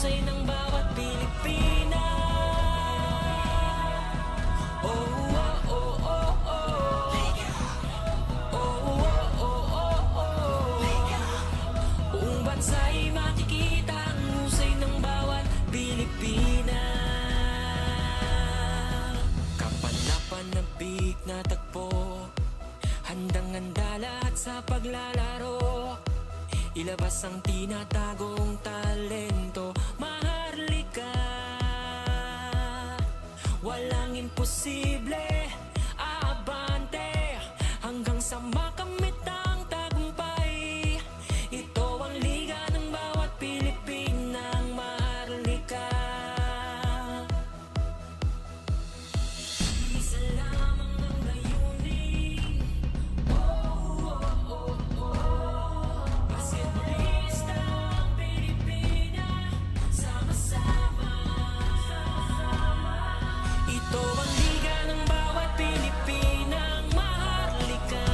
husay ng bawat Pilipina. Oh, oh, oh, oh, oh. Oh, oh, oh, oh, oh. Buong bansa'y makikita ang husay ng bawat Pilipina. Kapanapanabik na tagpo, handang-handa lahat sa paglalaro. Ilabas ang tinatagong talento. Maharlika, walang imposible. Aabante hanggang sa makamit ang tagumpay. Ito ang liga ng bawat Pilipinang Maharlika. Isa lamang ang layunin. Oh, oh, oh, oh. Basketballista ang Pilipina. Sama-sama. Ito ang liga ng bawat Pilipinang Maharlika.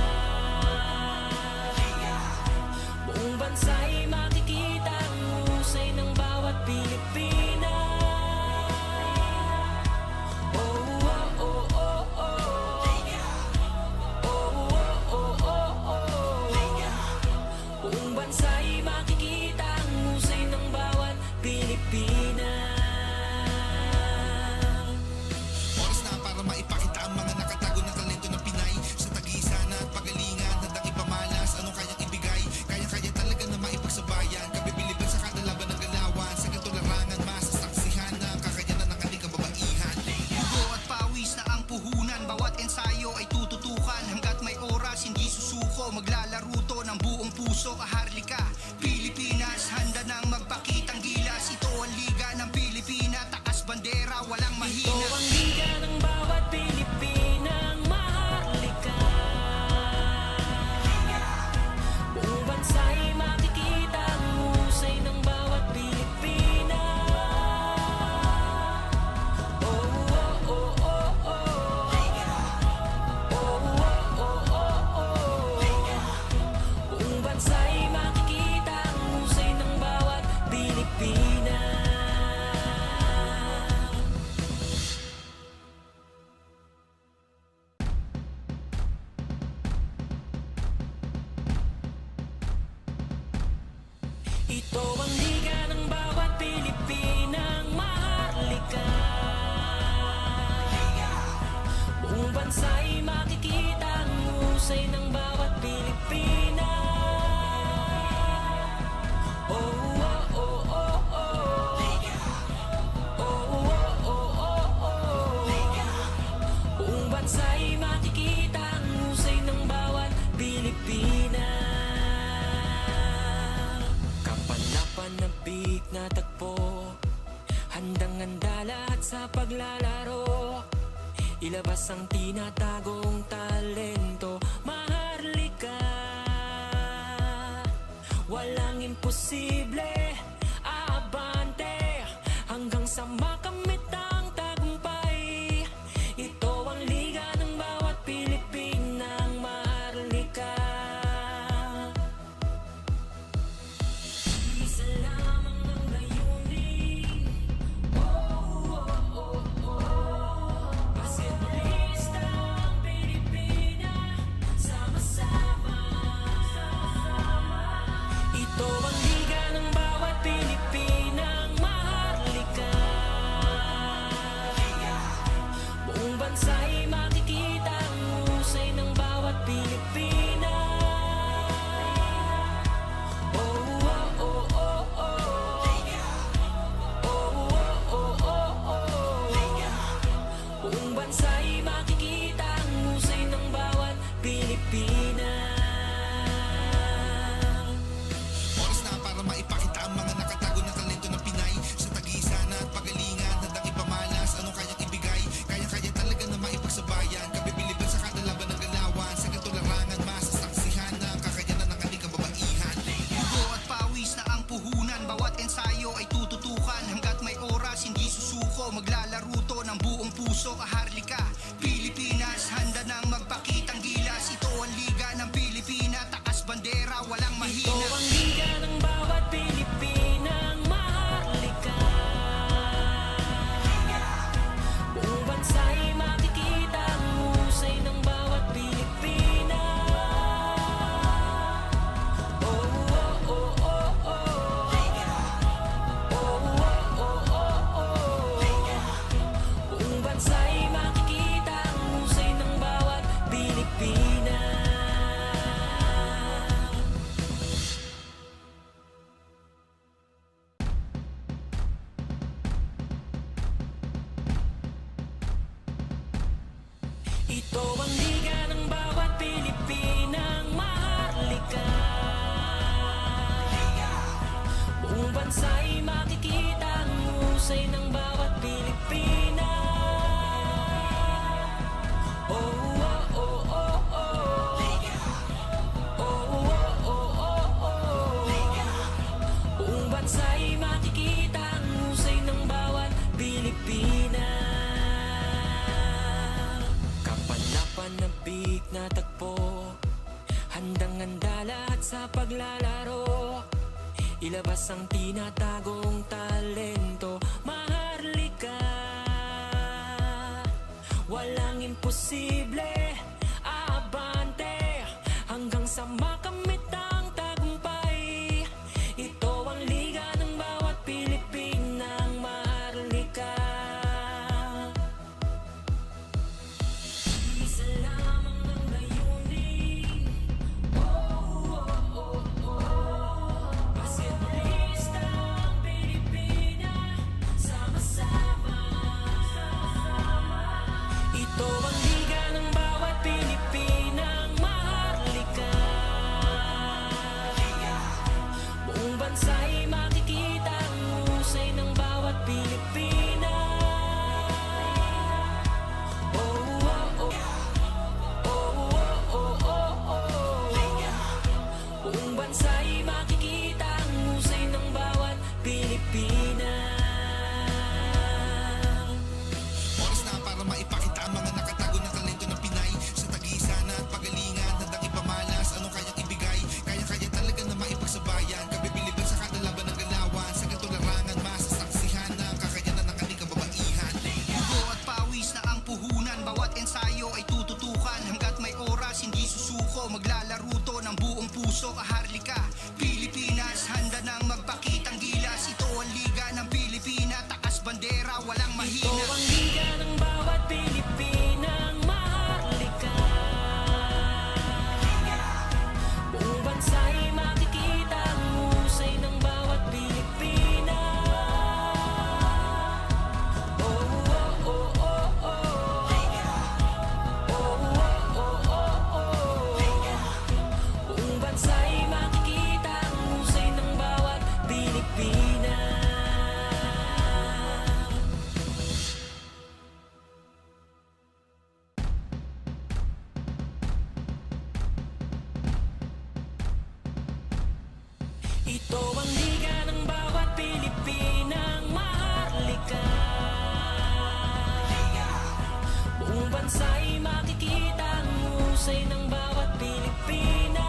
Buong bansa'y makikita ang husay ng bawat Pilipina. Oh, oh, oh, oh, oh. Oh, oh, oh, oh, oh. Buong bansa'y makikita ang husay ng bawat Pilipina. Oras na para maipakita ang mga nakatago na talento ng Pinay. Sa tag-iisan at pagalingan, handang ipamalas anong kayang ibigay. Kaya-kaya talaga na maipagsabayan. Kabibiliban sa kada laban ng galawan. Sa ganitong larangan, masasaksihan na kakayanan ng ating kababaihan. Dugo at pawis na ang puhunan, bawat ensayo ay tututukan. Hanggat may oras, hindi susuko, maglalaro to ng buong puso. Maharlika, Pilipinas, handa nang magpakitang gilas. Ito ang liga ng Pilipina, taas bandera, walang Ito mahina. ang liga ng bawat Pilipinang Maharlika. Buong bansa'y makikita ang husay ng bawat Pilipina. Oh, oh, oh, oh, oh. Oh, oh, oh, oh, oh. Buong bansa'y makikita ang husay ng bawat Pilipina. Ito ang liga ng bawat Pilipinang Maharlika. Buong bansa'y makikita ang husay ng bawat Pilipina. Oh, oh, oh, oh, oh. Oh, oh, oh, oh, oh. Buong bansa'y makikita ang husay ng bawat Pilipina. Kapanapanabik na tagpo, handang-handa lahat sa paglalaro. Ilabas ang tinatagong talento. Maharlika, walang imposible. Aabante hanggang sa makamit ang tagumpay. Ito ang liga ng bawat Pilipinang Maharlika. Isa lamang ang layunin. Oh, oh, oh, oh. Basketballista ang Pilipina. Sama-sama. Ito ang liga ng bawat husay ng bawat Pilipina. Oh, oh, oh, oh, oh. Oh, oh, oh, oh, oh. Buong bansa'y makikita ang husay ng bawat Pilipina. Kapanapanabik na tagpo, handang-handa lahat sa paglalaro. Ilabas ang tinatagong talento. Maharlika, walang imposible. Aabante hanggang sa makamit ang tagumpay. Ito ang liga ng bawat Pilipinang Maharlika. Isa lamang ang layunin. Oh, oh, oh, oh. Basketballista ang Pilipina. Sama-sama. Ito ang liga ng bawat Pilipinang Maharlika. Buong bansa'y makikita ang husay ng bawat Pilipina. Oh, oh, oh. Oh, oh, oh, oh, oh. Buong bansa'y makikita ang husay ng bawat Pilipina. Oras na para maipakita ang mga nakatago ng talento ng Pinay. Sa tagisan at pagalingan, handang ipamalas. Anong kayang ibigay? Kaya-kaya talaga na maipagsabayan. Kabibiliban sa kada laban ng galawan. Sa ganito larangan, masasaksihan na ang kakayanan ng ating kababaihan. Dugo at pawis na ang puhunan, bawat ensayo ay tututukan. Hanggat may oras, hindi susuko, maglalaro to ng buong puso. Maharlika, Pilipinas, handa nang magpakitang gilas. Ito ang liga ng Pilipina, takas bandera, walang Ito mahina. ang liga ng bawat Pilipinang Maharlika. Buong bansa'y makikita ang husay ng bawat Pilipina. Oh, oh, oh, oh, oh. Oh, oh, oh, oh, oh. Buong bansa'y makikita ang husay ng bawat Pilipina. Ito ang liga ng bawat Pilipinang Maharlika. Buong bansa'y makikita ang husay ng bawat Pilipina.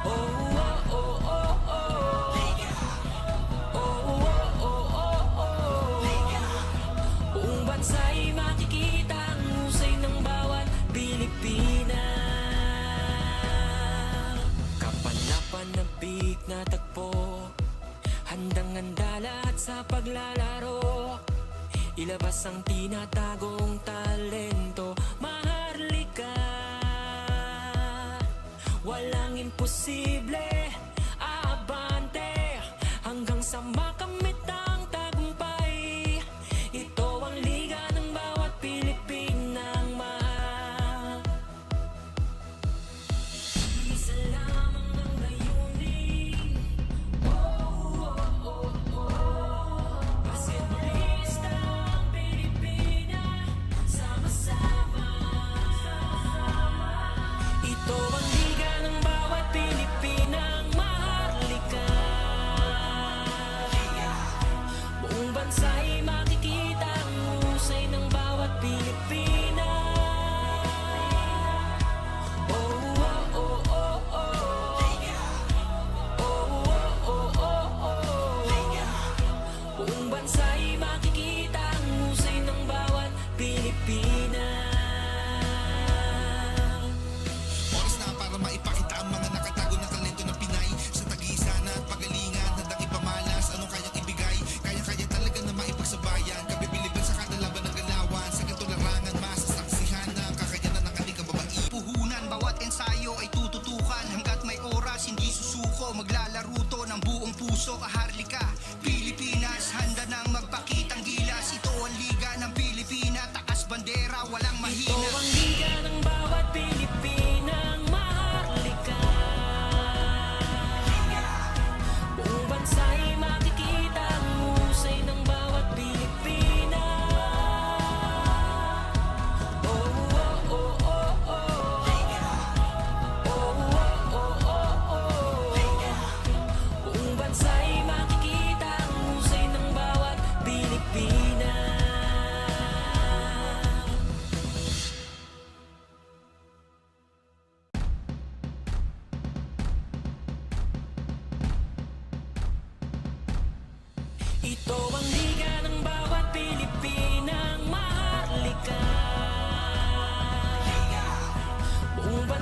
Oh, oh, oh, oh, oh. Oh, oh, oh, oh, oh. Buong bansa'y makikita ang husay ng bawat Pilipina. Kapanapanabik na tagpo, handang-handa lahat sa paglalaro. Ilabas ang tinatagong talento. Maharlika, walang imposible. Aabante hanggang sa makamit ang tagumpay. Ito ang liga ng bawat Pilipinang mahal. Isa lamang ang layunin. Oh, oh, oh, oh. Basketballista ang Pilipina. Sama-sama. Ito ang liga ng bawat Pilipina.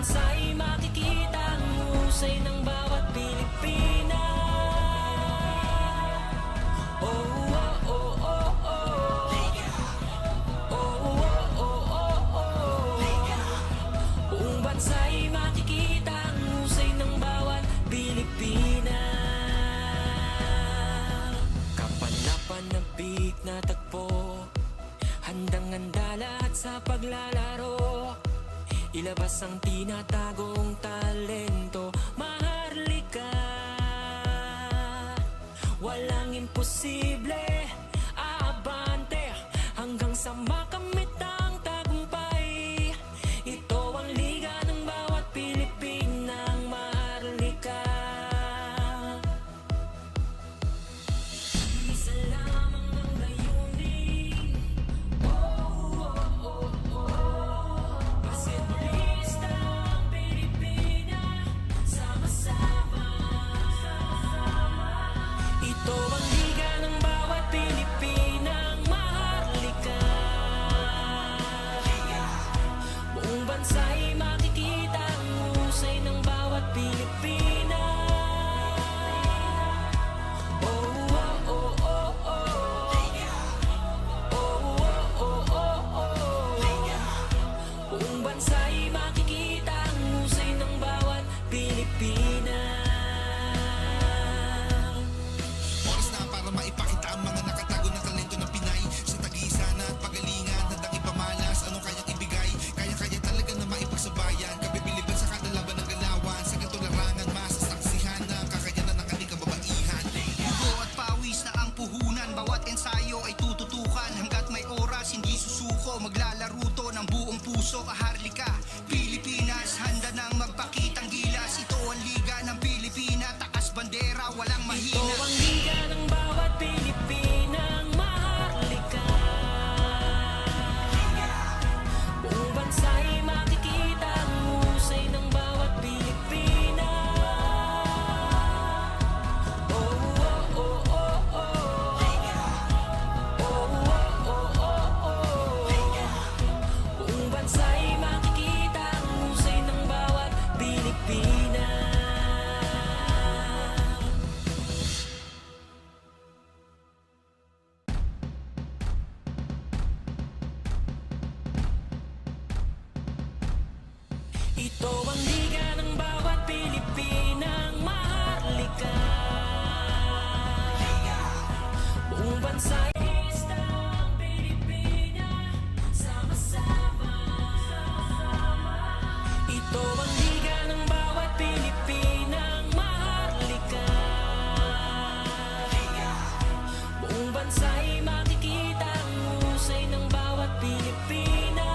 bansa'y makikita ang husay ng bawat Pilipina. Oh, oh, oh, oh, oh. Oh, oh, oh, oh, oh. Buong bansa'y makikita ang husay ng bawat Pilipina. Kapanapanabik na tagpo, handang-handa lahat sa paglalaro. Ilabas ang tinatagong talento. Maharlika, walang imposible. Aabante hanggang sa makamit ang tagumpay. Ito ang liga ng bawat Pilipinang Maharlika. Isa lamang ang layunin. Oh, oh, oh, oh. Basketballista ang Pilipina. Sama-sama. Ito ang liga ng bawat Pilipinang Maharlika. Buong bansa'y makikita ang husay ng bawat Pilipina. Oh, oh, oh, oh, oh. Oh, oh, oh, oh, oh. Buong bansa'y makikita ang husay ng bawat Pilipina. Oras na para maipakita ang mga nakatago na talento ng Pinay. Sa tagisan at pagalingan, handang ipamalas. Anong kayang ibigay? Kaya-kaya talaga na maipagsabayan. Kabibiliban sa kada laban ng galawan. Sa ganito larangan, masasaksihan ng kakayanan ng ating kababaihan. Dugo at pawis na ang puhunan, bawat ensayo ay tututukan. Hanggat may oras, hindi susuko, maglalaro to ng buong puso. Maharlika, Pilipinas, handa nang magpakitang gilas. Ito ang liga ng Pilipina, takas bandera, walang Ito mahina. ang liga ng bawat Pilipinang Maharlika. Buong bansa'y makikita ang husay ng bawat Pilipina. Oh, oh, oh, oh, oh. Oh, oh, oh, oh, oh. Buong bansa'y makikita ang husay ng bawat Pilipina. Ito ang liga ng bawat Pilipinang Maharlika. Buong bansa'y lista ang Pilipina. Sama-sama. Ito ang liga ng bawat Pilipinang Maharlika. Buong bansa'y makikita ang husay ng bawat Pilipina.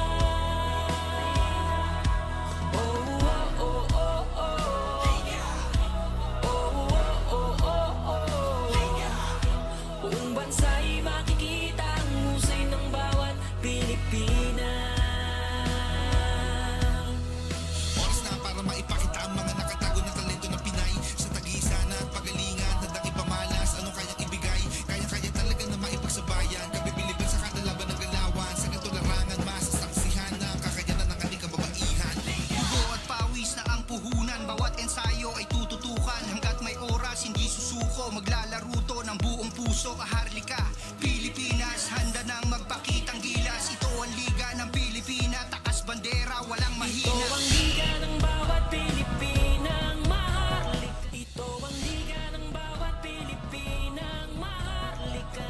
Oh, oh, oh, oh, oh. Oh, oh, oh, oh, oh. Buong bansa'y makikita ang husay ng bawat Pilipina. Oras na para maipakita ang mga nakatago na talento ng Pinay. Sa tagisan at pagalingan, handang ipamalas. Anong kayang ibigay? Kaya-kaya talaga na maipagsabayan. Kabibiliban sa kada laban ng galawan. Sa ganito larangan, masasaksihan ng kakayanan ng ating kababaihan. Dugo at pawis na ang puhunan, bawat ensayo ay tututukan. Hanggat may oras, hindi susuko, maglalaro to ng buong puso. Maharlika, Pilipinas, handa nang magpakitang gilas. Ito ang liga ng Pilipina, takas bandera, walang Ito mahina. ang liga ng bawat Pilipinang Maharlika. Ito ang liga ng bawat Pilipinang Maharlika.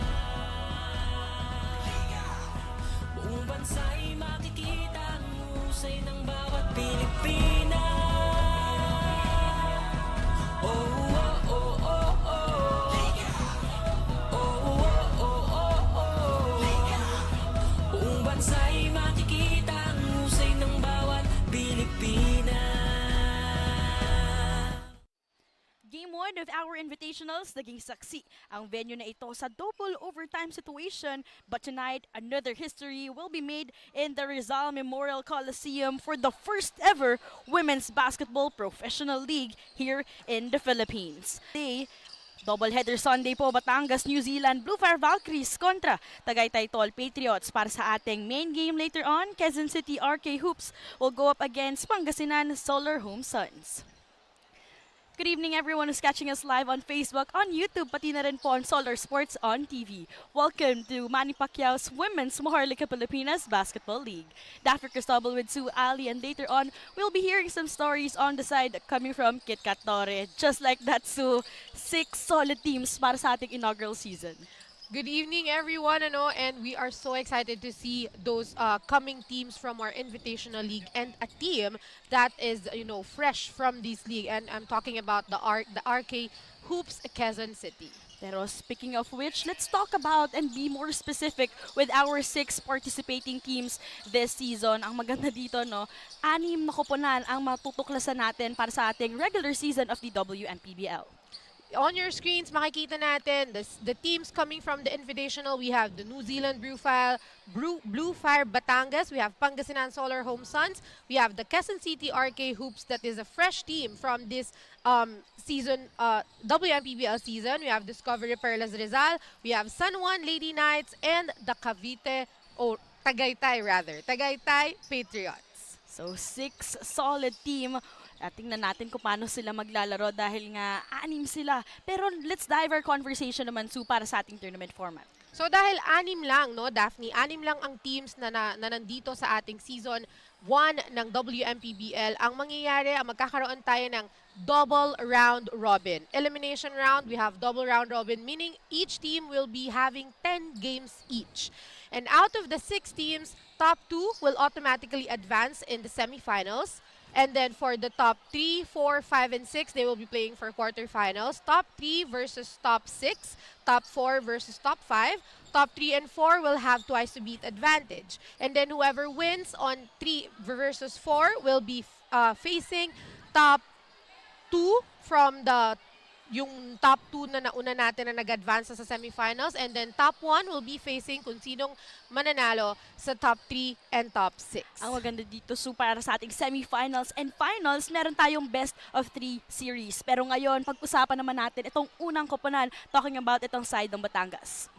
Buong bansa'y makikita ang husay ng bawat Pilipina. Oh, oh, oh, oh, oh. Oh, oh, oh, oh, oh. Buong bansa'y makikita ang husay ng bawat Pilipina. Game 1 of our invitationals, naging saksi ang venue na ito sa double overtime situation. But tonight, another history will be made in the Rizal Memorial Coliseum for the first ever Women's Basketball Professional League here in the Philippines. Today, Doubleheader Sunday po, Batangas, New Zealand, Bluefire Valkyries kontra Tagaytay Tol Patriots. Para sa ating main game later on, Quezon City RK Hoops will go up against Pangasinan Solar Home Suns. Good evening everyone who's catching us live on Facebook, on YouTube, pati na rin po on Solar Sports on TV. Welcome to Manny Pacquiao's Women's MAHARLIKA Pilipinas Basketball League. Dapper Cristobal with Sue Ali, and later on, we'll be hearing some stories on the side coming from Kit Kat Torre. Just like that, Sue, 6 solid teams para sa ating inaugural season. Good evening, everyone, and we are so excited to see those coming teams from our Invitational League and a team that is, fresh from this league. And I'm talking about the RK Hoops Quezon City. Pero speaking of which, let's talk about and be more specific with our 6 participating teams this season. Ang maganda dito, 6 na koponan ang matutuklasan natin para sa ating regular season of the WMPBL. On your screens, makikita natin the teams coming from the Invitational. We have the New Zealand Bluefire Batangas. We have Pangasinan Solar Home Suns. We have the Quezon City RK Hoops, that is a fresh team from this season, WMPBL season. We have Discovery Perlas Rizal. We have San Juan Lady Knights and the Tagaytay Patriots. So 6 solid team. Tingnan natin kung paano sila maglalaro dahil nga 6 sila. Pero let's dive our conversation naman, Sue, para sa ating tournament format. So dahil 6 lang, Daphne, 6 lang ang teams na nandito sa ating season 1 ng WMPBL. Ang mangyayari, magkakaroon tayo ng double round robin. Elimination round, we have double round robin, meaning each team will be having 10 games each. And out of the 6 teams, top 2 will automatically advance in the semifinals. And then for the top 3, 4, 5, and 6, they will be playing for quarterfinals. Top 3 versus top 6. Top 4 versus top 5. Top 3 and 4 will have twice to beat advantage. And then whoever wins on 3 versus 4 will be facing top 2 from yung top 2 na nauna natin na nag-advance sa semifinals, and then top 1 will be facing kung sinong mananalo sa top 3 and top 6. Ang maganda dito, Sue, para sa ating semifinals and finals, meron tayong best of 3 series. Pero ngayon, pag-usapan naman natin itong unang koponan, talking about itong side ng Batangas.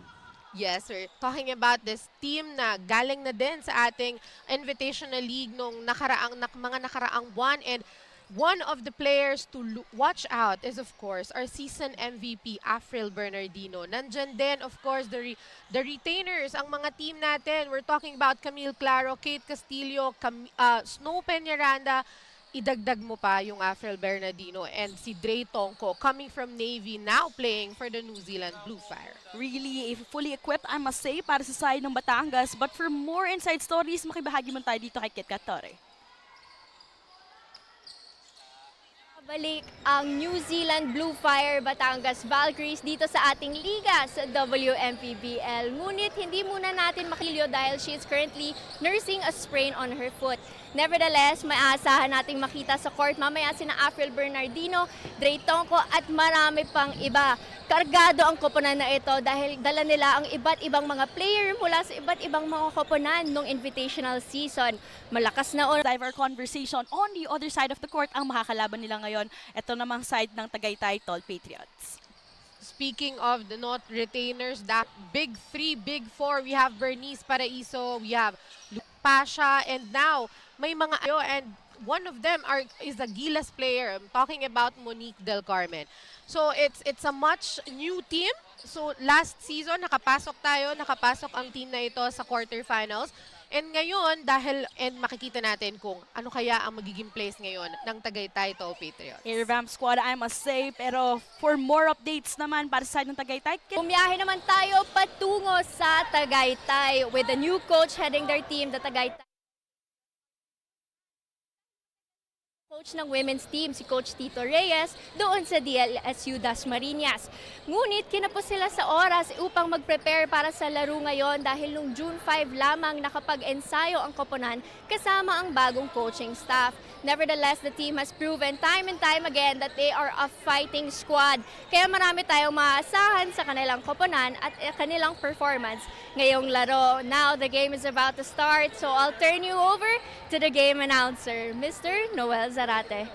Yes, sir. Talking about this team na galing na din sa ating Invitational League nung mga nakaraang buwan, and one of the players to watch out is, of course, our season MVP, Afril Bernardino. Nandyan din, of course, the retainers, ang mga team natin. We're talking about Camille Claro, Kate Castillo, Snow Peñaranda. Idagdag mo pa yung Afril Bernardino and si Dre Tongko, coming from Navy, now playing for the New Zealand Bluefire. Really fully equipped, I must say, para sa side ng Batangas. But for more inside stories, makibahagi mo tayo dito kay Kit Kat Torre. Balik ang New Zealand Bluefire Batangas Valkyries dito sa ating liga sa WMPBL. Ngunit hindi muna natin makilyo dahil she is currently nursing a sprain on her foot. Nevertheless, may aasahan nating makita sa court mamaya sina Afril Bernardino, Dre Tongko at marami pang iba. Kargado ang koponan na ito dahil dala nila ang iba't ibang mga player mula sa iba't ibang mga koponan ng invitational season. Malakas na Dive our conversation on the other side of the court ang makakalaban nila ngayon. Ito namang side ng Tagaytay Tol Patriots. Speaking of the not retainers, that big 3, big 4, we have Bernice Paraiso, we have Pasha, and now may mga and one of them is a Gilas player. I'm talking about Monique Del Carmen. So it's a much new team. So last season nakapasok ang team na ito sa quarterfinals. And ngayon, makikita natin kung ano kaya ang magiging place ngayon ng Tagaytay Tol Patriots. Revamp squad, I must say. Pero for more updates naman para sa side ng Tagaytay, Bumiyahe naman tayo patungo sa Tagaytay with the new coach heading their team, the Tagaytay. Coach ng women's team, si Coach Tito Reyes, doon sa DLSU Dasmariñas. Ngunit kinapos sila sa oras upang mag-prepare para sa laro ngayon dahil nung June 5 lamang nakapag-ensayo ang koponan kasama ang bagong coaching staff. Nevertheless, the team has proven time and time again that they are a fighting squad. Kaya marami tayong maaasahan sa kanilang koponan at kanilang performance ngayong laro. Now, the game is about to start, so I'll turn you over to the game announcer, Mr. Noel Zarate.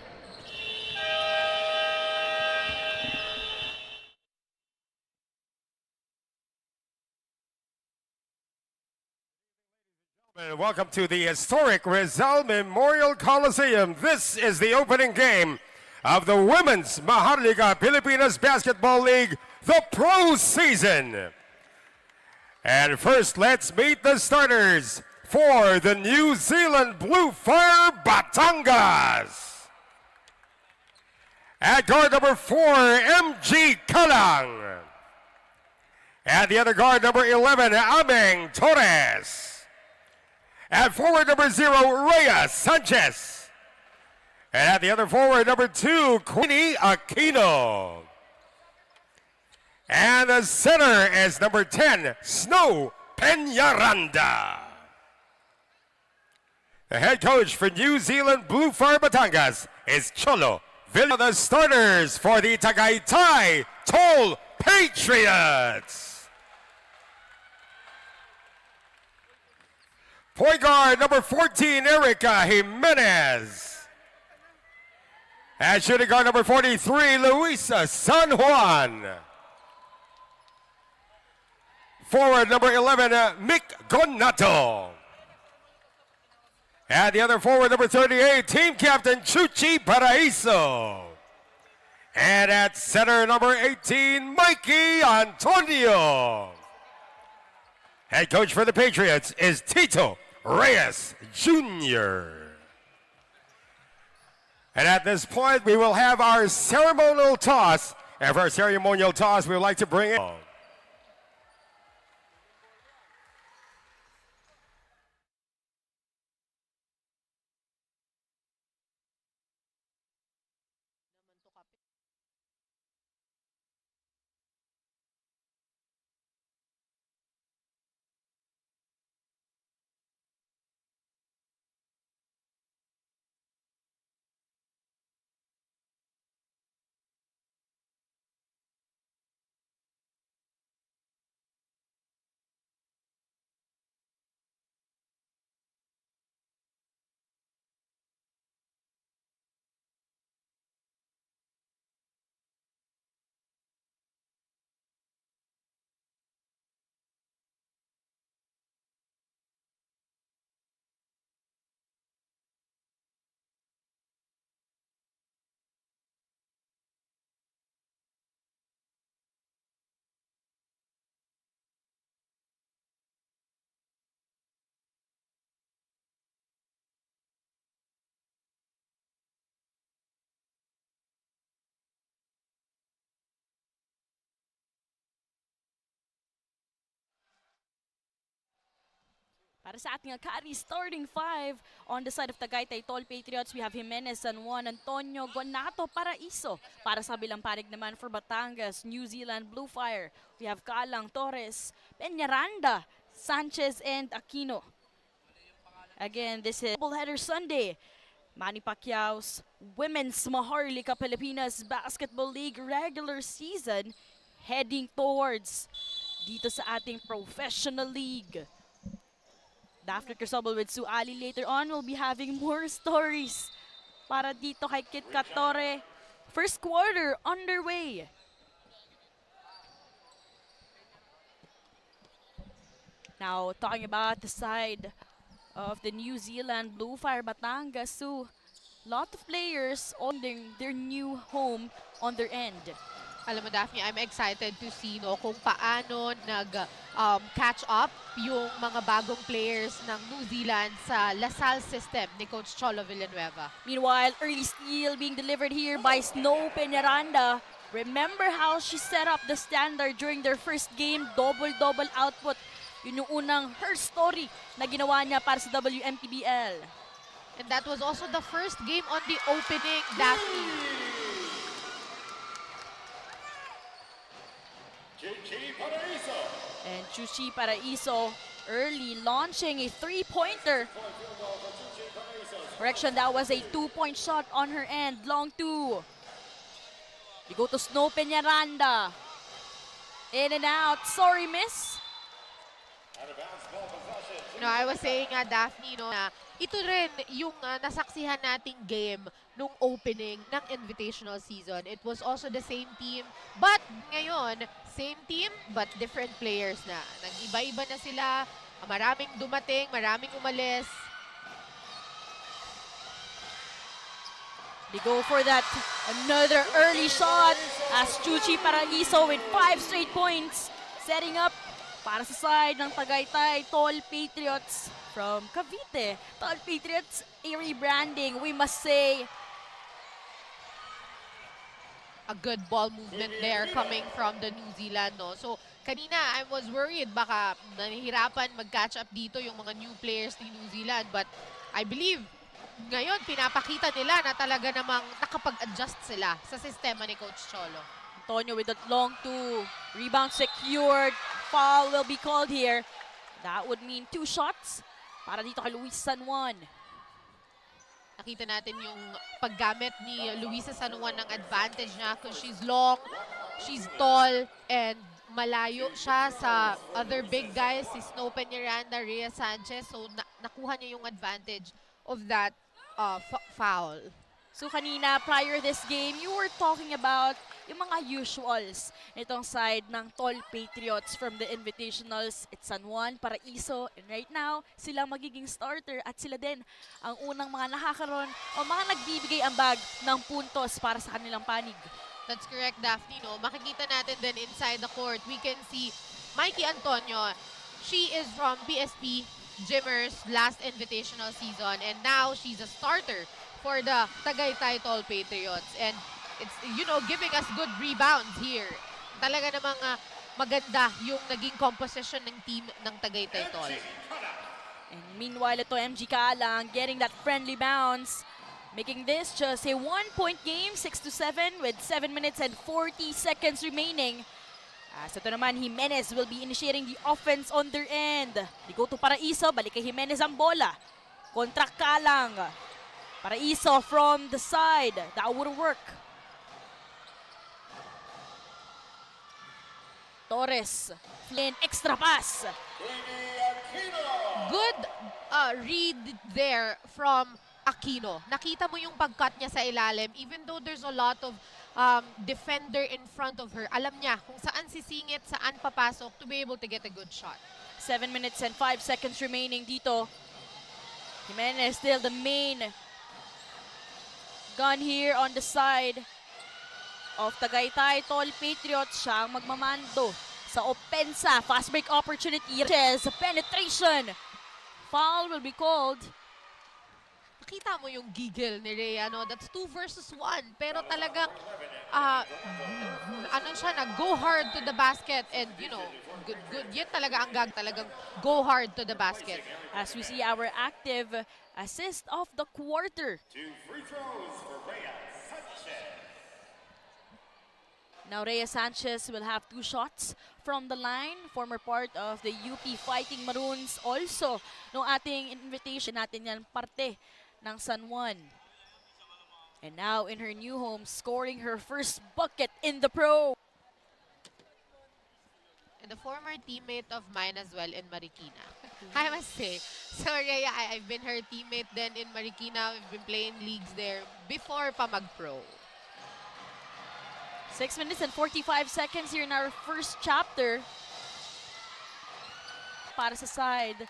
And welcome to the historic Rizal Memorial Coliseum. This is the opening game of the Women's MAHARLIKA Pilipinas Basketball League, the Pro Season. And first, let's meet the starters for the New Zealand Bluefire Batangas. At guard number 4, MG Kalang. At the other guard, number 11, Ameng Torres. At forward number 0, Rhea Sanchez. And at the other forward, number 2, Queenie Aquino. And the center is number 10, Snow Peñaranda. The head coach for New Zealand Bluefire Batangas is Cholo Villa. The starters for the Tagaytay Tol Patriots. Point guard number 14, Erica Jimenez. And shooting guard number 43, Luisa San Juan. Forward number 11, Mick Gonato. And the other forward number 38, team captain Chuchi Paraiso. And at center number 18, Mikey Antonio. Head coach for the Patriots is Tito Reyes Jr. And at this point, we will have our ceremonial toss. And for our ceremonial toss, we would like to bring in Para sa ating Akari starting 5 on the side of Tagaytay Tol Patriots, we have Jimenez, San Juan, Antonio, Gonato, Paraiso. Para sa bilang panig naman for Batangas, New Zealand Bluefire, we have Kalang, Torres, Peñaranda, Sanchez, and Aquino. Again, this is Doubleheader Sunday. Manny Pacquiao's Women's MAHARLIKA Pilipinas Basketball League regular season heading towards dito sa ating professional league. After Crisobal with Sue Ali, later on, we'll be having more stories para dito kay Kit Katore. First quarter underway. Now, talking about the side of the New Zealand Bluefire Batangas, Sue, lot of players on their new home on their end. Alam mo, Daphne, I'm excited to see kung paano nag-catch up yung mga bagong players ng New Zealand sa LaSalle system ni Coach Cholo Villanueva. Meanwhile, early steal being delivered here by Snow Peñaranda. Remember how she set up the standard during their first game, double-double output. Yun yung unang her story na ginawa niya para sa WMPBL. And that was also the first game on the opening, Daphne. And Chuchi Paraiso early launching a three-pointer. Correction, that was a two-point shot on her end. Long two. You go to Snow Peñaranda. In and out. Sorry, miss. I was saying nga, Daphne, na ito rin yung nasaksihan nating game nung opening ng invitational season. It was also the same team, but ngayon, same team, but different players na. Nag-iba-iba na sila. Maraming dumating, maraming umalis. They go for that another early shot as Chuchi Paraiso with 5 straight points, setting up para sa side ng Tagaytay Tol Patriots from Cavite. Tol Patriots, a rebranding, we must say. A good ball movement there coming from the New Zealand, no? So, kanina I was worried baka nahihirapan mag-catch up dito yung mga new players ni New Zealand, but I believe ngayon pinapakita nila na talaga namang nakapag-adjust sila sa sistema ni Coach Cholo. Antonio with that long two, rebound secured, foul will be called here. That would mean 2 shots para dito kay Luis San Juan. Nakita natin yung paggamit ni Luisa San Juan ng advantage niya because she's long, she's tall, and malayo siya sa other big guys, si Snow Peñaranda, Rhea Sanchez. So nakuha niya yung advantage of that foul. So kanina, prior this game, you were talking about yung mga usuals nitong side ng Tol Patriots from the Invitationals. It's San Juan, Paraiso, and right now, sila magiging starter at sila din ang unang mga nakakaroon o mga nagbibigay ambag ng puntos para sa kanilang panig. That's correct, Daphne. No? Makikita natin din inside the court, we can see Mikey Antonio. She is from PSP Jimmers last invitational season, and now she's a starter for the Tagaytay Tol Patriots. And it's, you know, giving us good rebounds here. Talaga namang maganda yung naging composition ng team ng Tagaytay Tol. And meanwhile, ito MG Kalang getting that friendly bounce, making this just a 1-point game, 6-7 with 7 minutes and 40 seconds remaining. As ito naman, Jimenez will be initiating the offense on their end. They go to Paraiso, balik kay Jimenez ang bola. Kontra Kalang. Paraiso from the side. That would work. Torres. Flynn, extra pass. Good read there from Aquino. Nakita mo yung pag-cut niya sa ilalim. Even though there's a lot of defender in front of her, alam niya kung saan sisingit, saan papasok to be able to get a good shot. 7 minutes and 5 seconds remaining dito. Jimenez still the main gun here on the side of Tagaytay Tol Patriots. Siya ang magmamando sa opensa. Fast break opportunity. Penetration. Foul will be called. Nakita mo yung giggle ni Rhea, no? That's 2 versus 1. Pero talagang, ano siya, go hard to the basket. And, you know, good. Yan talaga ang talagang go hard to the basket. As we see our active assist of the quarter. 2 free throws for Rhea Sanchez. Now Rhea Sanchez will have 2 shots from the line. Former part of the UP Fighting Maroons. Also, no ating invitation natin yan, parte ng San Juan. And now in her new home, scoring her first bucket in the pro. And the former teammate of mine as well in Marikina. I must say, so Rhea, I've been her teammate then in Marikina. We've been playing leagues there before pa mag-pro. 6 minutes and 45 seconds here in our first chapter. Para sa side.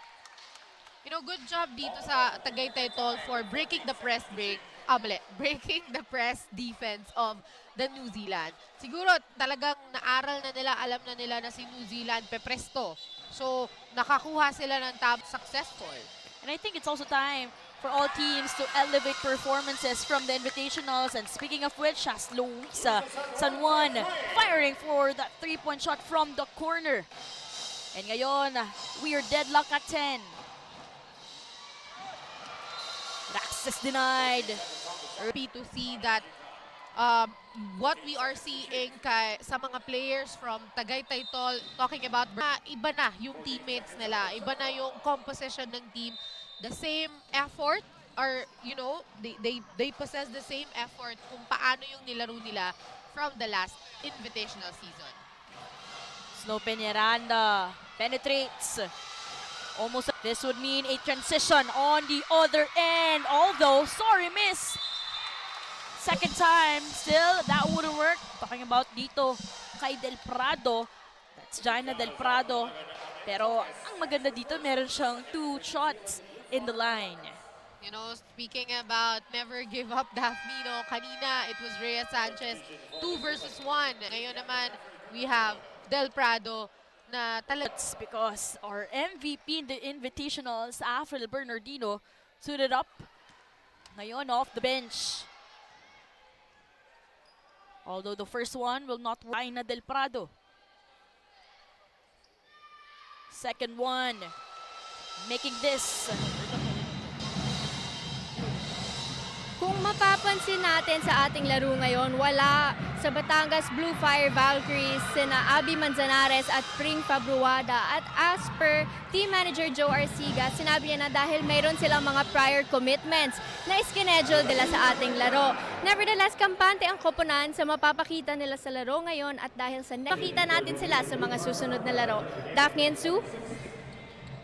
You know, good job dito sa Tagaytay Tol for breaking the press breaking the press defense of the New Zealand. Siguro talagang naaral na nila, alam na nila na si New Zealand pepresto. So, nakakuha sila ng successful. And I think it's also time for all teams to elevate performances from the invitationals. And speaking of which, has Luisa San Juan firing for that 3-point shot from the corner. And ngayon, we are deadlocked at 10. Access denied. Happy to see that what we are seeing sa mga players from Tagaytay Tol, talking about iba na yung teammates nila, iba na yung composition ng team, the same effort, or you know, they possess the same effort kung paano yung nilaro nila from the last invitational season. Snow Peñaranda penetrates. Almost, this would mean a transition on the other end. Although, sorry, miss. Second time, still, that would work. Talking about dito kay Del Prado. That's Jaina Del Prado. Pero ang maganda dito, meron siyang 2 shots in the line. You know, speaking about never give up, Daphne, no? Kanina, it was Rhea Sanchez, 2 versus 1. Ngayon naman, we have Del Prado na talaga. It's because our MVP in the Invitationals, Afril Bernardino, suited up. Ngayon, off the bench. Although the first one will not work. Aina Del Prado. Second one, making this. Kung mapapansin natin sa ating laro ngayon, wala sa Batangas Bluefire Valkyries sina Abby Manzanares at Pring Fabruada. At as per team manager Joe Arciga, sinabi niya na dahil mayroon silang mga prior commitments na iskinedule nila sa ating laro. Nevertheless, kampante ang koponan sa mapapakita nila sa laro ngayon at dahil sa nakita natin sila sa mga susunod na laro. Daphne and Sue?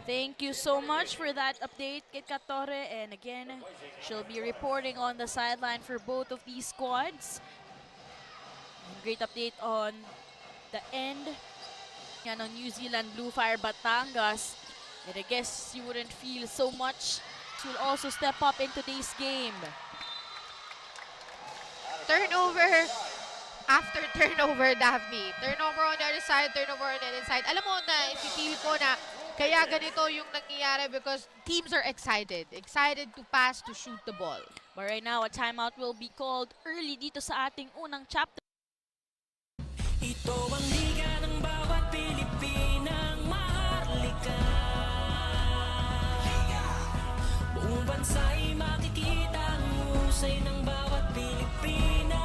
Thank you so much for that update, Kit Torre. And again, she'll be reporting on the sideline for both of these squads. And great update on the end. Yan ang New Zealand Bluefire Batangas. And I guess you wouldn't feel so much. She will also step up in today's game. Turnover after turnover, Daphne. Turnover on the other side, turnover on the other side. Alam mo na, ipipil ko na kaya ganito yung nangyayari because teams are excited. Excited to pass, to shoot the ball. But right now, a timeout will be called early dito sa ating unang chapter. Ito ang liga ng bawat Pilipinang maharlika. Buong bansa'y makikita ang husay ng bawat Pilipina.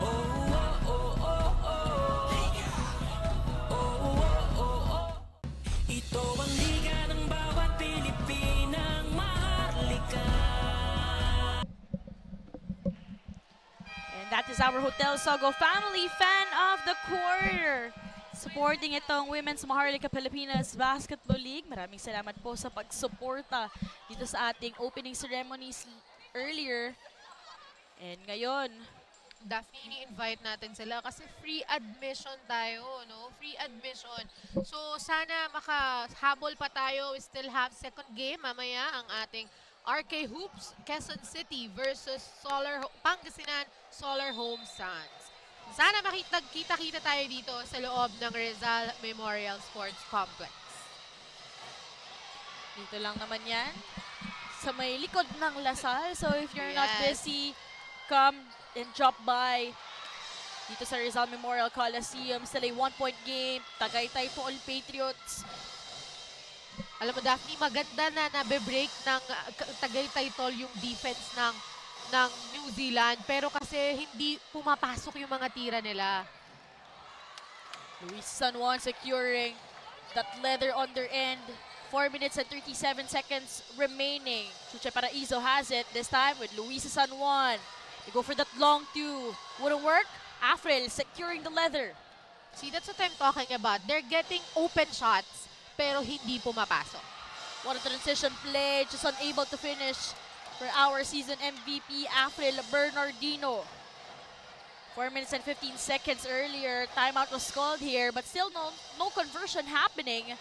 Oh, oh, oh, oh, oh. Oh, oh, oh, oh. Ito ang liga ng bawat Pilipinang maharlika. And that is our Hotel Sogo family fan of the quarter. Supporting itong Women's Maharlika Pilipinas Basketball League. Maraming salamat po sa pagsuporta dito sa ating opening ceremonies earlier. And ngayon, Daphne, ini-invite natin sila kasi free admission tayo, no? Free admission. So, sana makahabol pa tayo. We still have second game mamaya ang ating RK Hoops, Quezon City versus Pangasinan Solar Home Suns. Sana makita-kita tayo dito sa loob ng Rizal Memorial Sports Complex. dito lang naman yan. Sa may likod ng Lasal. So if you're not busy, come and drop by dito sa Rizal Memorial Coliseum. Still a 1-point game. Tagaytay Tol Patriots. Alam mo, Daphne, maganda na nabe-break ng Tagaytay Tol yung defense ng New Zealand. Pero kasi hindi pumapasok yung mga tira nila. Luis San Juan securing that leather on their end. 4 minutes and 37 seconds remaining. Chuche Paraiso has it this time with Luis San Juan. They go for that long two. Wouldn't work. Afril securing the leather. See, that's what I'm talking about. They're getting open shots, pero hindi pumapasok. What a transition play. Just unable to finish for our season MVP, Afril Bernardino. 4 minutes and 15 seconds earlier. Timeout was called here, but still no conversion happening.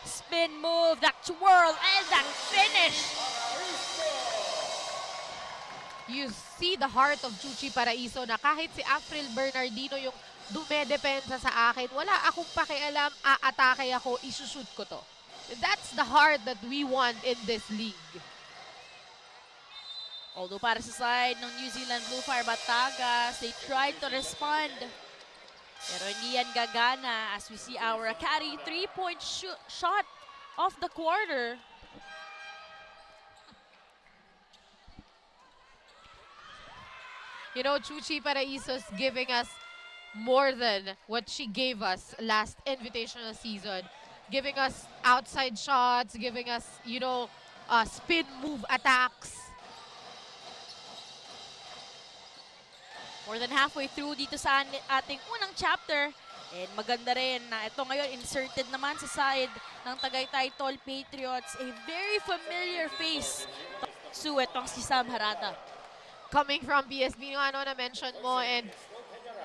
Spin move, that twirl, and that finish. You see the heart of Chuchi Paraiso na kahit si Afril Bernardino yung dumedepensa sa akin, wala akong pakialam, aatake ako, isushoot ko to. That's the heart that we want in this league. Although para sa side ng New Zealand Bluefire Batangas, they tried to respond. Pero hindi yan gagana as we see our carry 3-point shot of the quarter. You know, Chuchi Paraiso's giving us more than what she gave us last invitational season. Giving us outside shots, giving us, you know, spin move attacks. More than halfway through dito sa ating unang chapter. And maganda rin na ito ngayon inserted naman sa side ng Tagaytay Tol Patriots. A very familiar face. Itong si Sam Harada. Coming from PSB, ano na mention mo, and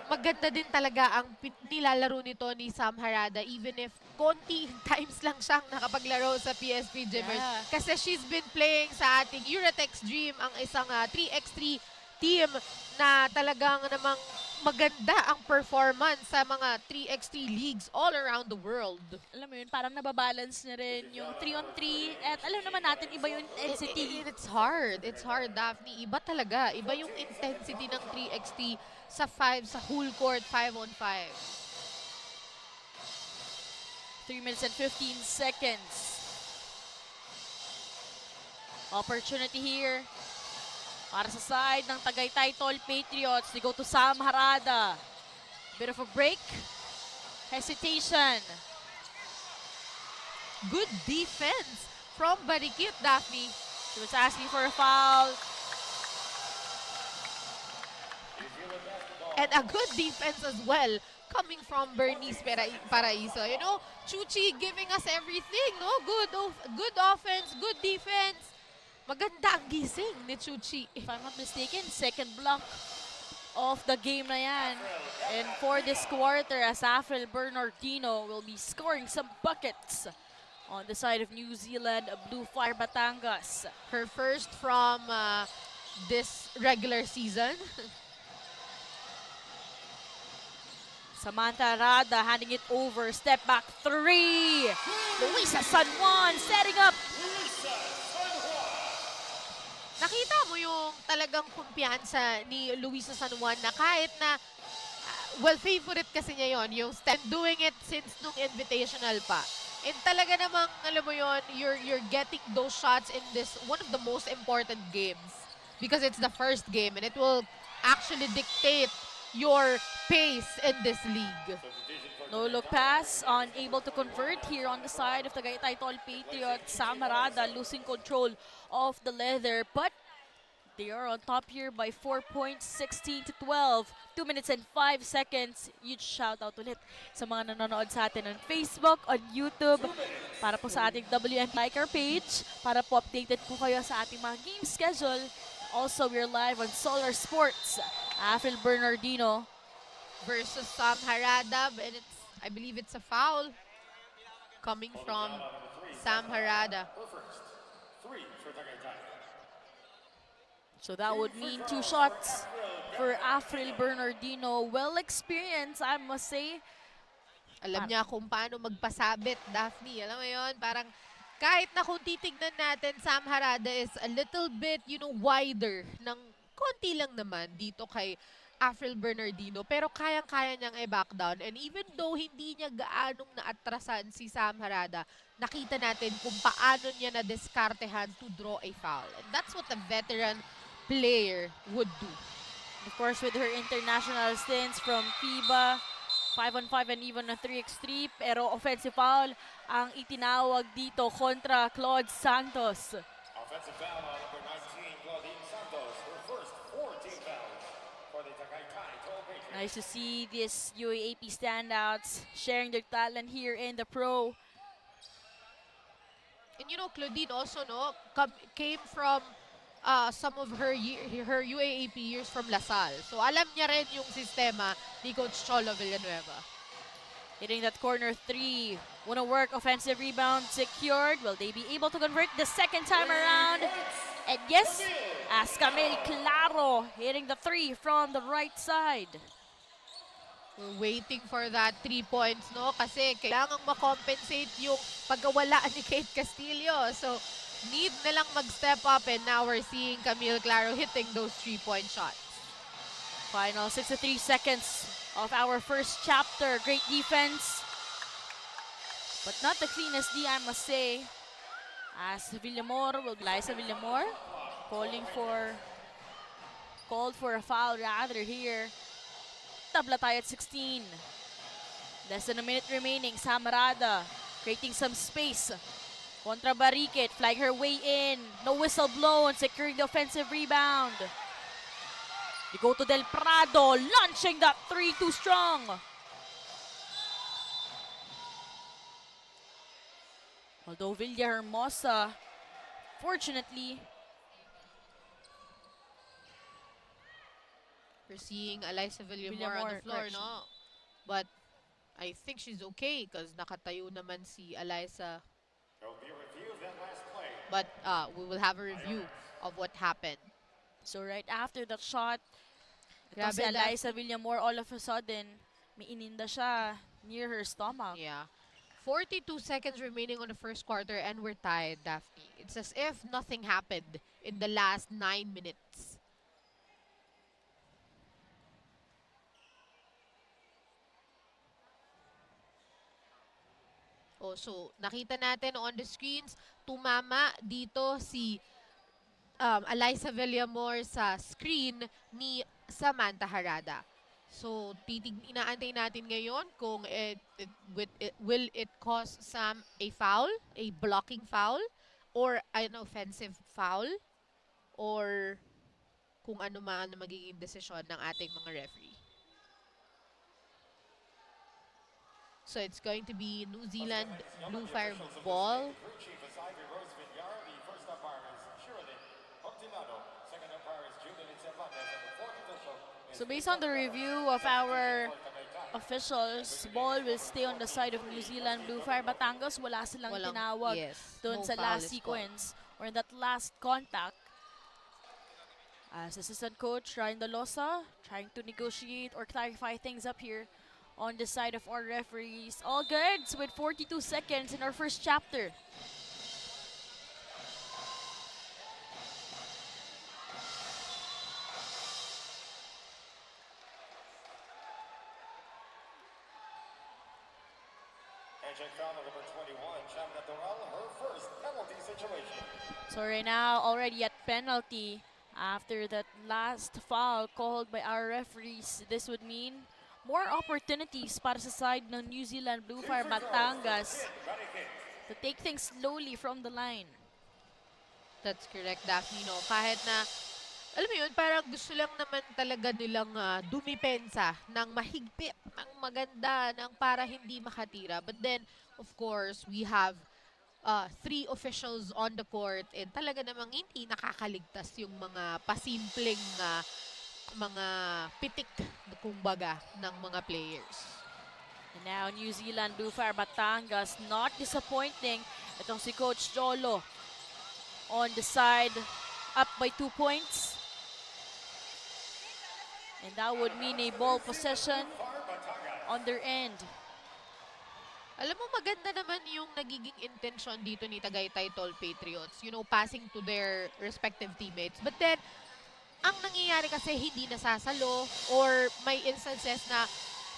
maganda din talaga ang nilalaro nito ni Sam Harada even if konti times lang siyang nakapaglaro sa PSP Gymmers. Yeah. Kasi she's been playing sa ating Eurotex Dream, ang isang 3x3 team na talagang namang maganda ang performance sa mga 3x3 leagues all around the world. Alam mo yun, parang nababalance na rin yung 3-on-3 at alam naman natin iba yung intensity. It's hard. It's hard, Daphne. Iba talaga. Iba yung intensity ng 3x3 sa whole court 5-on-5. 3 minutes and 15 seconds. Opportunity here para sa side ng Tagaytay Tol Patriots. They go to Sam Harada. Bit of a break. Hesitation. Good defense from Barikit, Daphne. She was asking for a foul. And a good defense as well coming from Bernice Paraiso. You know, Chuchi giving us everything, no? Good offense, good defense. Maganda ang gising ni Chuchi. If I'm not mistaken, second block of the game na yan. And for this quarter, as Afril Bernardino will be scoring some buckets on the side of New Zealand, Bluefire Batangas. Her first from this regular season. Samantha Rada handing it over. Step back three. Luisa San Juan setting up. Nakita mo yung talagang kumpiyansa ni Luisa San Juan na kahit na, well, favorite kasi niya yon yung step, doing it since nung invitational pa. And talaga namang, alam mo yon, you're getting those shots in this, one of the most important games. Because it's the first game and it will actually dictate your pace in this league. No look pass, unable to convert here on the side of Tagaytay Tol Patriots. Sam Harada losing control of the leather, but they are on top here by 4 points, 16 to 12. 2 minutes and 5 seconds. Huge shout out ulit sa mga nanonood sa atin on Facebook, on YouTube, para po sa ating WMPBL like our page, para po updated po kayo sa ating mga game schedule. Also, we're live on Solar Sports. Afril Bernardino Versus Sam Harada, and I believe it's a foul coming from Sam Harada. So that would mean 2 shots for Afril Bernardino. Well experienced, I must say. Alam niya kung paano magpasabit, Daphne. Alam mo yun, parang kahit na kung titignan natin, Sam Harada is a little bit, wider ng konti lang naman dito kay Afril Bernardino. Pero kayang-kaya niyang i-back down. And even though hindi niya gaanong naatrasan si Sam Harada, nakita natin kung paano niya na-diskartehan to draw a foul. And that's what a veteran player would do. Of course, with her international stints from FIBA, 5-on-5 and even a 3x3, pero offensive foul ang itinawag dito kontra Claude Santos. Offensive foul on number 19, Claudine Santos, her first 14 fouls for the Tagaytay Tol Patriots. Nice to see these UAAP standouts sharing their talent here in the pro. And Claudine also came from some of her UAAP years from LaSalle. So alam niya rin yung sistema ni Coach Cholo Villanueva. Hitting that corner 3. Wanna work, offensive rebound secured. Will they be able to convert the second time around? And yes, as Camille Claro hitting the 3 from the right side. We're waiting for that 3 points, kasi kailangang makompensate yung pagkawala ni Kate Castillo. So need na lang mag-step up, and now we're seeing Camille Claro hitting those 3-point shots. Final 63 seconds of our first chapter. Great defense, but not the cleanest D, I must say. As Villamor will Liza Villamor called for a foul rather here. Tabla tayo at 16. Less than a minute remaining. Sam Harada creating some space. Contra Barikit, flag her way in. No whistle blown, securing the offensive rebound. They go to Del Prado, launching that 3 too strong. Although Villahermosa, fortunately, We're seeing Alyssa Villamor on the Villamor, floor, correction. no? But I think she's okay because nakatayo naman si Alyssa. But we will have a review of what happened. So right after that shot, ito Grabe, si Alyssa Villamor, all of a sudden, may ininda siya near her stomach. Yeah. 42 seconds remaining on the first quarter and we're tied, Daphne. It's as if nothing happened in the last 9 minutes. Oh, so nakita natin on the screens, tumama dito si Alyssa Villamor sa screen ni Samantha Harada. So, inaantay natin ngayon kung will it cause Sam a foul, a blocking foul, or an offensive foul, or kung ano man ang magiging desisyon ng ating mga referee. So, it's going to be New Zealand Bluefire ball. So based on the review of our officials, ball will stay on the side of New Zealand Bluefire. Batangas, wala silang tinawag doon no sa foul last is sequence or in that last contact. As assistant coach Ryan Dalosa trying to negotiate or clarify things up here on the side of our referees. All good with 42 seconds in our first chapter. Number 21, Shamna Doral, her first penalty situation. So right now, already at penalty, after that last foul called by our referees, this would mean more opportunities para sa side ng New Zealand Bluefire Batangas to take things slowly from the line. That's correct, Daphne. No? Kahit na, alam mo yun, parang gusto lang naman talaga nilang dumipensa ng mahigpit, ng maganda, ng para hindi makatira. But then, of course, we have 3 officials on the court and talaga namang hindi nakakaligtas yung mga pasimpleng mga pitik, kumbaga, ng mga players. And now, New Zealand Bluefire Batangas, not disappointing. Itong si Coach Jolo on the side, up by 2 points. And that would mean a ball possession on their end. Alam mo, maganda naman yung nagiging intention dito ni Tagaytay Tol Patriots. You know, passing to their respective teammates. But then, ang nangyayari kasi hindi nasasalo or may instances na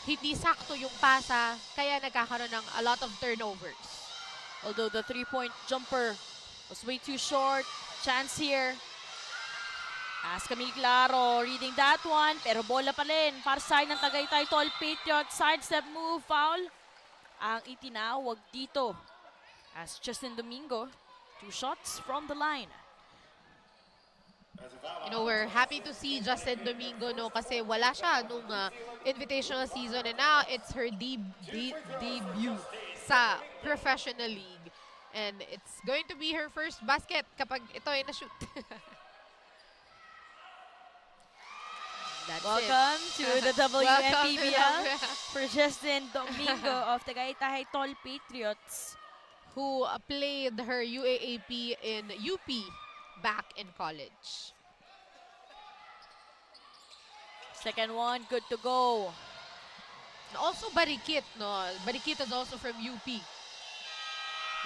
hindi sakto yung pasa, kaya nagkakaroon ng a lot of turnovers. Although the 3-point jumper was way too short. Chance here. As Camille Claro reading that one, pero bola pa rin para side ng Tagaytay Tol Patriots. Sidestep move, foul. Ang itinawag dito as Justin Domingo, 2 shots from the line. You know, we're happy to see Justin Domingo, no, kasi wala siya nung invitational season and now it's her debut sa professional league. And it's going to be her first basket kapag ito ay na-shoot. That's Welcome it. to the Welcome to WMPBL for Justin Domingo of Tagaytay Tol Patriots, who played her UAAP in UP back in college. Second one, good to go. And also Barikit, no? Barikit is also from UP.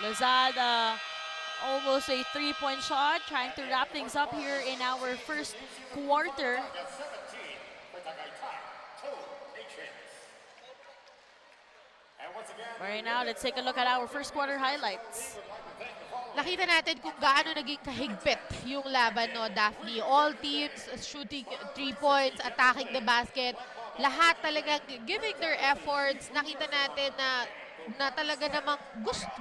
Lozada, almost a 3-point shot, trying to wrap things up here in our first quarter. Right now, let's take a look at our first quarter highlights. Nakita natin kung gaano naging kahigpit yung laban, no, Daphne. All teams shooting 3 points, attacking the basket. Lahat talaga giving their efforts. Nakita natin na talaga namang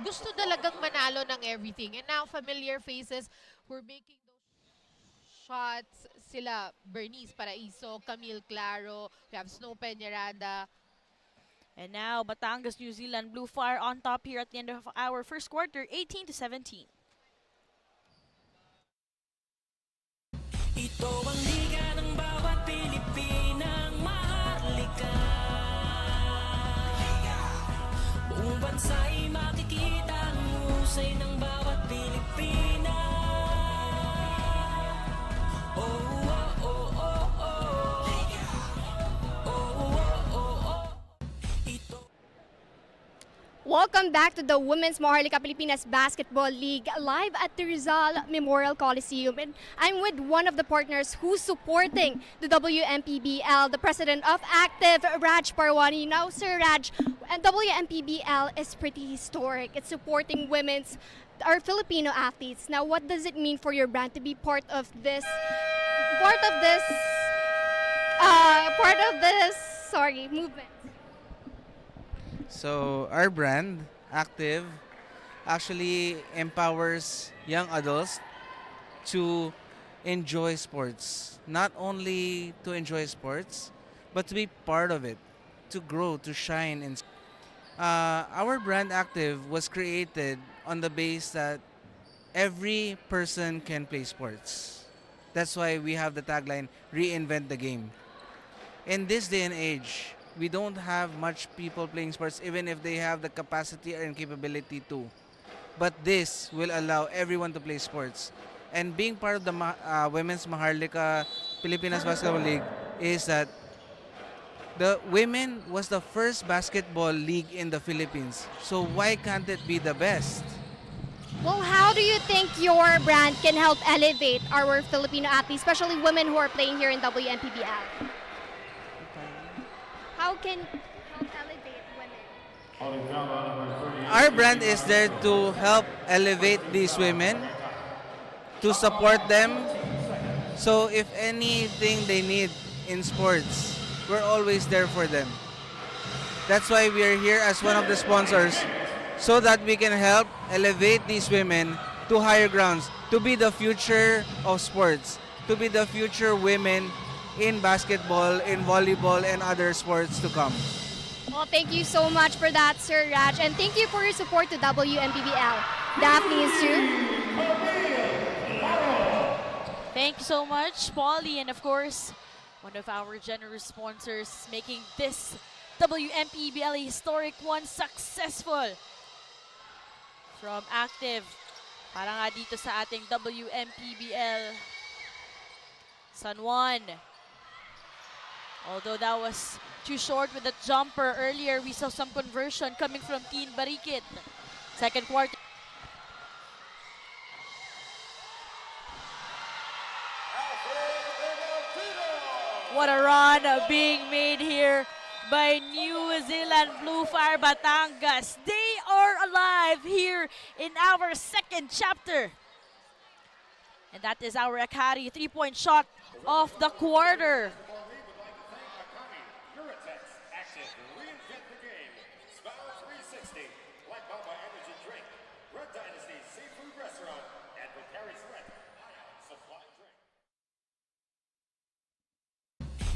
gusto talagang manalo ng everything. And now, familiar faces were making those shots. Sila Bernice Paraiso, Camille Claro, we have Snow Peñaranda. And now, Batangas, New Zealand Bluefire on top here at the end of our first quarter, 18-17. Ito ang liga ng bawat Pilipina. Welcome back to the Women's MAHARLIKA Pilipinas Basketball League live at the Rizal Memorial Coliseum. And I'm with one of the partners who's supporting the WMPBL, the president of Active, Raj Parwani. Now, Sir Raj, and WMPBL is pretty historic. It's supporting our Filipino athletes. Now, what does it mean for your brand to be part of this movement? So our brand, Active, actually empowers young adults to enjoy sports. Not only to enjoy sports, but to be part of it, to grow, to shine. Our brand, Active, was created on the base that every person can play sports. That's why we have the tagline, reinvent the game. In this day and age, we don't have much people playing sports, even if they have the capacity and capability to. But this will allow everyone to play sports. And being part of the Women's Maharlika Pilipinas Basketball League is that the women was the first basketball league in the Philippines. So why can't it be the best? Well, how do you think your brand can help elevate our Filipino athletes, especially women who are playing here in WMPBL? How can help elevate women? Our brand is there to help elevate these women, to support them. So if anything they need in sports, we're always there for them. That's why we are here as one of the sponsors, so that we can help elevate these women to higher grounds, to be the future of sports, to be the future women in basketball, in volleyball, and other sports to come. Well, thank you so much for that, Sir Raj. And thank you for your support to WMPBL. Daphne is too. Thank you so much, Polly, and of course, one of our generous sponsors making this WMPBL historic one successful. From Active, para nga dito sa ating WMPBL San Juan. Although that was too short with the jumper earlier, we saw some conversion coming from Teen Barikit. Second quarter. What a run being made here by New Zealand Bluefire Batangas. They are alive here in our second chapter. And that is our Akari three-point shot of the quarter.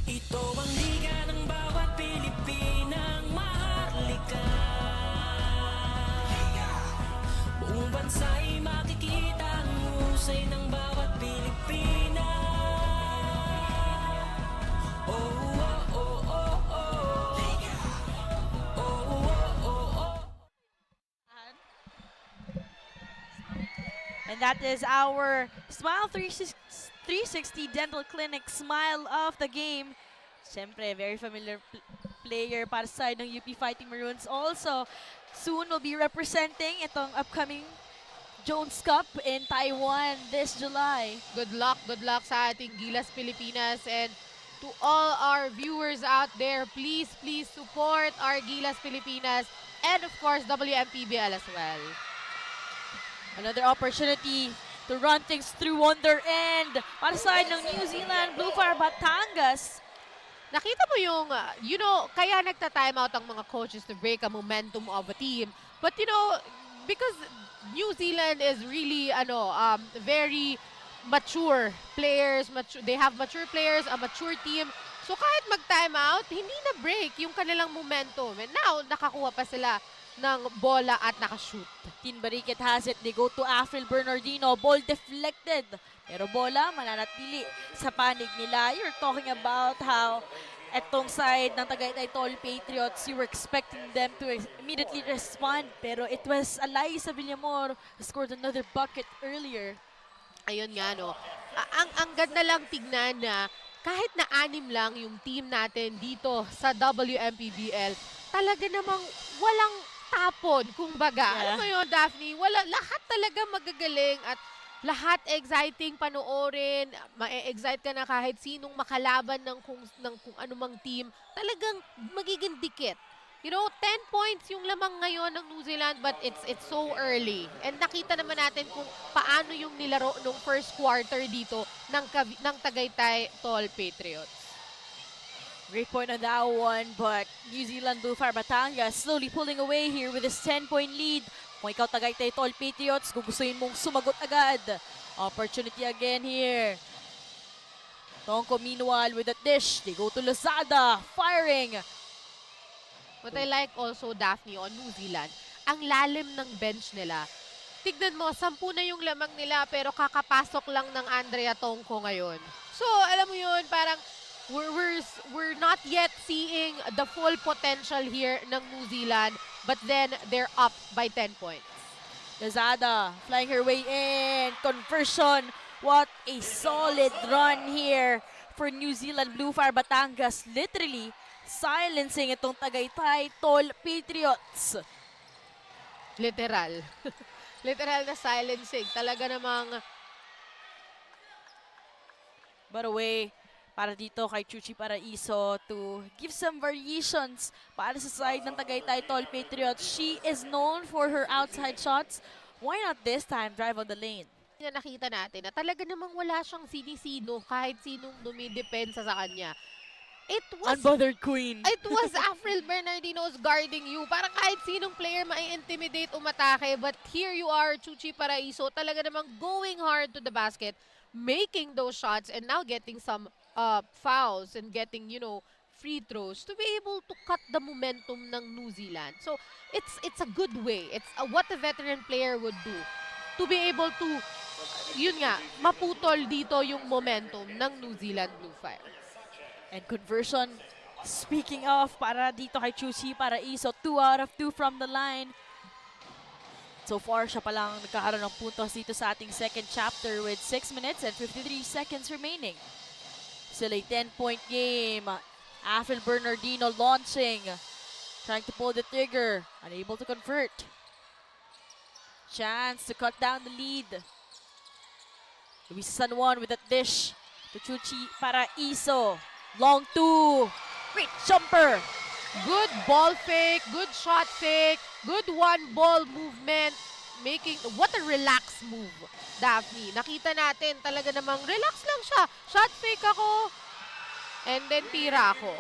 Ito ang liga ng bawat Pilipinang maharlika. Buong bansa'y makikita ang husay ng bawat Pilipina. Oh, oh, oh, oh, oh. Liga. Oh, oh, oh, oh. And that is our Smile 360 Dental Clinic Smile of the game. Siyempre, very familiar player para sa side ng UP Fighting Maroons. Also, soon will be representing itong upcoming Jones Cup in Taiwan this July. Good luck sa ating Gilas Pilipinas, and to all our viewers out there, please support our Gilas Pilipinas and of course WMPBL as well. Another opportunity to run things through on their end para sa side ng New Zealand Bluefire Batangas. Nakita mo yung, kaya nagta-time out ang mga coaches to break a momentum of a team. But because New Zealand is really, very mature players. They have mature players, a mature team. So kahit mag-time out, hindi na break yung kanilang momentum. And now, nakakuha pa sila ng bola at nakashoot. Teen Barikit has it. They go to Afril Bernardino. Ball deflected. Pero bola, mananatili sa panig nila. You're talking about how etong side ng Tagaytay Tol Patriots, you were expecting them to immediately respond. Pero it was Eliza Villamor who scored another bucket earlier. Ayun nga, no. Ang ganda lang tignan na kahit na 6 lang yung team natin dito sa WMPBL, talaga namang tapon, kumbaga. Yeah. Alam mo yun, Daphne, lahat talaga magagaling at lahat exciting panoorin. Ma-excite ka na kahit sinong makalaban ng kung anumang team. Talagang magiging dikit. You know, 10 points yung lamang ngayon ng New Zealand, but it's so early. And nakita naman natin kung paano yung nilaro nung first quarter dito ng Tagaytay Tol Patriots. Great point on that one, but New Zealand Bluefire Batangas slowly pulling away here with his 10-point lead. Kung ikaw Tagaytay Tol Patriots, gugustuhin mong sumagot agad. Opportunity again here. Tongko meanwhile with that dish. They go to Lazada, firing. What I like also, Daphne, on New Zealand, ang lalim ng bench nila. Tignan mo, 10 na yung lamang nila pero kakapasok lang ng Andrea Tongko ngayon. So, alam mo yun, parang we're not yet seeing the full potential here ng New Zealand, but then they're up by 10 points. Lazada flying her way in. Conversion. What a solid run here for New Zealand Bluefire Batangas. Literally silencing itong Tagaytay Tol Patriots. Literal. Literal na silencing. Talaga namang But away para dito kay Chuchi Paraiso to give some variations para sa side ng Tagaytay Tol Patriots. She is known for her outside shots. Why not this time drive on the lane? nakita natin na talaga namang wala siyang sinisino kahit sinong dumidepensa sa kanya. It was Unbothered Queen. It was Afril Bernardino's guarding you. Parang kahit sinong player mai-intimidate, umatake. But here you are, Chuchi Paraiso, talaga namang going hard to the basket, making those shots, and now getting some fouls and getting, you know, free throws to be able to cut the momentum ng New Zealand. So, it's a good way. It's what a veteran player would do. To be able to, yun nga, maputol dito yung momentum ng New Zealand Bluefire. And conversion, speaking of, para dito kay Chuchi Paraiso, 2 out of 2 from the line. So far, siya palang nagkakaroon ng puntos dito sa ating second chapter with 6 minutes and 53 seconds remaining. Still a 10-point game. Afril Bernardino launching, trying to pull the trigger, unable to convert. Chance to cut down the lead. Luis San Juan with that dish to Chuchi Paraiso. Long two. Great jumper. Good ball fake, good shot fake, good one ball movement. What a relaxed move, Daphne. Nakita natin talaga namang relax lang siya. Shot fake ako, and then tira ako.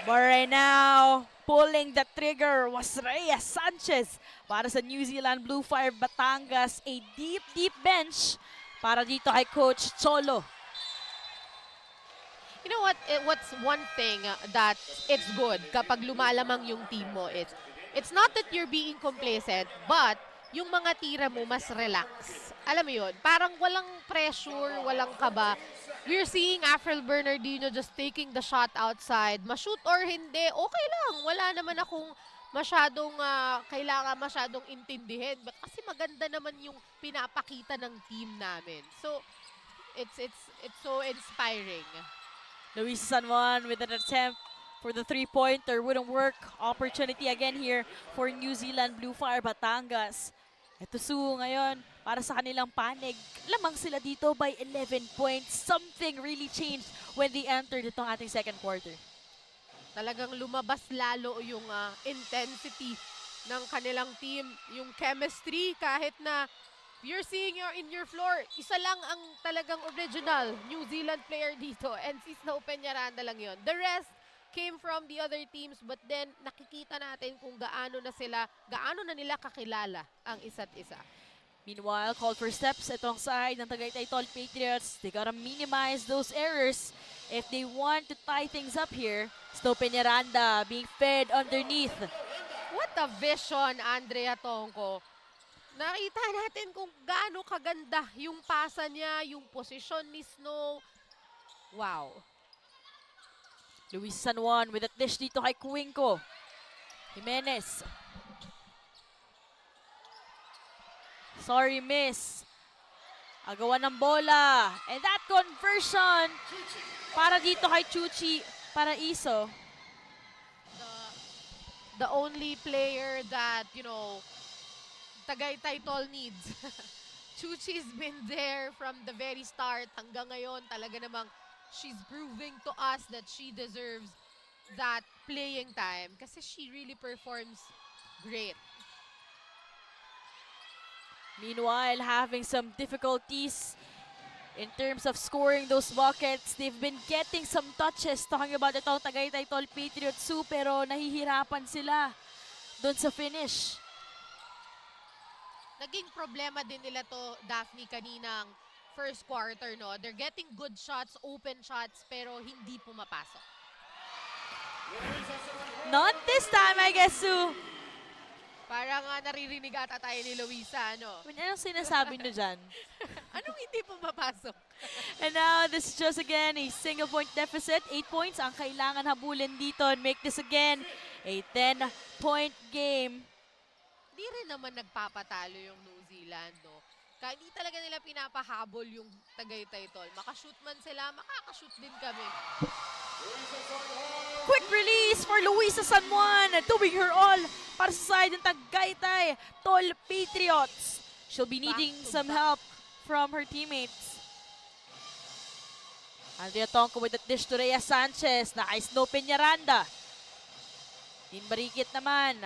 But right now, pulling the trigger was Rhea Sanchez para sa New Zealand Bluefire Batangas. A deep bench para dito kay Coach Cholo. You know what? What's one thing that it's good kapag lumalamang yung team mo is, it's not that you're being complacent, but yung mga tira mo mas relax. Alam mo yun, parang walang pressure, walang kaba. We're seeing Afril Bernardino just taking the shot outside. Ma-shoot or hindi, okay lang. Wala naman akong kailangan masyadong intindihin. Kasi maganda naman yung pinapakita ng team namin. So, it's so inspiring. Luis San Juan with an attempt for the three-pointer. Wouldn't work. Opportunity again here for New Zealand Bluefire Batangas. Ito ngayon para sa kanilang panig. Lamang sila dito by 11 points. Something really changed when they entered itong ating second quarter. Talagang lumabas lalo yung intensity ng kanilang team. Yung chemistry, kahit na you're seeing in your floor, isa lang ang talagang original New Zealand player dito, and si Snow Peñaranda lang yun. The rest came from the other teams, but then nakikita natin kung gaano na nila kakilala ang isa't isa. Meanwhile, call for steps itong side ng Tagaytay Tol Patriots. They gotta minimize those errors if they want to tie things up here. Snow Peñaranda being fed underneath. What a vision, Andrea Tongko. Nakita natin kung gaano kaganda yung pasa niya, yung posisyon ni Snow. Wow. Luis San Juan with that dish dito kay Cuenco. Jimenez. Sorry, miss. Agawan ng bola. And that conversion para dito kay Chuchi Paraiso. the only player that, you know, Tagaytay Tol needs. Chuchi's been there from the very start hanggang ngayon. Talaga namang she's proving to us that she deserves that playing time kasi she really performs great. Meanwhile, having some difficulties in terms of scoring those buckets. They've been getting some touches. Talking about itong Tagaytay Tol Patriots, pero nahihirapan sila doon sa finish. Naging problema din nila to, Daphne, kaninang first quarter, no? They're getting good shots, open shots, pero hindi pumapasok. Not this time, I guess, Sue. Parang naririnig ata tayo ni Luisa, ano? Anong sinasabi nyo dyan? Anong hindi pumapasok? And now, this is just again a single point deficit. 8 points ang kailangan habulin dito and make this again a 10-point game. Hindi rin naman nagpapatalo yung New Zealand, no? Kaya hindi talaga nila pinapahabol yung Tagaytay Tol. Makashoot man sila, makakashoot din kami. Quick release for Luisa San Juan, doing her all para sa side ng Tagaytay Tol Patriots. She'll be needing some help from her teammates. Andrea Tonko with that dish to Rhea Sanchez. Naka-snow Peñaranda. Barikit naman.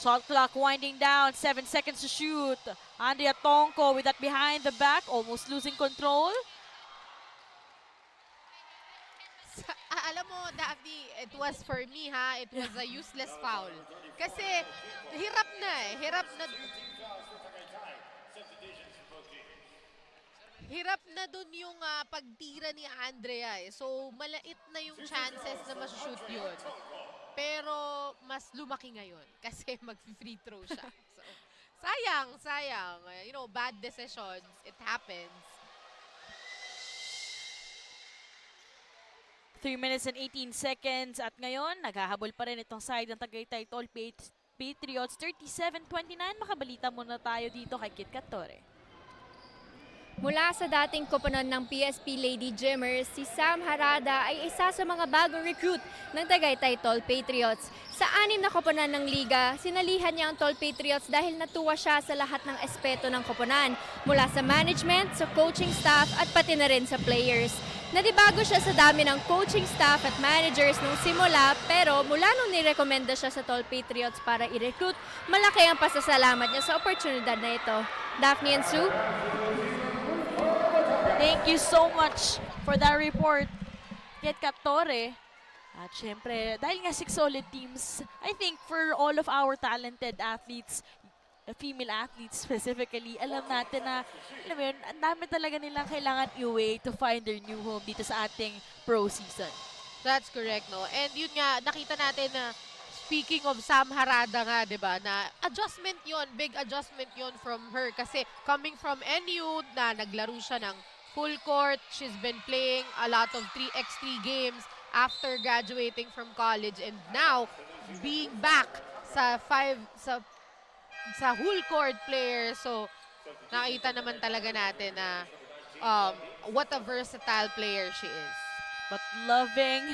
Shot clock winding down. 7 seconds to shoot. Andrea Tonko with that behind the back. Almost losing control. Alam mo, Daphne, it was for me, ha? It was a useless foul. Kasi hirap na eh. Hirap na dun yung pagtira ni Andrea eh. So, malait na yung chances na mas-shoot yun. Pero, mas lumaki ngayon kasi mag-free throw siya. So, sayang. You know, bad decisions. It happens. 3 minutes and 18 seconds. At ngayon, naghahabol pa rin itong side ng Tagaytay Tol Patriots. 37-29. Makabalita muna tayo dito kay Kit Torre. Mula sa dating koponan ng PSP Lady Gymmers, si Sam Harada ay isa sa mga bagong recruit ng Tagaytay Tol Patriots. Sa 6 na koponan ng liga, sinalihan niya ang Tol Patriots dahil natuwa siya sa lahat ng espeto ng koponan, mula sa management, sa coaching staff at pati na rin sa players. Nadibago siya sa dami ng coaching staff at managers nung simula, pero mula nung nirekomenda siya sa Tol Patriots para i-recruit, malaki ang pasasalamat niya sa oportunidad na ito. Daphne and Sue? Thank you so much for that report, Kit Torre. At syempre, dahil nga 6 solid teams, I think for all of our talented athletes, female athletes specifically, alam natin na, alam mo yun, ang dami talaga nilang kailangan i-way to find their new home dito sa ating pro season. That's correct, no? And yun nga, nakita natin na speaking of Sam Harada nga, di ba, na adjustment yun, big adjustment yun from her. Kasi coming from NU, na naglaro siya ng full court, she's been playing a lot of 3x3 games after graduating from college. And now, being back sa whole court player. So, nakita naman talaga natin na what a versatile player she is. But loving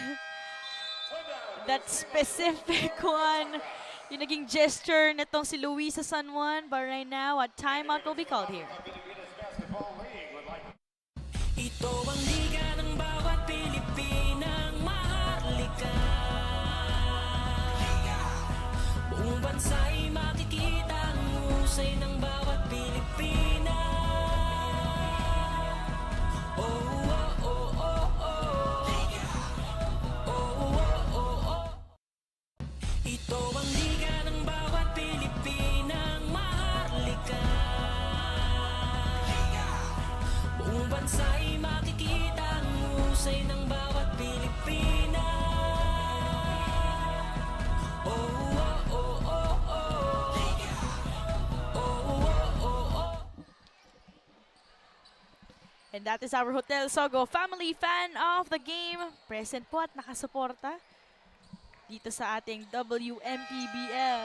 that specific one, yung naging gesture nitong si Luisa San Juan. But right now, a timeout will be called here. Ito ang liga ng bawat Pilipinang maharlika. Buong bansa'y makikita ang husay ng bawat Pilipina. Oh, oh, oh, oh, oh. Oh, oh, oh, oh. Ito ang liga ng bawat Pilipinang maharlika. Buong bansa'y makikita ang husay ng bawat Pilipina. Oh, oh, oh, oh, oh. Oh, oh, oh, oh. And that is our Hotel Sogo family fan of the game. Present po at nakasuporta dito sa ating WMPBL.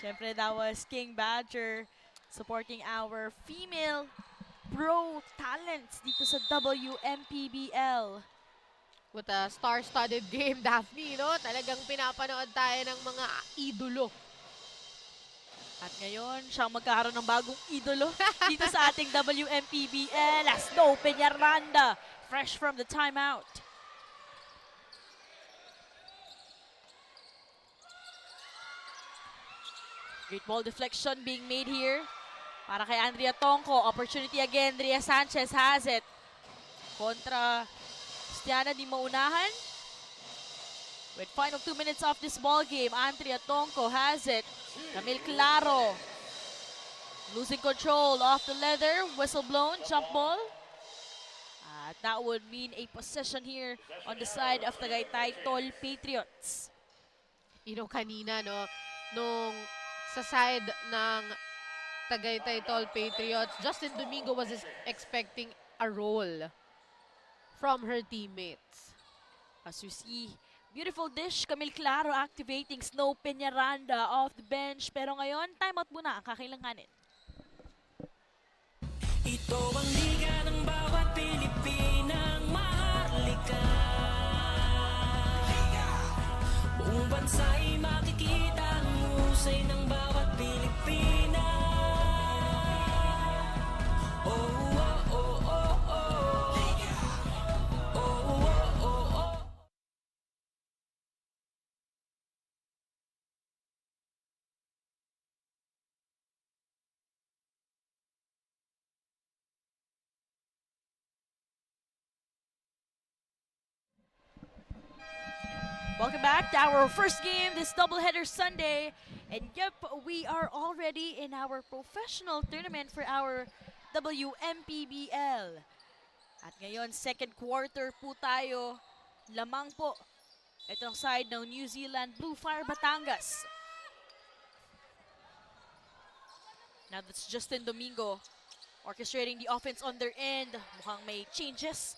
Siyempre, that was King Badger supporting our female pro talents dito sa WMPBL. What a star-studded game, Daphne, no? Talagang pinapanood tayo ng mga idolo. At ngayon, siyang magkakaroon ng bagong idolo dito sa ating WMPBL as No Peñaranda, fresh from the timeout. Great ball deflection being made here para kay Andrea Tongco. Opportunity again, Drea Sanchez has it. Kontra Cristiana di maunahan. With final 2 minutes of this ball game, Andrea Tongco has it. Camille Claro losing control off the leather. Whistle blown, jump ball. That would mean a possession here on the side of Tagaytay Tol Patriots. You know, kanina, no, nung sa side ng Tagaytay Tol Patriots, Justin Domingo was expecting a role from her teammates. As you see, beautiful dish, Camille Claro activating Snow Peñaranda off the bench. Pero ngayon, timeout muna ang kakailanganin. Ito ang liga ng bawat Pilipinang maharlika. Buong bansa'y makikita ang husay ng bawat Pilipina. Oh, oh, oh, oh, oh. Oh, oh, oh, oh. Welcome back to our first game this doubleheader Sunday. And yep, we are already in our professional tournament for our WMPBL. At ngayon, second quarter po tayo. Lamang po itong side ng New Zealand Bluefire Batangas. Now that's Justin Domingo orchestrating the offense on their end. Mukhang may changes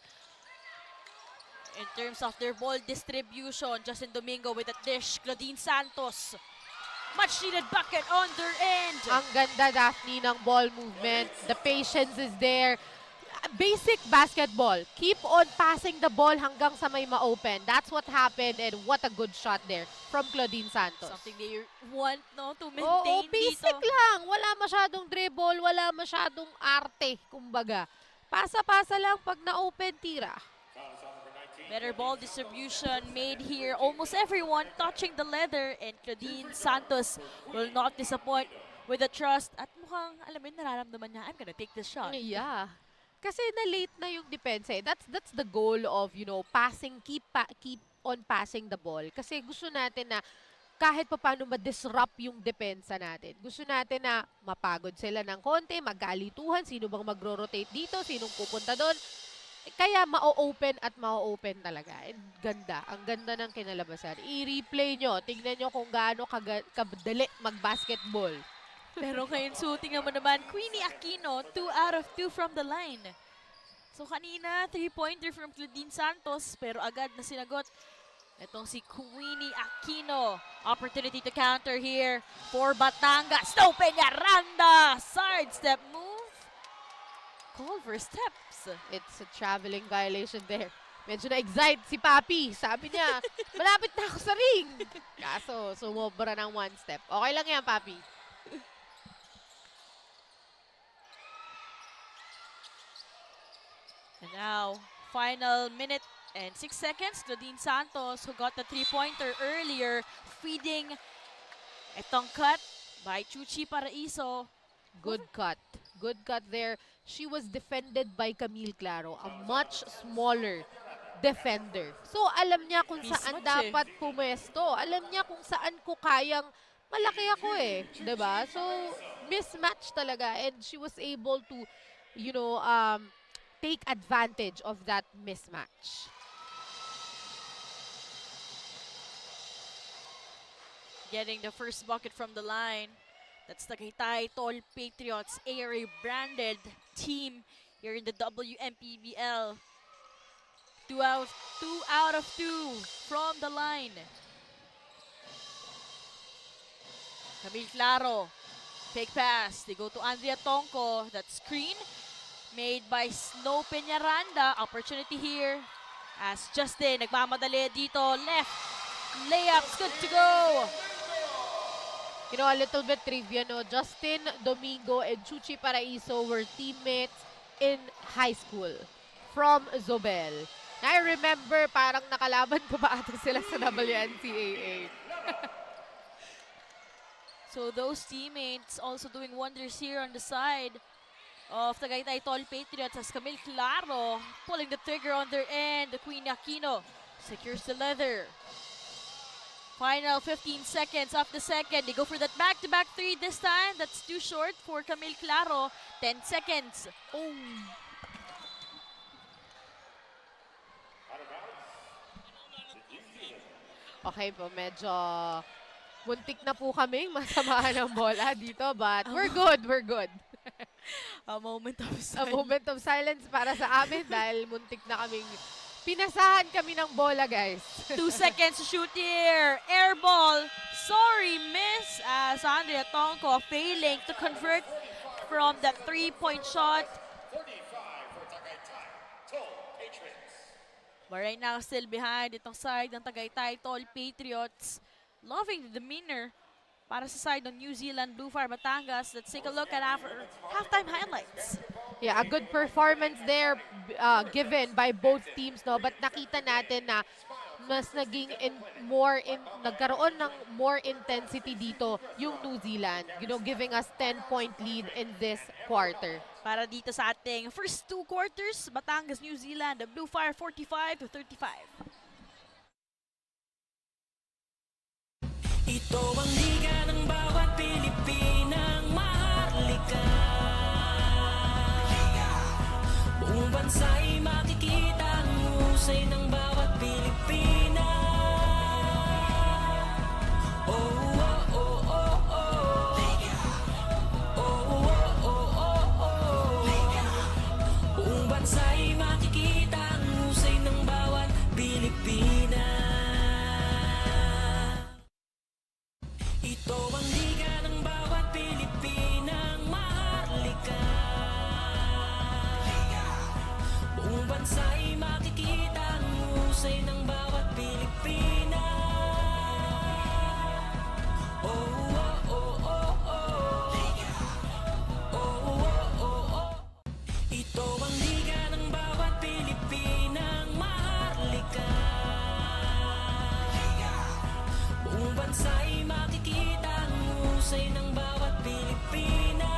in terms of their ball distribution. Justin Domingo with a dish. Claudine Santos. Much needed bucket on their end. Ang ganda, Daphne, ng ball movement. The patience is there. Basic basketball. Keep on passing the ball hanggang sa may ma-open. That's what happened, and what a good shot there from Claudine Santos. Something they want, no, to Oo, maintain basic dito. lang. Wala masyadong dribble, wala masyadong arte, kumbaga. Pasa-pasa lang pag na-open, tira. Better ball distribution made here. Almost everyone touching the leather, and Claudine Santos will not disappoint with the trust. At mukhang, alam mo yun, nararamdaman niya, I'm gonna take this shot. Yeah. Kasi na-late na yung depensa. That's the goal of, you know, passing, keep on passing the ball. Kasi gusto natin na kahit pa paano ma-disrupt yung depensa natin. Gusto natin na mapagod sila ng konti, magkalituhan, sino bang magro-rotate dito, sinong pupunta doon. Kaya ma-open at ma-open talaga. And ganda. Ang ganda ng kinalabasan. I-replay nyo. Tingnan nyo kung gaano kadali mag-basketball. Pero ngayon, shooting naman, Queenie Aquino, 2 out of 2 from the line. So kanina, 3-pointer from Claudine Santos, pero agad na sinagot itong si Queenie Aquino. Opportunity to counter here for Batangas. No Peñaranda! Sidestep move. Call for steps. It's a traveling violation there. Medyo na-excite si Papi. Sabi niya, malapit na ako sa ring. Kaso, sumobra ng 1 step. Okay lang yan, Papi. And now, final minute and 6 seconds. Claudine Santos, who got the 3-pointer earlier, feeding itong cut by Chuchi Paraiso. Good cut. Good cut there. She was defended by Camille Claro, a much smaller defender. So, alam niya kung saan Mismatch dapat pumesto. Alam niya kung saan ko kayang malaki ako eh. 'Di ba? So, mismatch talaga. And she was able to, you know, take advantage of that mismatch. Getting the first bucket from the line. That's the Tagaytay Tol Patriots, area-branded team here in the WMPBL. 2 out of 2 from the line. Camille Claro, fake pass. They go to Andrea Tongco. That screen made by Snow Peñaranda. Opportunity here As Justin nagmamadali dito, left layups, good to go. You know, a little bit trivia, no? Justin Domingo and Chuchi Paraiso were teammates in high school from Zobel. I remember parang nakalaban ko pa ata sila sa WNCAA. So those teammates also doing wonders here on the side of Tagaytay Tol Patriots as Camille Claro pulling the trigger on their end. The Queen Aquino secures the leather. Final 15 seconds of the second. They go for that back-to-back three this time. That's too short for Camille Claro. 10 seconds. Oh. Okay po, medyo muntik na po kaming masamahan ng bola dito, but we're good, we're good. A moment of A silence. moment of silence para sa amin dahil muntik na kaming pinasahan kami ng bola, guys. 2 seconds to shoot here. Air ball. Sorry, miss. As Andrea Tonko failing to convert from that three-point shot. But right now, still behind itong side ng Tagaytay Tol Patriots. Loving the demeanor para sa side ng New Zealand Bluefire Batangas. Let's take a look at our halftime highlights. Yeah, a good performance there given by both teams, no? But nakita natin na mas nagkaroon ng more intensity dito yung New Zealand, you know, giving us 10-point lead in this quarter. Para dito sa ating first two quarters, Batangas, New Zealand, the Bluefire 45-35. Ito ang liga ng bawat Pilipinang maharlika. Buong bansa'y makikita ang husay ng bawat Pilipina. Oh, oh, oh, oh, oh. Oh, oh, oh, oh, oh. Buong bansa'y makikita ang husay ng bawat Pilipina. Ito ang liga ng bawat Pilipinang maharlika. Buong bansa'y makikita ang husay ng bawat Pilipina. Oh, oh, oh, oh, oh. Oh, oh, oh, oh. Ito ang liga ng bawat Pilipinang maharlika. Buong bansa'y makikita ang husay ng bawat Pilipina.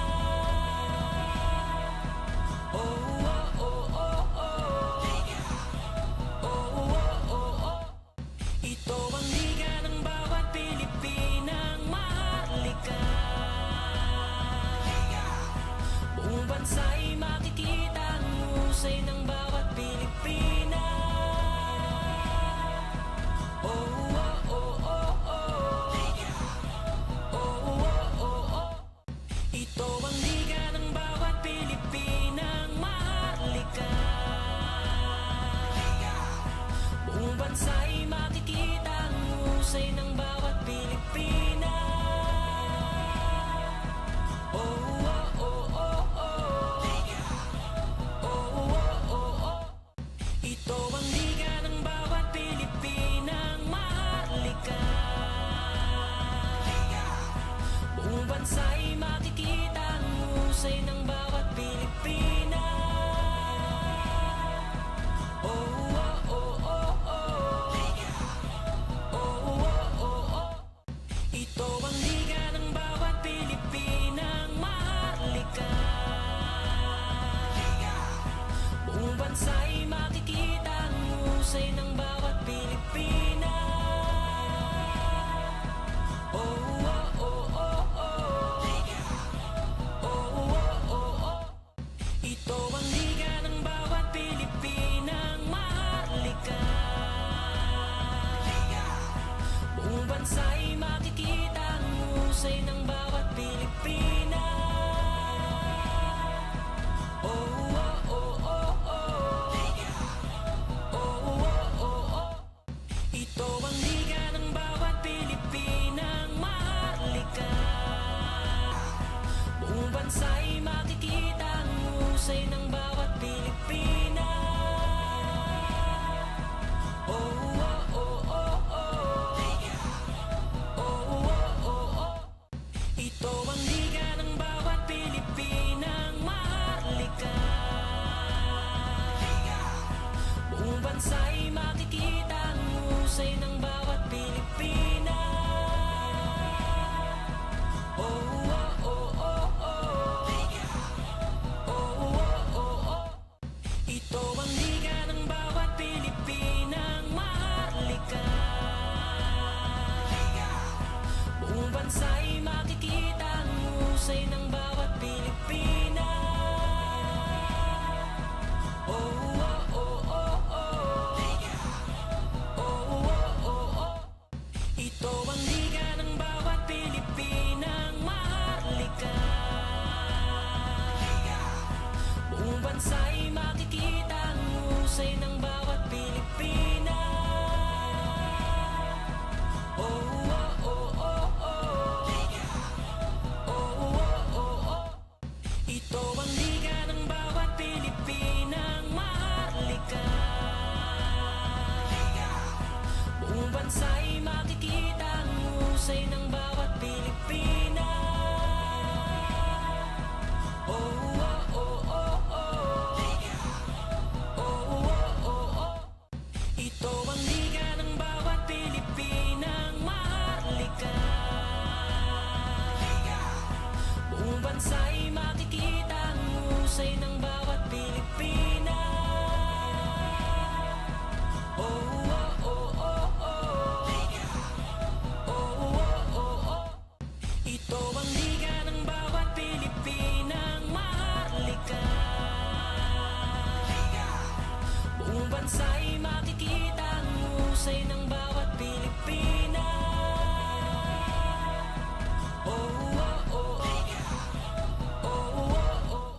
Oh, oh, oh, oh, oh. Oh, oh, oh, oh. Ito ang liga ng bawat Pilipinang maharlika. Buong bansa'y makikita ang husay ng bawat Pilipina. Oh, oh, oh, oh, oh. Oh, oh, oh, oh. Ito ang liga ng bawat Pilipinang maharlika. Buong bansa'y makikita ang husay ng bawat Pilipina. Oh, oh, oh, oh, oh. Oh, oh, oh, oh. Ito ang liga ng bawat Pilipinang maharlika. Buong bansa'y makikita ang husay ng bawat Pilipina. Oh, oh, oh, oh, oh. Oh, oh, oh, oh. Ito ang liga ng bawat Pilipinang maharlika. Buong bansa'y makikita ang husay ng bawat Pilipina. Oh, oh, oh, oh, oh. Oh, oh, oh, oh. Ito ang liga ng bawat Pilipinang maharlika. Buong bansa'y makikita ang husay ng bawat Pilipina. Oh, oh, oh, oh, oh. Oh, oh, oh, oh. Ito ang liga ng bawat Pilipinang maharlika. Buong bansa'y makikita ang husay ng bawat Pilipina. Oh, husay ng bawat Pilipina. Oh, oh, oh, oh, oh. Oh, oh, oh, oh. Ito ang liga ng bawat Pilipinang maharlika. Buong bansa'y makikita ang husay ng bawat Pilipina. Oh, oh, oh, oh, oh. Oh, oh, oh, oh. Ito ang liga ng bawat Pilipinang maharlika. Buong bansa'y makikita ang husay ng bawat Pilipina. Oh, oh, oh, oh. Oh, oh, oh.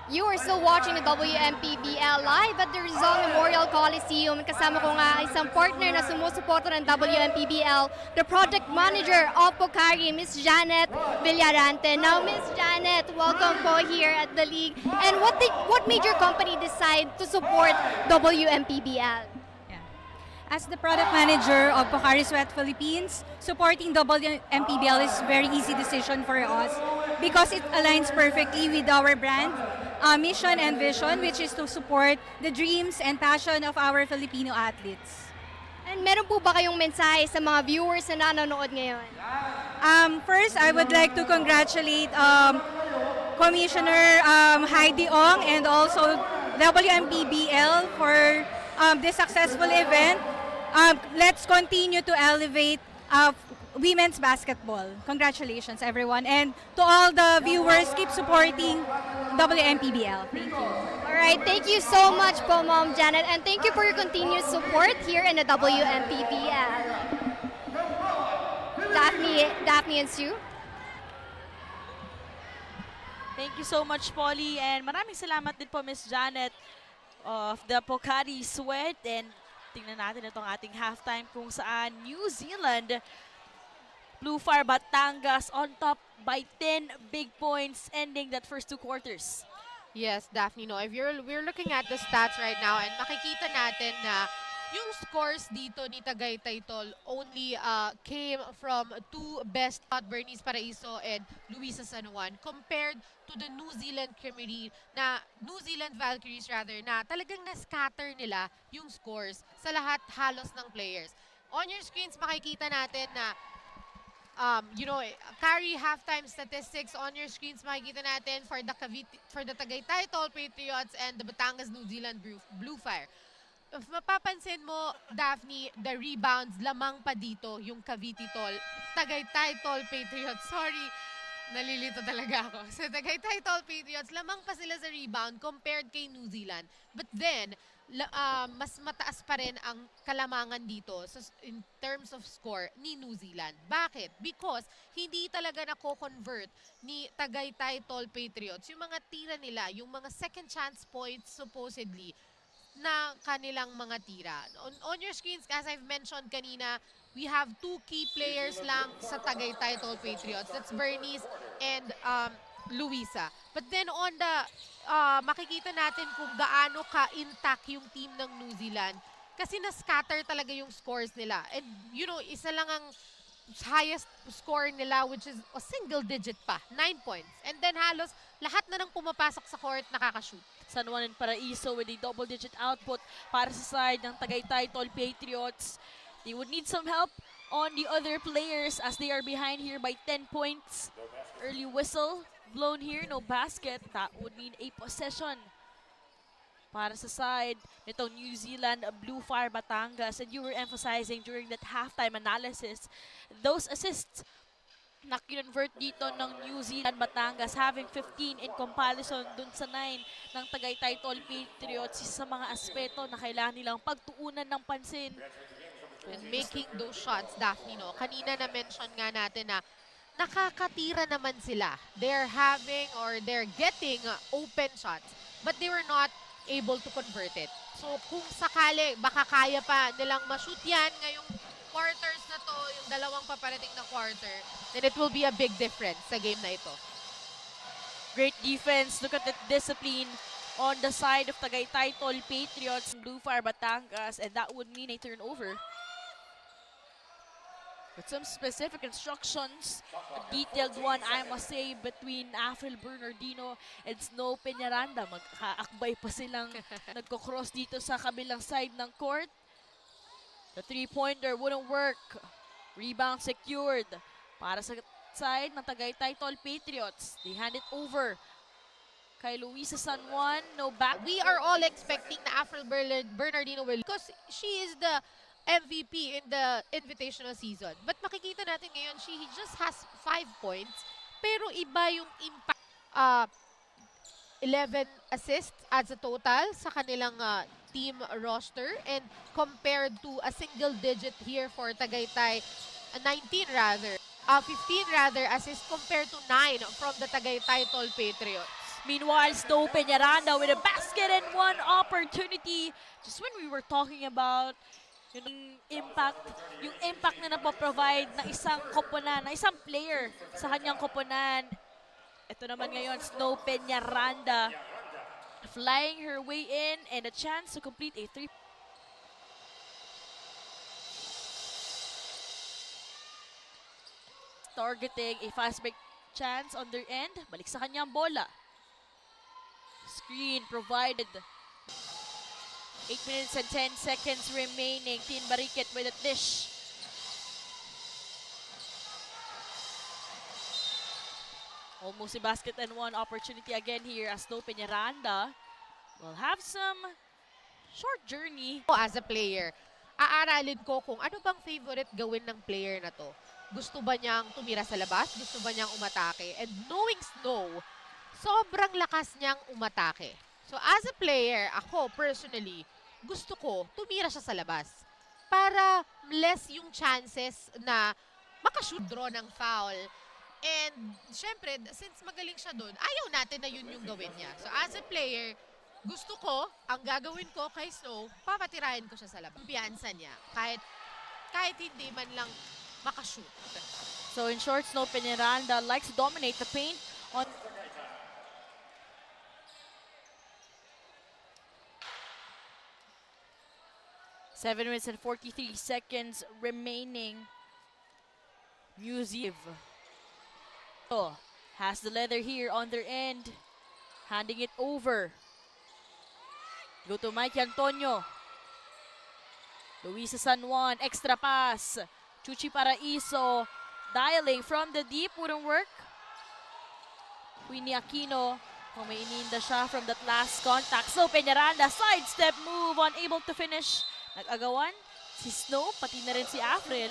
You are still watching the WMPBL live at the Rizal Memorial Coliseum. Kasama ko nga isang partner na sumusuporta ng WMPBL, the project manager of Pocari, Miss Janet Villarante. Now, Miss Janet, welcome po here at the league. And what made your company decide to support WMPBL? As the product manager of Pocari Sweat Philippines, supporting WMPBL is a very easy decision for us because it aligns perfectly with our brand, mission and vision, which is to support the dreams and passion of our Filipino athletes. And meron po ba kayong mensahe sa mga viewers na nanonood ngayon? First, I would like to congratulate Commissioner Heidi Ong and also WMPBL for this successful event. Let's continue to elevate women's basketball. Congratulations, everyone. And to all the viewers, keep supporting WMPBL. Thank you. All right, thank you so much po, Mom Janet, and thank you for your continued support here in the WMPBL. Daphne and Sue. Thank you so much, Polly. And maraming salamat din po, Miss Janet of the Pocari Sweat. And tingnan natin itong ating halftime kung saan New Zealand, Bluefire Batangas on top by 10 big points ending that first two quarters. Yes, Daphne, no. If we're looking at the stats right now and makikita natin na yung scores dito ni Tagaytay Tol only came from two best Bernice Paraiso and Luisa San Juan compared to the New Zealand Valkyries rather na talagang na-scatter nila yung scores sa lahat halos ng players. On your screens makikita natin na carry halftime statistics on your screens makikita natin for the Tagaytay Tol Patriots and the Batangas New Zealand Bluefire. If mapapansin mo, Daphne, the rebounds, lamang pa dito yung Tagaytay Tol Patriots. Sorry, nalilito talaga ako. So, Tagaytay Tol Patriots, lamang pa sila sa rebound compared kay New Zealand. But then, mas mataas pa rin ang kalamangan dito in terms of score ni New Zealand. Bakit? Because hindi talaga nako-convert ni Tagaytay Tol Patriots yung mga tira nila, yung mga second chance points supposedly na kanilang mga tira. On your screens, as I've mentioned kanina, we have two key players lang sa Tagaytay Tol Patriots. That's Bernice and Luisa. But then on the makikita natin kung gaano ka-intact yung team ng New Zealand kasi na-scatter talaga yung scores nila. And isa lang ang highest score nila which is a single digit pa, 9 points. And then halos lahat na nang pumapasok sa court nakakashoot. San Juan and Paraiso with a double-digit output para sa side ng Tagaytay Tol Patriots. They would need some help on the other players as they are behind here by 10 points. Early whistle blown here, no basket. That would mean a possession para sa side nitong New Zealand Bluefire Batangas. And you were emphasizing during that halftime analysis, those assists na kinonvert dito ng New Zealand Batangas, having 15 in comparison dun sa 9 ng Tagaytay Tol Patriots, sa mga aspeto na kailangan nilang pagtuunan ng pansin. And making those shots, Daphne, no? Kanina na-mention nga natin na nakakatira naman sila. They're getting open shots, but they were not able to convert it. So kung sakali, baka kaya pa nilang ma-shoot yan ngayong quarters na to, yung dalawang paparating na quarter, then it will be a big difference sa game na ito. Great defense. Look at the discipline on the side of Tagaytay Tol Patriots, Bluefire Batangas, and that would mean a turnover. With some specific instructions, a detailed one, I must say, between Afril Bernardino and Snow Peñaranda. Magkakaakbay pa silang nagko-cross dito sa kabilang side ng court. The three-pointer wouldn't work. Rebound secured para sa side ng Tagaytay Tol Patriots. They hand it over kay Luisa San Juan. No back. We are all expecting na Afril Bernardino will, because she is the MVP in the invitational season. But makikita natin ngayon, she just has 5 points. Pero iba yung impact. 11 assists as a total sa kanilang team roster. And compared to a single digit here for Tagaytay, 15 assists compared to 9 from the Tagaytay Tol Patriots. Meanwhile, Snow Peñaranda with a basket and one opportunity. Just when we were talking about yung impact na napoprovide ng isang koponan, ng isang player sa kanyang koponan. Ito naman ngayon, Snow Peñaranda flying her way in and a chance to complete a 3. Targeting a fast break chance on their end. Balik sa kanyang bola. Screen provided. 8 minutes and 10 seconds remaining. Tin Barikit with a dish. Almost a basket and one opportunity again here as Snow Peñaranda will have some short journey. As a player, aaralin ko kung ano bang favorite gawin ng player na to. Gusto ba niyang tumira sa labas? Gusto ba niyang umatake? And knowing Snow, sobrang lakas niyang umatake. So as a player, ako personally, gusto ko tumira siya sa labas para less yung chances na makashoot, draw ng foul. And syempre, since magaling siya doon, ayaw natin na yun yung gawin niya. So as a player, gusto ko, ang gagawin ko kay Snow, papatirahin ko siya sa labas. Kumpiyansa niya, kahit hindi man lang makashoot. So in short, Snow Peñaranda likes to dominate the paint on 7 minutes and 43 seconds remaining. New Zealand has the leather here on their end. Handing it over. Go to Mike Antonio. Luisa San Juan, extra pass. Chuchi Paraiso, dialing from the deep, wouldn't work. Queenie Aquino, kung may ininda siya from that last contact. So Peñaranda, sidestep move, unable to finish. Nag-agawan si Snow, pati na rin si Afril.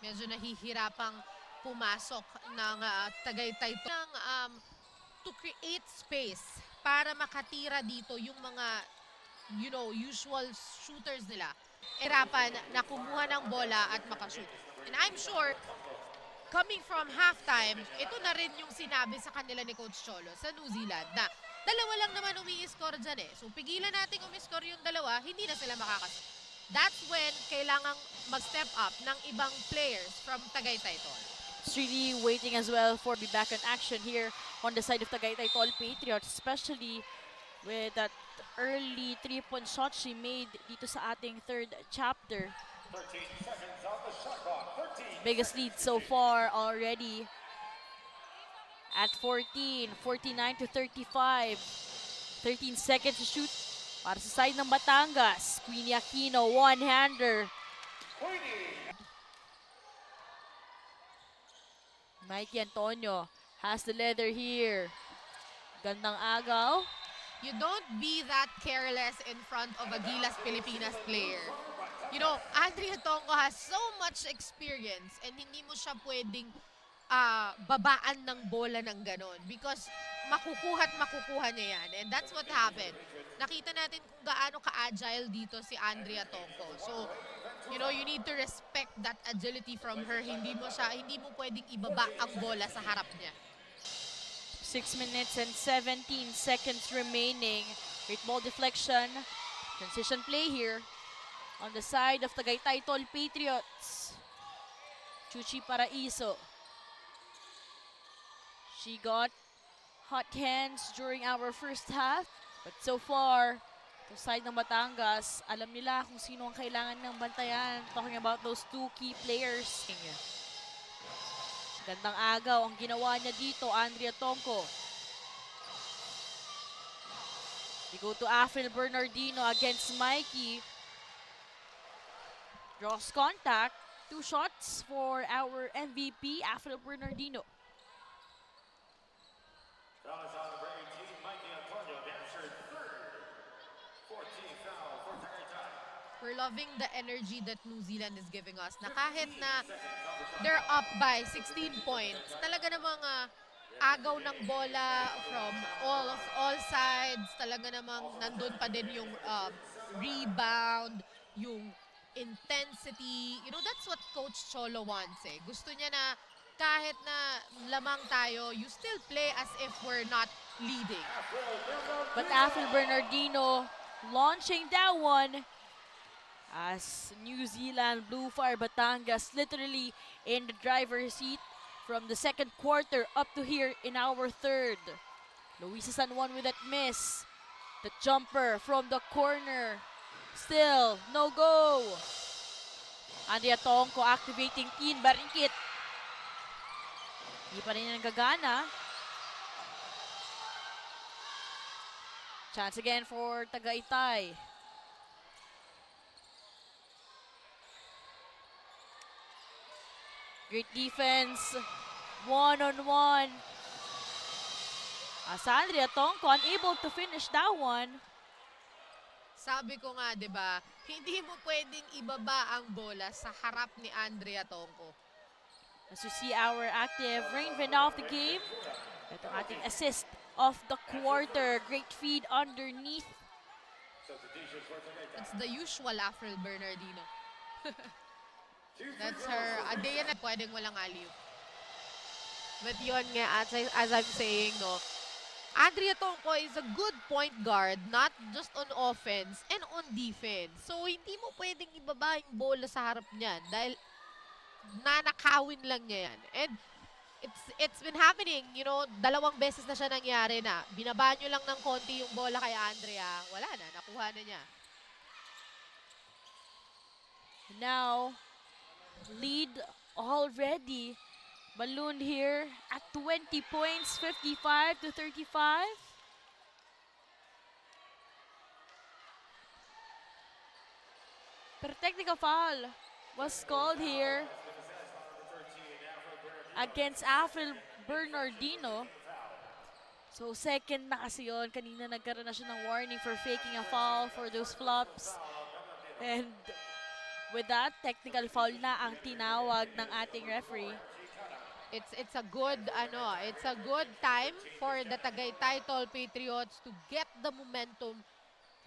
Medyo nahihirapang pumasok ng Tagaytay Tol to create space para makatira dito yung mga usual shooters nila. Hirapan na kumuha ng bola at makashoot. And I'm sure coming from halftime, ito na rin yung sinabi sa kanila ni Coach Cholo sa New Zealand na dalawa lang naman umi-score dyan eh. So pigilan natin umi-score yung dalawa, hindi na sila makakascore. That's when kailangang mag-step up ng ibang players from Tagaytay Tol. It's really waiting as well for be back in action here on the side of Tagaytay Tol Patriots, especially with that early 3-point shot she made dito sa ating third chapter. 13 seconds on the shot clock. 13. Biggest lead so far already at 14, 49 to 35. 13 seconds to shoot para sa side ng Batangas. Queenie Aquino, one-hander. Mikey Antonio has the leather here. Gandang agaw. You don't be that careless in front of a Gilas Pilipinas player. Andrea Tongo has so much experience and hindi mo siya pwedeng babaan ng bola ng ganon because makukuha niya yan. And that's what happened. Nakita natin kung gaano ka-agile dito si Andrea Tongo. So, you need to respect that agility from her. Hindi mo pwedeng ibaba ang bola sa harap niya. 6 minutes and 17 seconds remaining. Great ball deflection. Transition play here on the side of Tagaytay Tol Patriots. Chuchi Paraiso. She got hot hands during our first half. But so far, the side ng Batangas, alam nila kung sino ang kailangan ng bantayan. Talking about those two key players. Gandang agaw ang ginawa niya dito, Andrea Tonko. We go to Afril Bernardino against Mikey. Draws contact. 2 shots for our MVP, Afril Bernardino. Foul is on number 18, Mikey Antonio. That's her third 14th foul for Tagaytay. We're loving the energy that New Zealand is giving us. Na kahit na they're up by 16 points, talaga namang agaw ng bola from all sides. Talaga namang nandun pa din yung rebound, yung intensity. That's what Coach Cholo wants eh. Gusto niya na kahit na lamang tayo, you still play as if we're not leading. But Afril Bernardino launching that one as New Zealand Bluefire Batangas literally in the driver's seat from the second quarter up to here in our third. Luisa San Juan with that miss. The jumper from the corner. Still, no go. Andrea Tonko activating Teen Barikit. Hindi pa rin yan gagana. Chance again for Tagaytay. Great defense. One-on-one. As Andrea Tonko unable to finish that one. Sabi ko nga, di ba, hindi mo pwedeng ibaba ang bola sa harap ni Andrea Tonko. As you see our active Rainvin off the game. Ito ang ating assist of the quarter. Great feed underneath. It's the usual Afril Bernardino. That's her. Adeya na pwedeng walang aliw. But yun nga, as I'm saying, no, Andrea Tonko is a good point guard, not just on offense and on defense. So, hindi mo pwedeng ibaba yung bola sa harap niyan dahil nanakawin lang niya yan. And it's been happening, you know, 2 beses na siya nangyari na. Binaba nyo lang ng konti yung bola kay Andrea. Wala na, nakuha na niya. Now, lead already ballooned here at 20 points, 55-35. Pero technical foul was called here against Avril Bernardino. So second na kasi yun. Kanina nagkaroon na siya ng warning for faking a foul for those flops. And with that, technical foul na ang tinawag ng ating referee. It's a good time for the Tagaytay Tol Patriots to get the momentum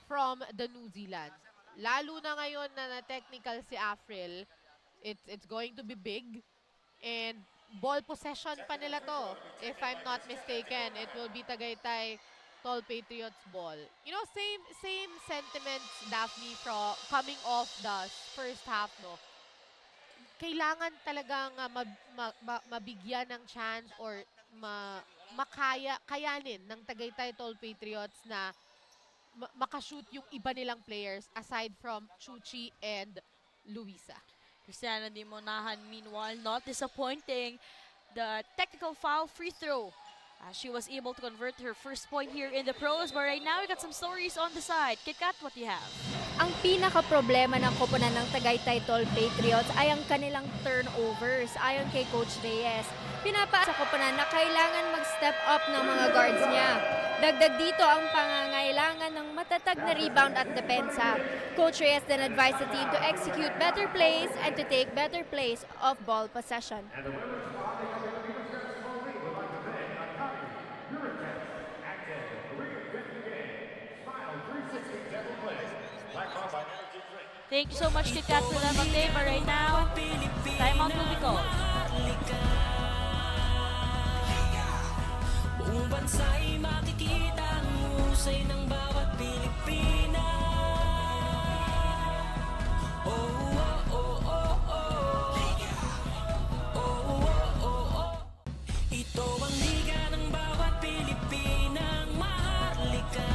from the New Zealand. Lalo na ngayon na technical si Avril, it's going to be big, and ball possession pa nila to. If I'm not mistaken, it will be Tagaytay Tol Patriots ball. You know, same sentiments, Daphne, from coming off the first half, no? Kailangan talagang mabigyan ng chance or kayanin ng Tagaytay Tol Patriots na makashoot yung iba nilang players aside from Chuchi and Luisa. Cristiana Di Monahan, meanwhile, not disappointing. The technical foul free throw. She was able to convert her first point here in the pros, but right now we got some stories on the side. Kitkat, what do you have? Ang pinaka-problema ng koponan ng Tagaytay Tol Patriots ay ang kanilang turnovers. Ayon kay Coach Reyes, pinapaasa sa koponan na kailangan mag-step up ng mga guards niya. Dagdag dito ang pangangailangan ng matatag na rebound at depensa. Coach Reyes then advised the team to execute better plays and to take better plays of ball possession. Thank you so much, Kitkat, for that update. But right now, timeout will be called. Buong bansa'y makikita ang husay ng bawat Pilipina. Oh, oh, oh, oh, oh. Oh, oh, oh, oh. Ito ang liga ng bawat Pilipinang maharlika.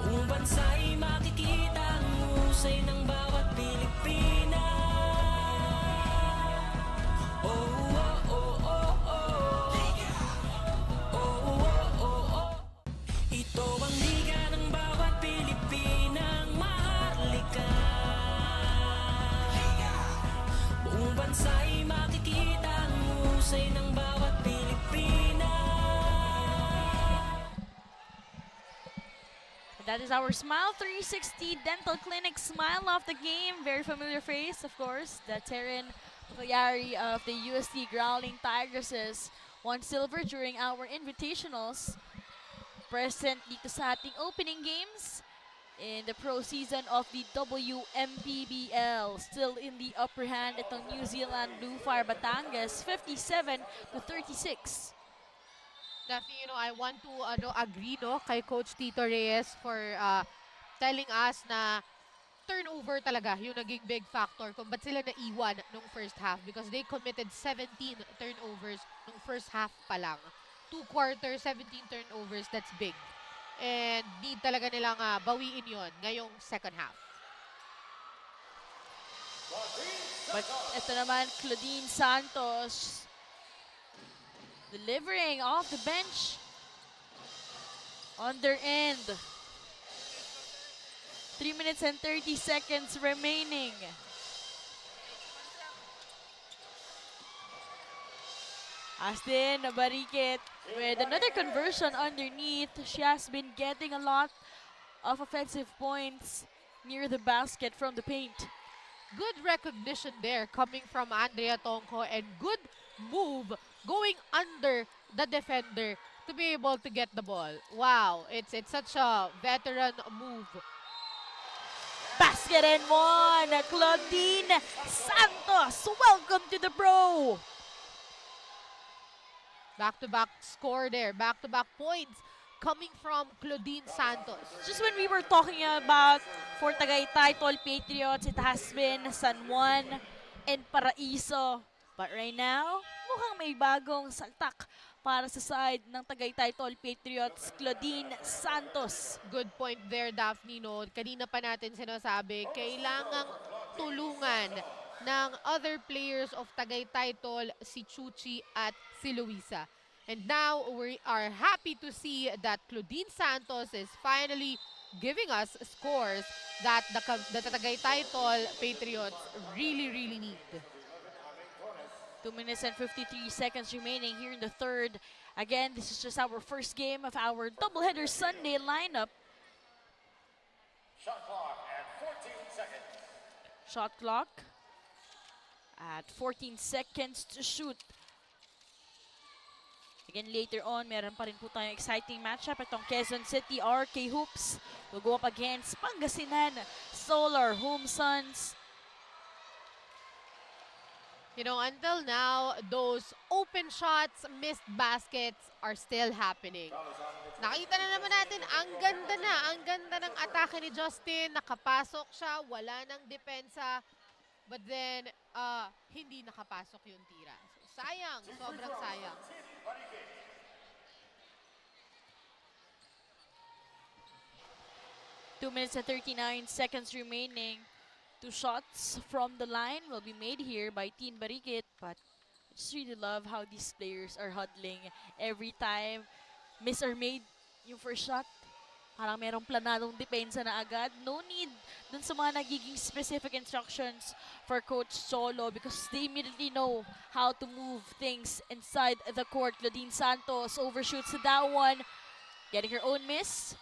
Buong bansa'y makikita ang husay ng bawat Pilipina. Ito ang liga ng bawat Pilipinang maharlika. Buong bansa'y makikita ang husay ng bawat Pilipina. That is our Smile 360 Dental Clinic smile of the game. Very familiar face, of course. The Terran Puyari of the UST Growling Tigresses won silver during our invitationals. Present dito sa ating opening games in the pro season of the WMPBL. Still in the upper hand itong New Zealand Bluefire Batangas, 57-36. Definitely, you know, I want to agree kay Coach Tito Reyes for telling us na turnover talaga yung naging big factor kung ba't sila naiwan nung first half, because they committed 17 turnovers nung first half pa lang. 2 quarters, 17 turnovers, that's big. And need talaga nilang bawiin yon ngayong second half. But ito naman, Claudine Santos delivering off the bench on their end. 3 minutes and 30 seconds remaining. Astin Barikit with another conversion underneath. She has been getting a lot of offensive points near the basket from the paint. Good recognition there coming from Andrea Tonko, and good move going under the defender to be able to get the ball. Wow, it's such a veteran move. Basket and one, Claudine Santos. Welcome to the pro. Back-to-back score there, back-to-back points coming from Claudine Santos. Just when we were talking about for Tagaytay Tol Patriots, it has been San Juan and Paraiso. But right now, mukhang may bagong saltak para sa side ng Tagaytay Tol Patriots, Claudine Santos. Good point there, Daphne. No? Kanina pa natin sinasabi, kailangang tulungan ng other players of Tagaytay Tol, si Chuchi at si Luisa. And now, we are happy to see that Claudine Santos is finally giving us scores that the Tagaytay Tol Patriots really, really need. 2 minutes and 53 seconds remaining here in the third. Again, this is just our first game of our doubleheader Sunday lineup. Shot clock at 14 seconds. Shot clock at 14 seconds to shoot. Again, later on, meron pa rin po tayong exciting matchup. Itong Quezon City RK Hoops will go up against Pangasinan Solar Home Suns. You know, until now, those open shots, missed baskets are still happening. Nakita na naman natin, ang ganda ng atake ni Justin. Nakapasok siya, wala nang depensa. But then, hindi nakapasok yung tira. So, sayang, sobrang sayang. Two minutes and 39 seconds remaining. 2 shots from the line will be made here by Team Barikit. But I just really love how these players are huddling every time miss or made yung first shot. Parang merong planadong depensa na agad. No need dun sa mga nagiging specific instructions for Coach Solo because they immediately know how to move things inside the court. Claudine Santos overshoots that one, getting her own miss.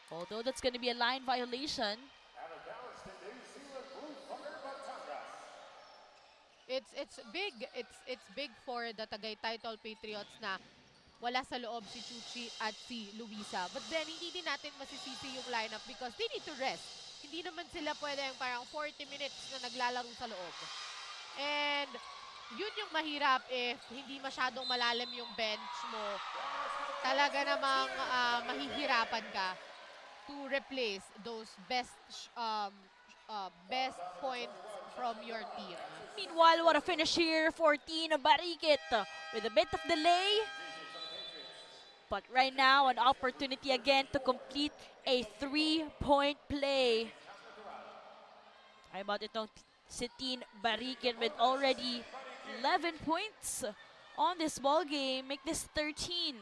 Although that's going to be a line violation. It's big. It's big for the Tagaytay Tol Patriots na wala sa loob si Chuchi at si Luisa. But then, hindi din natin masisisi yung lineup because they need to rest. Hindi naman sila pwedeng parang 40 minutes na naglalaro sa loob. And yun yung mahirap if hindi masyadong malalim yung bench mo. Talaga namang mahihirapan ka to replace those best points from your team. Meanwhile, what a finish here for Team Barikit with a bit of delay. But right now, an opportunity again to complete a 3-point play. How about itong si Team Barikit with already 11 points on this ball game, make this 13.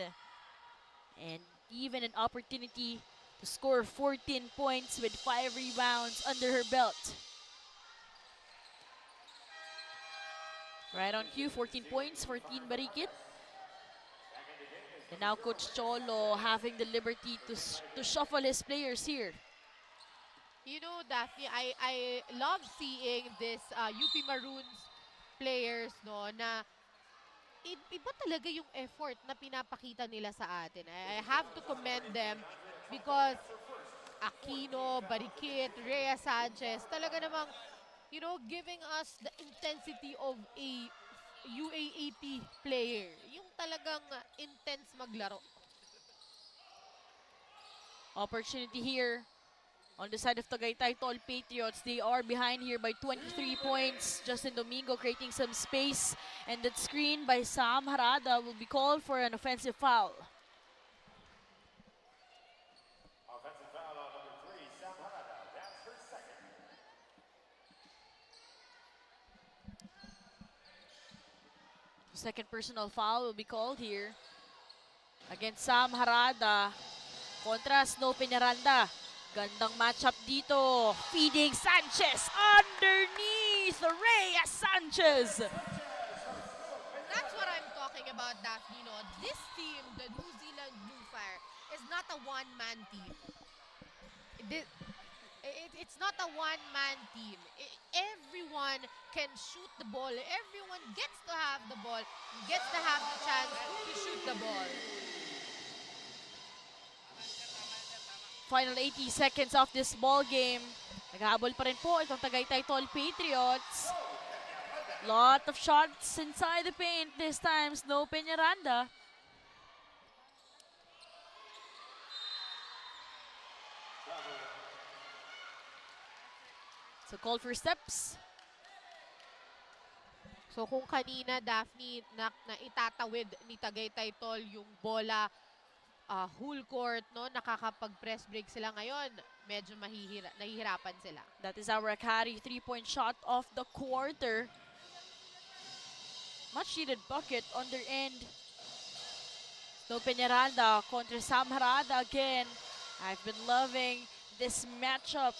And even an opportunity to score 14 points with 5 rebounds under her belt. Right on cue, 14 points for Team Barikit. And now Coach Cholo having the liberty to shuffle his players here. You know, Daphne, I love seeing this UP Maroons players, no, na iba talaga yung effort na pinapakita nila sa atin. I have to commend them because Aquino, Barikit, Rhea Sanchez, talaga namang, you know, giving us the intensity of a UAAP player. Yung talagang intense maglaro. Opportunity here on the side of Tagaytay Tol Patriots. They are behind here by 23 points. Justin Domingo creating some space. And that screen by Sam Harada will be called for an offensive foul. Offensive foul on number 3, Sam Harada. That's her second. Second personal foul will be called here against Sam Harada kontra Snow Peñaranda. Gandang matchup dito. Feeding Sanchez underneath Rhea Sanchez. That's what I'm talking about, Daphne. No? This team, the New Zealand Bluefire, is not a one-man team. It's not a one-man team. Everyone can shoot the ball. Everyone gets to have the ball, gets to have the chance to shoot the ball. Final 80 seconds of this ball game. Naghahabol pa rin po itong Tagaytay Tol Patriots. Lot of shots inside the paint this time. Snow Peñaranda. So call for steps. So kung kanina, Daphne, na itatawid ni Tagaytay Tol yung bola whole court, no, nakakapag-press break sila ngayon, medyo nahihirapan sila. That is our carry 3-point shot of the quarter. Much needed bucket on their end. No Peñaranda contra Sam Harada again. I've been loving this matchup.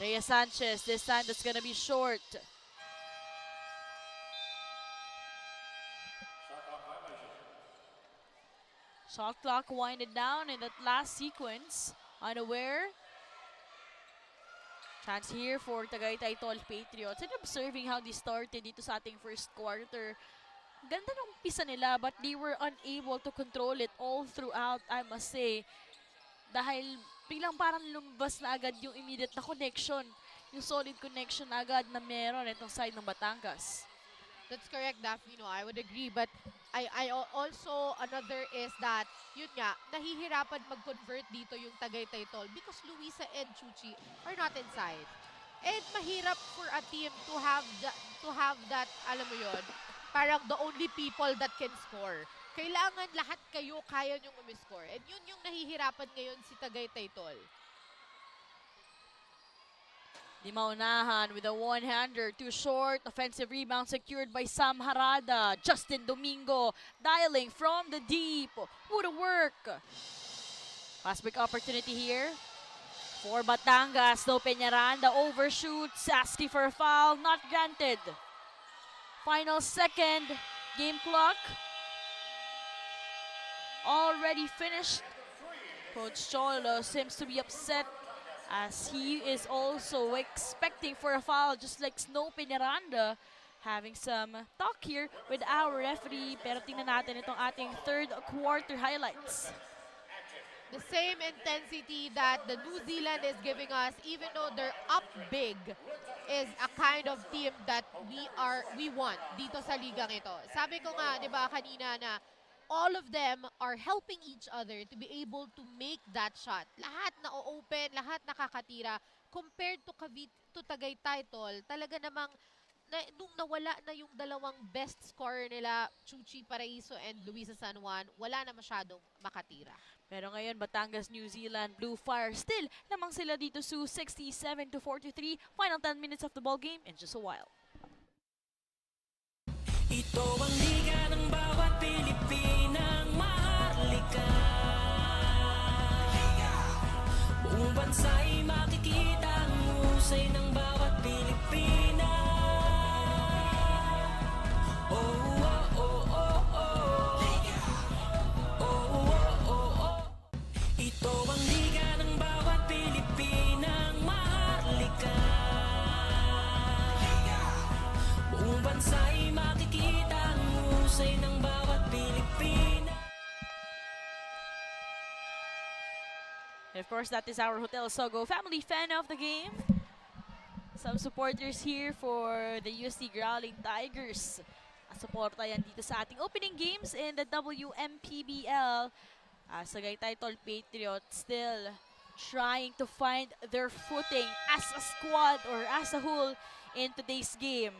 Rhea Sanchez, this time that's gonna be short. Shot clock winded down in that last sequence. Unaware. Chance here for Tagaytay Tol Patriots. And observing how they started dito sa ating first quarter. Ganda ng umpisa nila, but they were unable to control it all throughout, I must say. Dahil biglang parang lumabas na agad yung immediate na connection. Yung solid connection na agad na meron itong side ng Batangas. That's correct, Daphne. No, I would agree. But I also, another is that, yun nga, nahihirapan mag-convert dito yung Tagaytay Tol because Luisa and Chuchi are not inside. And mahirap for a team to have that, alam mo yun, parang the only people that can score. Kailangan lahat kayo kaya nyong umiscore. And yun yung nahihirapan ngayon si Tagaytay Tol. Di maunahan with a one-hander, too short. Offensive rebound secured by Sam Harada. Justin Domingo dialing from the deep. Would work. Fast break opportunity here for Batangas. No Peñaranda overshoots, asking for a foul, not granted. Final second, game clock already finished. Coach Cholo seems to be upset as he is also expecting for a foul, just like Snow Peñaranda. Having some talk here with our referee. Pero tingnan natin itong ating third quarter highlights. The same intensity that the New Zealand is giving us, even though they're up big, is a kind of team that we want dito sa ligang ito. Sabi ko nga, di ba, kanina na all of them are helping each other to be able to make that shot. Lahat na-open, lahat nakakatira. Compared to Tagaytay Tol, talaga namang nung nawala na yung dalawang best scorer nila, Chuchi Paraiso and Luisa San Juan, wala na masyadong makatira. Pero ngayon, Batangas, New Zealand, Bluefire, still lamang sila dito Sue, 67-43. Final 10 minutes of the ball game in just a while. Ito ang liga ng bawat Pilipinang maharlika. Buong bansa'y makikita ang husay ng bawat Pilipina. Oh, oh, oh, oh, oh. Oh, oh, oh, oh. Ito ang liga ng bawat Pilipinang maharlika. Buong bansa'y makikita ang husay ng bawat Pilipina. And of course, that is our Hotel Sogo family fan of the game. Some supporters here for the UST Growling Tigers. Suporta yan dito sa ating opening games in the WMPBL. Tagaytay Tol Patriots still trying to find their footing as a squad or as a whole in today's game.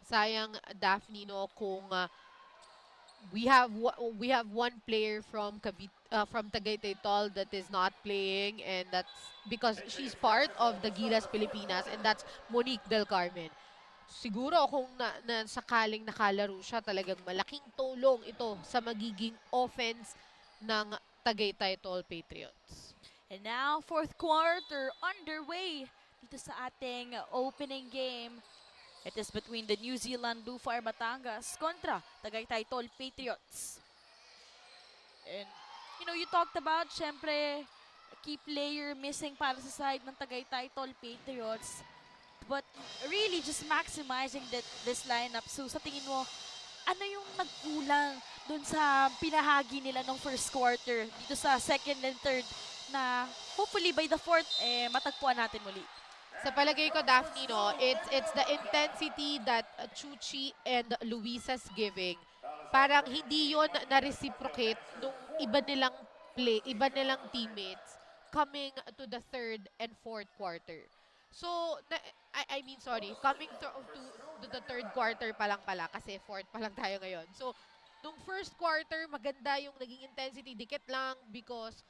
Sayang, Daphne, no, kung we have one player from Tagaytay Tol that is not playing, and that's because she's part of the Gilas Pilipinas, and that's Monique Del Carmen. Siguro kung sakaling nakalaro siya, talagang malaking tulong ito sa magiging offense ng Tagaytay Tol Patriots. And now, fourth quarter underway dito sa ating opening game. It is between the New Zealand Bluefire Batangas kontra Tagaytay Tol Patriots. And, you know, you talked about, syempre, key player missing para sa side ng Tagaytay Tol Patriots. But really just maximizing this lineup. So, sa tingin mo, ano yung nagkulang dun sa pinahagi nila ng first quarter dito sa second and third na hopefully by the fourth, matagpuan natin muli? Sa palagay ko, Daphne, no, it's the intensity that Chuchi and Luisa's giving. Parang hindi yon na-reciprocate nung iba nilang teammates coming to the third and fourth quarter. So, I mean, sorry, coming to the third quarter pa lang pala kasi fourth pa lang tayo ngayon. So, nung first quarter, maganda yung naging intensity, dikit lang because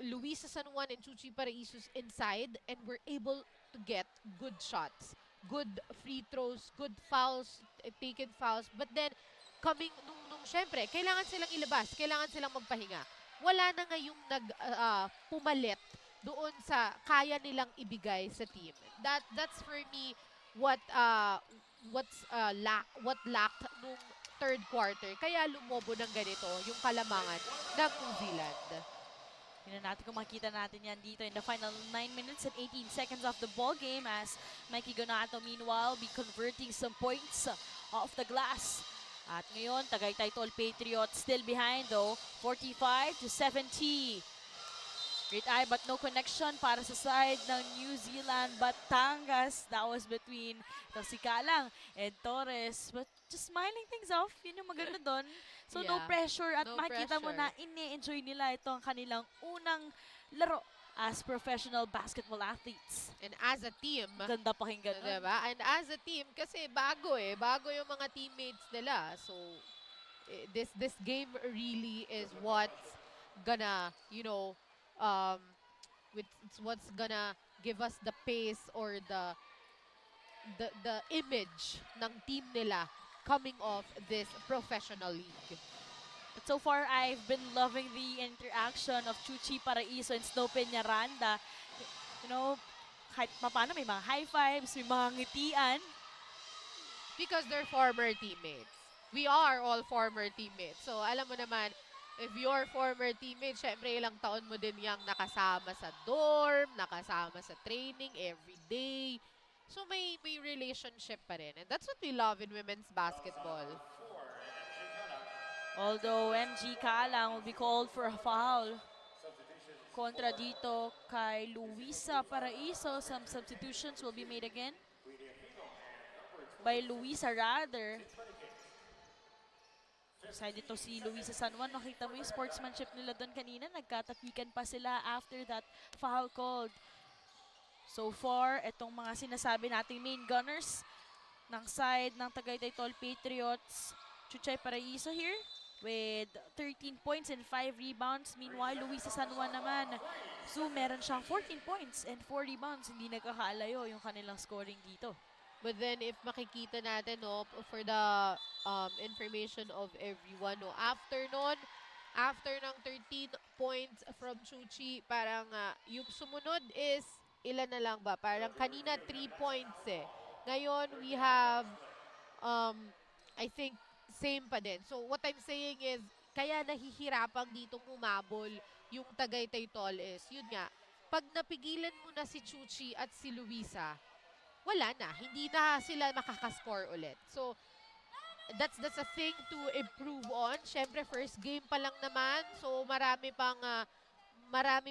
Luisa San Juan and Chuchi Paraisos inside and were able to get good shots, good free throws, good fouls, taken fouls. But then, coming nung syempre, kailangan silang ilabas, kailangan silang magpahinga. Wala na ngayong pumalit doon sa kaya nilang ibigay sa team. That's for me what what lacked nung third quarter. Kaya lumobo ng ganito yung kalamangan ng New Zealand. Tingnan natin kung makita natin yan dito in the final 9 minutes and 18 seconds of the ball game as Mikey Gonato meanwhile be converting some points off the glass. At ngayon, Tagaytay Tol Patriots still behind though, 45-70. Great eye but no connection para sa side ng New Zealand. Batangas, that was between si Kalang and Torres. But just smiling things off, yun yung maganda doon. So no Yeah, pressure at no makikita mo pressure. na ini-enjoy nila itong kanilang unang laro as professional basketball athletes. And as a team, Ganda pakinggan nun. diba? And as a team, kasi bago yung mga teammates nila. So, this game really is what's gonna, it's what's gonna give us the pace or the image ng team nila coming off this professional league. But so far, I've been loving the interaction of Chuchi Paraiso and Snow Peñaranda. You know, kahit paano may mga high fives, may mga ngitian. Because they're former teammates. We are all former teammates. So, alam mo naman, if you're former teammate, syempre ilang taon mo din yung nakasama sa dorm, nakasama sa training every day. So, may relationship pa rin. And that's what we love in women's basketball. Although MG Kalang will be called for a foul. Kontra dito kay Luisa Paraiso. Some substitutions will be made again. By Luisa rather. Side dito si Luisa San Juan. Nakita mo yung sportsmanship nila doon kanina. Nagkatapikan pa sila after that foul called. So far, itong mga sinasabi nating main gunners ng side ng Tagaytay Tol Patriots. Chuchay Paraiso here with 13 points and 5 rebounds. Meanwhile, Luisa San Juan naman. So, meron siyang 14 points and 4 rebounds. Hindi nagkakaalayo yung kanilang scoring dito. But then, if makikita natin, for the information of everyone, after ng 13 points from Chuchi, parang yung sumunod is, ilan na lang ba? Parang kanina 3 points eh. Ngayon, we have, I think, same pa din. So, what I'm saying is, kaya nahihirapang ditong umabol yung Tagaytay Tol is, yun nga, pag napigilan mo na si Chuchi at si Luisa, wala na. Hindi na sila makakascore ulit. So, that's a thing to improve on. Siyempre, first game pa lang naman. So, marami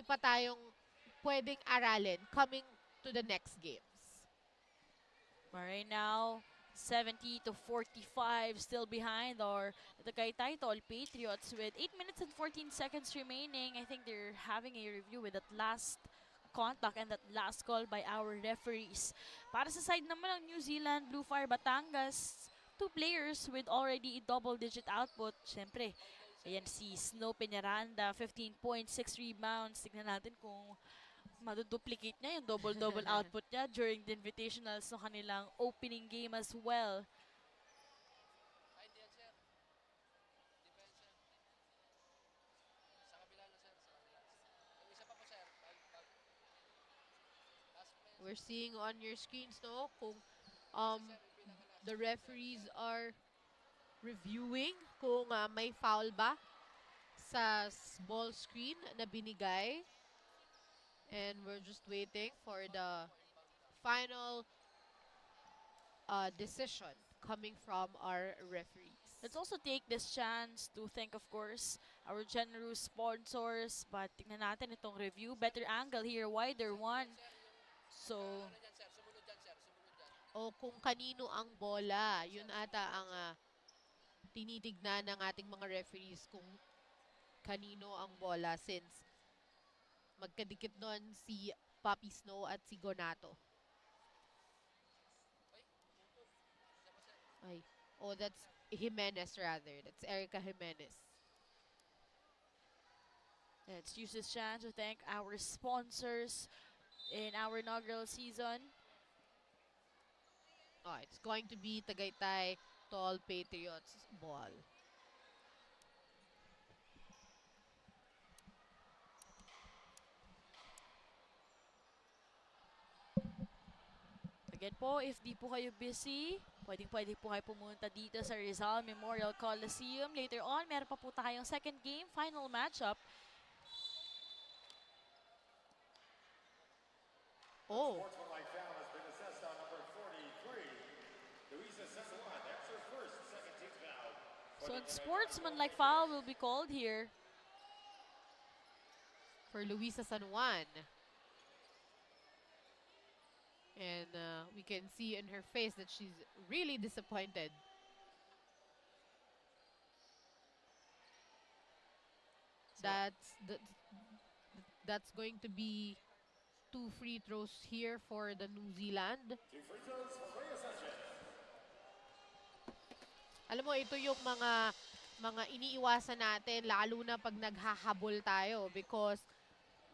pa tayong pwedeng aralin coming to the next games. Right now, 70-45 still behind our Tagaytay Tol Patriots with 8 minutes and 14 seconds remaining. I think they're having a review with that last contact and that last call by our referees. Para sa side naman ng New Zealand, Bluefire Batangas, 2 players with already a double-digit output. Siyempre, ayan si Snow Peñaranda, 15 points, 6 rebounds. Tignan natin kung maduduplicate niya yung double-double output niya during the invitationals ng kanilang opening game as well. We're seeing on your screens, kung the referees are reviewing kung may foul ba sa ball screen na binigay. And we're just waiting for the final decision coming from our referees. Let's also take this chance to thank, of course, our generous sponsors. But tingnan natin itong review. Better angle here, wider one. So, O kung kanino ang bola, yun ata ang tinitignan ng ating mga referees kung kanino ang bola since magkadikit nun si Papi Snow at si Gonato. Ay, oh, that's Jimenez rather. That's Erica Jimenez. Let's use this chance to thank our sponsors in our inaugural season. Oh, it's going to be Tagaytay Tol Patriots ball. Again po, if di po kayo busy, pwede po kayo pumunta dito sa Rizal Memorial Coliseum. Later on, meron pa po tayong second game, final matchup. Oh, Sportsmanlike foul has been assessed on number 43. Luisa Sassawan, that's her first second team foul. So, sportsmanlike foul will be called here. for Luisa San Juan. And we can see in her face that she's really disappointed. That's going to be 2 free throws here for the New Zealand. 2 free throws for Rhea Sanchez. Alam mo, ito yung mga iniiwasan natin, lalo na pag naghahabol tayo, because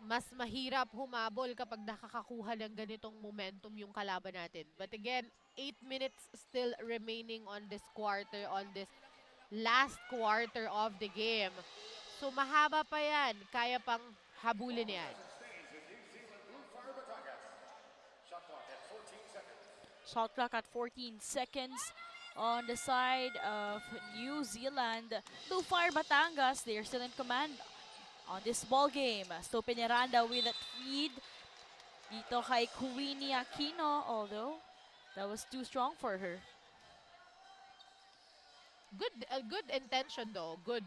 mas mahirap humabol kapag nakakakuha ng ganitong momentum yung kalaban natin. But again, 8 minutes still remaining on this quarter, on this last quarter of the game. So mahaba pa yan. Kaya pang habulin yan. Stays with New Zealand Bluefire Batangas. Shot clock at 14 seconds. Shot clock at 14 seconds on the side of New Zealand. Bluefire Batangas, they're still in command on this ball game. Stope Nyaranda with that feed dito kay Queenie Aquino, although that was too strong for her. Good intention though. Good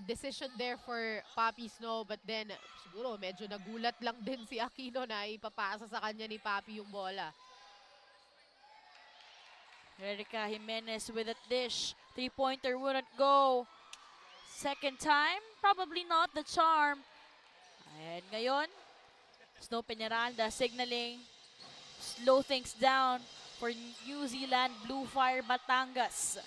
decision there for Papi Snow, but then siguro medyo nagulat lang din si Aquino na ipapasa sa kanya ni Papi yung bola. Erica Jimenez with a dish. 3-pointer wouldn't go. Second time, probably not the charm. And ngayon, Snow Peñaranda signaling slow things down for New Zealand Bluefire Batangas.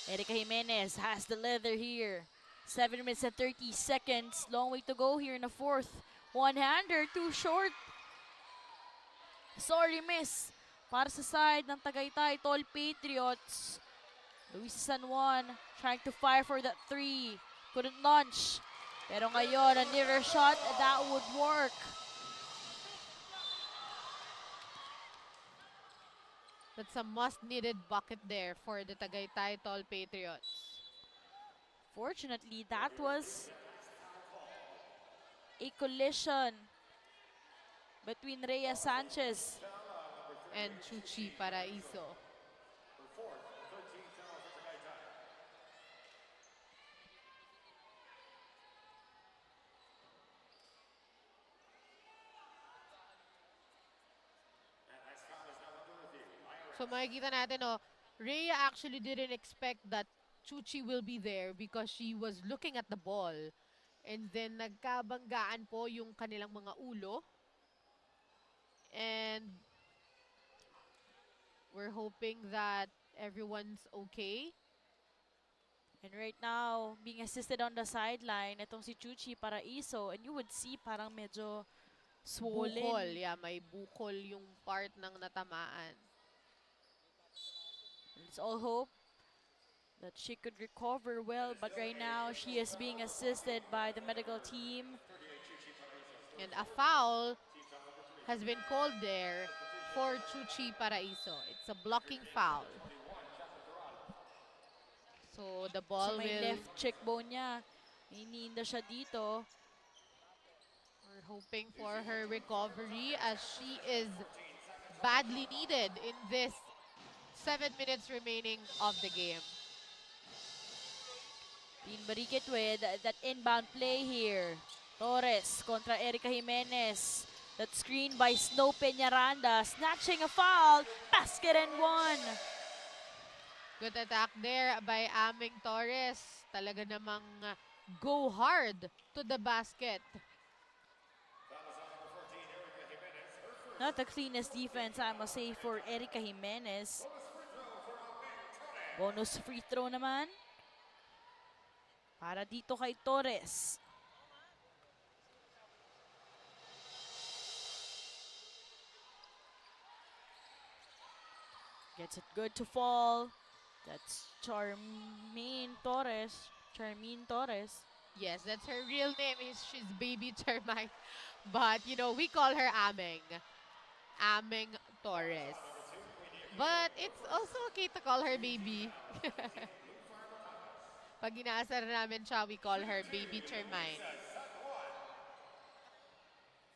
Erica Jimenez has the leather here. 7 minutes and 30 seconds. Long way to go here in the fourth. One-hander, too short. Sorry, miss. Para sa side ng Tagaytay Tol Patriots. Luisa San Juan trying to fire for that 3. Couldn't launch. Pero ngayon, a nearer shot, that would work. That's a must-needed bucket there for the Tagaytay Tol Patriots. Fortunately, that was a collision between Rhea Sanchez And Chuchi Paraiso. Her fourth, 13th foul for Tagaytay. And next foul is now under review. So makikita natin, oh, Rhea actually didn't expect that Chuchi will be there because she was looking at the ball. And then nagkabanggaan po yung kanilang mga ulo. And we're hoping that everyone's okay. And right now, being assisted on the sideline, itong si Chuchi Paraiso, and you would see parang medyo swollen. Bukol, yeah, may bukol yung part ng natamaan. Let's all hope that she could recover well, but right now she is being assisted by the medical team. And a foul has been called there for Chuchi Paraiso. It's a blocking foul. So the ball Sa may will... left cheekbone niya, iniinda siya dito. We're hoping for her recovery as she is badly needed in this 7 minutes remaining of the game. Dean Barikit with that inbound play here. Torres kontra Erica Jimenez. That screen by Snow Peñaranda, snatching a foul, basket and one. Good attack there by Aming Torres. Talaga namang go hard to the basket. Foul is on number 14, Erica Jimenez. Her Not the cleanest defense, I must say, for Erica Jimenez. Bonus free throw naman para dito kay Torres. Gets it good to fall. That's Charmaine Torres. Yes, that's her real name. She's Baby Termite. But, you know, we call her Ameng. Ameng Torres. But it's also okay to call her Baby. Pag inaasar namin siya, we call her Baby Termite.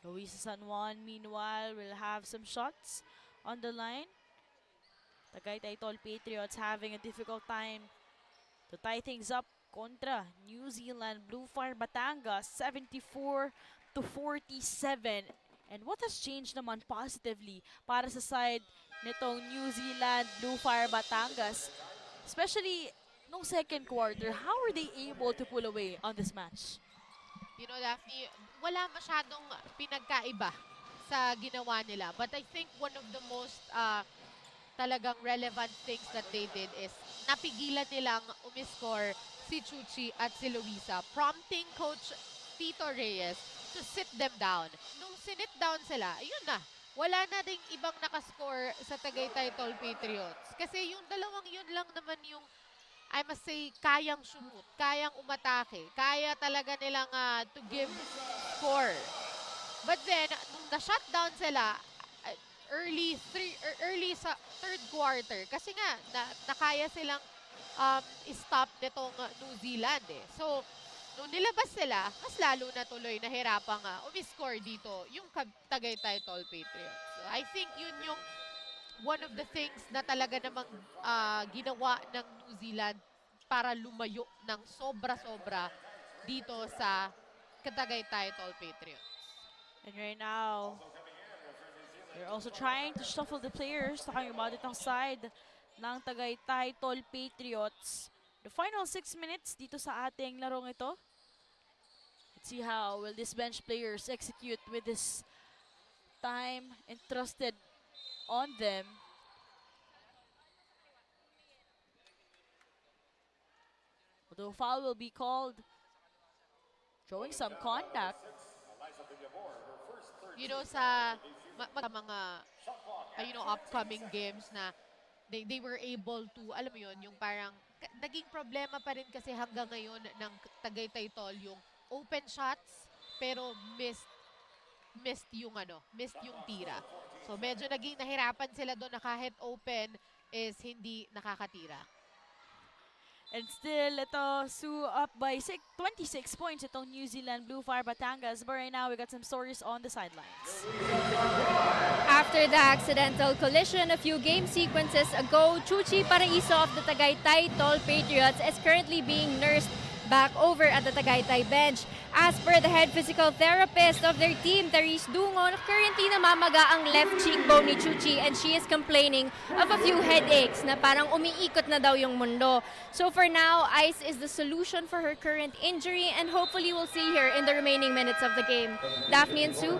Luisa San Juan, meanwhile, will have some shots on the line. Tagaytay Tol Patriots having a difficult time to tie things up kontra New Zealand Bluefire Batangas 74-47. And what has changed naman positively para sa side nitong New Zealand Bluefire Batangas, especially nung second quarter, how are they able to pull away on this match? You know, Daphne, wala masyadong pinagkaiba sa ginawa nila. But I think one of the most talagang relevant things that they did is napigilan nilang umiscore si Chuchi at si Luisa, prompting Coach Tito Reyes to sit them down. Nung sinit down sila, yun na. Wala na ding ibang nakascore sa Tagaytay Tol Patriots. Kasi yung dalawang yun lang naman yung, I must say, kayang sumut, kayang umatake, kaya talaga nilang to give score. But then, nung na-shutdown sila, early sa third quarter, kasi nga, nakaya silang stop nitong New Zealand eh. So, nung nilabas sila, mas lalo na tuloy nahirapang umiscore dito yung Tagaytay Tol Patriots. I think yun yung one of the things na talaga namang ginawa ng New Zealand para lumayo ng sobra-sobra dito sa Tagaytay Tol Patriots. And right now, they're also trying to shuffle the players. Talking about itong side ng Tagaytay Tol Patriots. The final 6 minutes dito sa ating larong ito. Let's see how will these bench players execute with this time entrusted on them. Although foul will be called, showing some contact. You know, sa mga upcoming games na they were able to, alam mo yun, yung parang naging problema pa rin kasi hanggang ngayon ng Tagaytay Tol yung open shots pero missed yung tira. So medyo naging nahirapan sila doon na kahit open is hindi nakakatira. And still, ito, Sue up by 26 points itong New Zealand Bluefire Batangas. But right now, we got some stories on the sidelines. After the accidental collision a few game sequences ago, Chuchi Paraiso of the Tagaytay Tol Patriots is currently being nursed back over at the Tagaytay bench. As per the head physical therapist of their team, Therese Dungon, currently namamaga ang left cheekbone ni Chuchi and she is complaining of a few headaches na parang umiikot na daw yung mundo. So for now, ice is the solution for her current injury and hopefully we'll see her in the remaining minutes of the game. Daphne and Sue?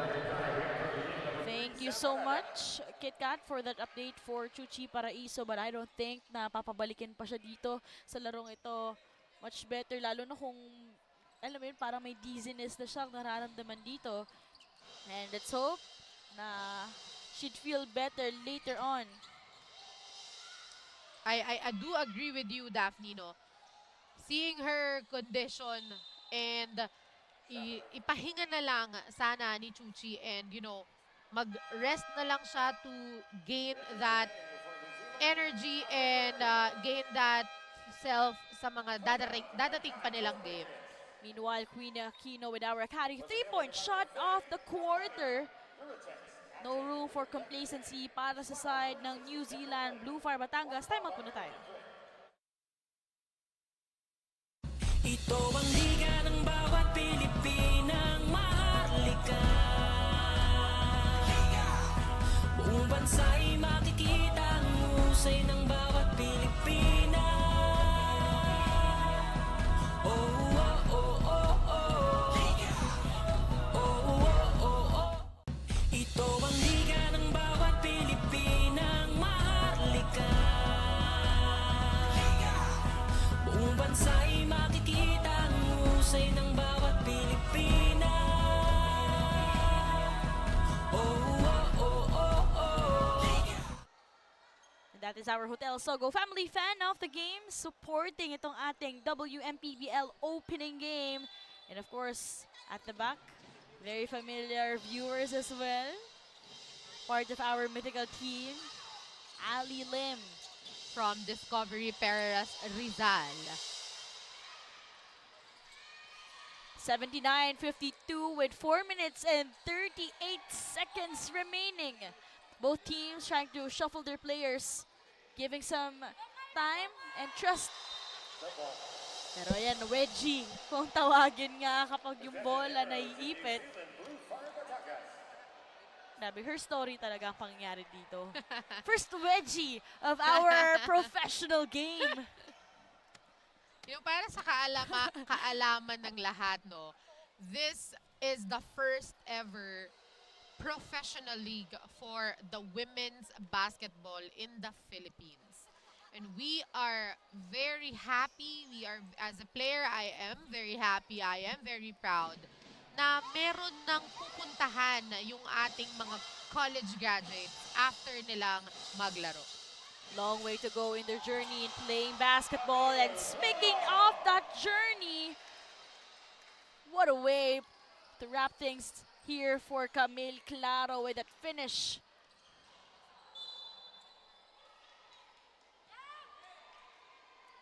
Thank you so much, KitKat, for that update for Chuchi Paraiso. But I don't think na papabalikin pa siya dito sa larong ito. Much better, lalo na kung, alam mo yun, parang may dizziness na siyang nararamdaman dito. And let's hope na she'd feel better later on. I do agree with you, Daphne, no? Seeing her condition and ipahinga na lang sana ni Chuchi and, you know, mag-rest na lang siya to gain that energy and gain that self sa mga dadating pa nilang game. Meanwhile, Queen Aquino with our Akari 3-point shot off the quarter. No room for complacency para sa side ng New Zealand Bluefire Batangas. Time out muna tayo. Ito ang liga ng bawat Pilipinang maharlika. Buong bansa'y makikita ang husay ng bawat Pilipina. Oh, oh, oh, oh, oh. Oh, oh, oh, oh. Ito ang liga ng That is our Hotel Sogo family fan of the game, supporting itong ating WMPBL opening game. And of course, at the back, very familiar viewers as well. Part of our mythical team, Ali Lim. From Discovery Pereras Rizal. 79-52 with 4 minutes and 38 seconds remaining. Both teams trying to shuffle their players, giving some time and trust. Pero ayan, wedgie, kung tawagin nga kapag yung bola naiipit. Grabe, her story talaga ang pangyayari dito. First wedgie of our professional game. Yung para sa kaalaman ng lahat, no, this is the first ever professional league for the women's basketball in the Philippines. And we are very happy. We are, as a player, I am very happy. I am very proud na meron ng pupuntahan yung ating mga college graduates after nilang maglaro. Long way to go in their journey in playing basketball. And speaking of that journey, what a way to wrap things here for Camille Claro with that finish.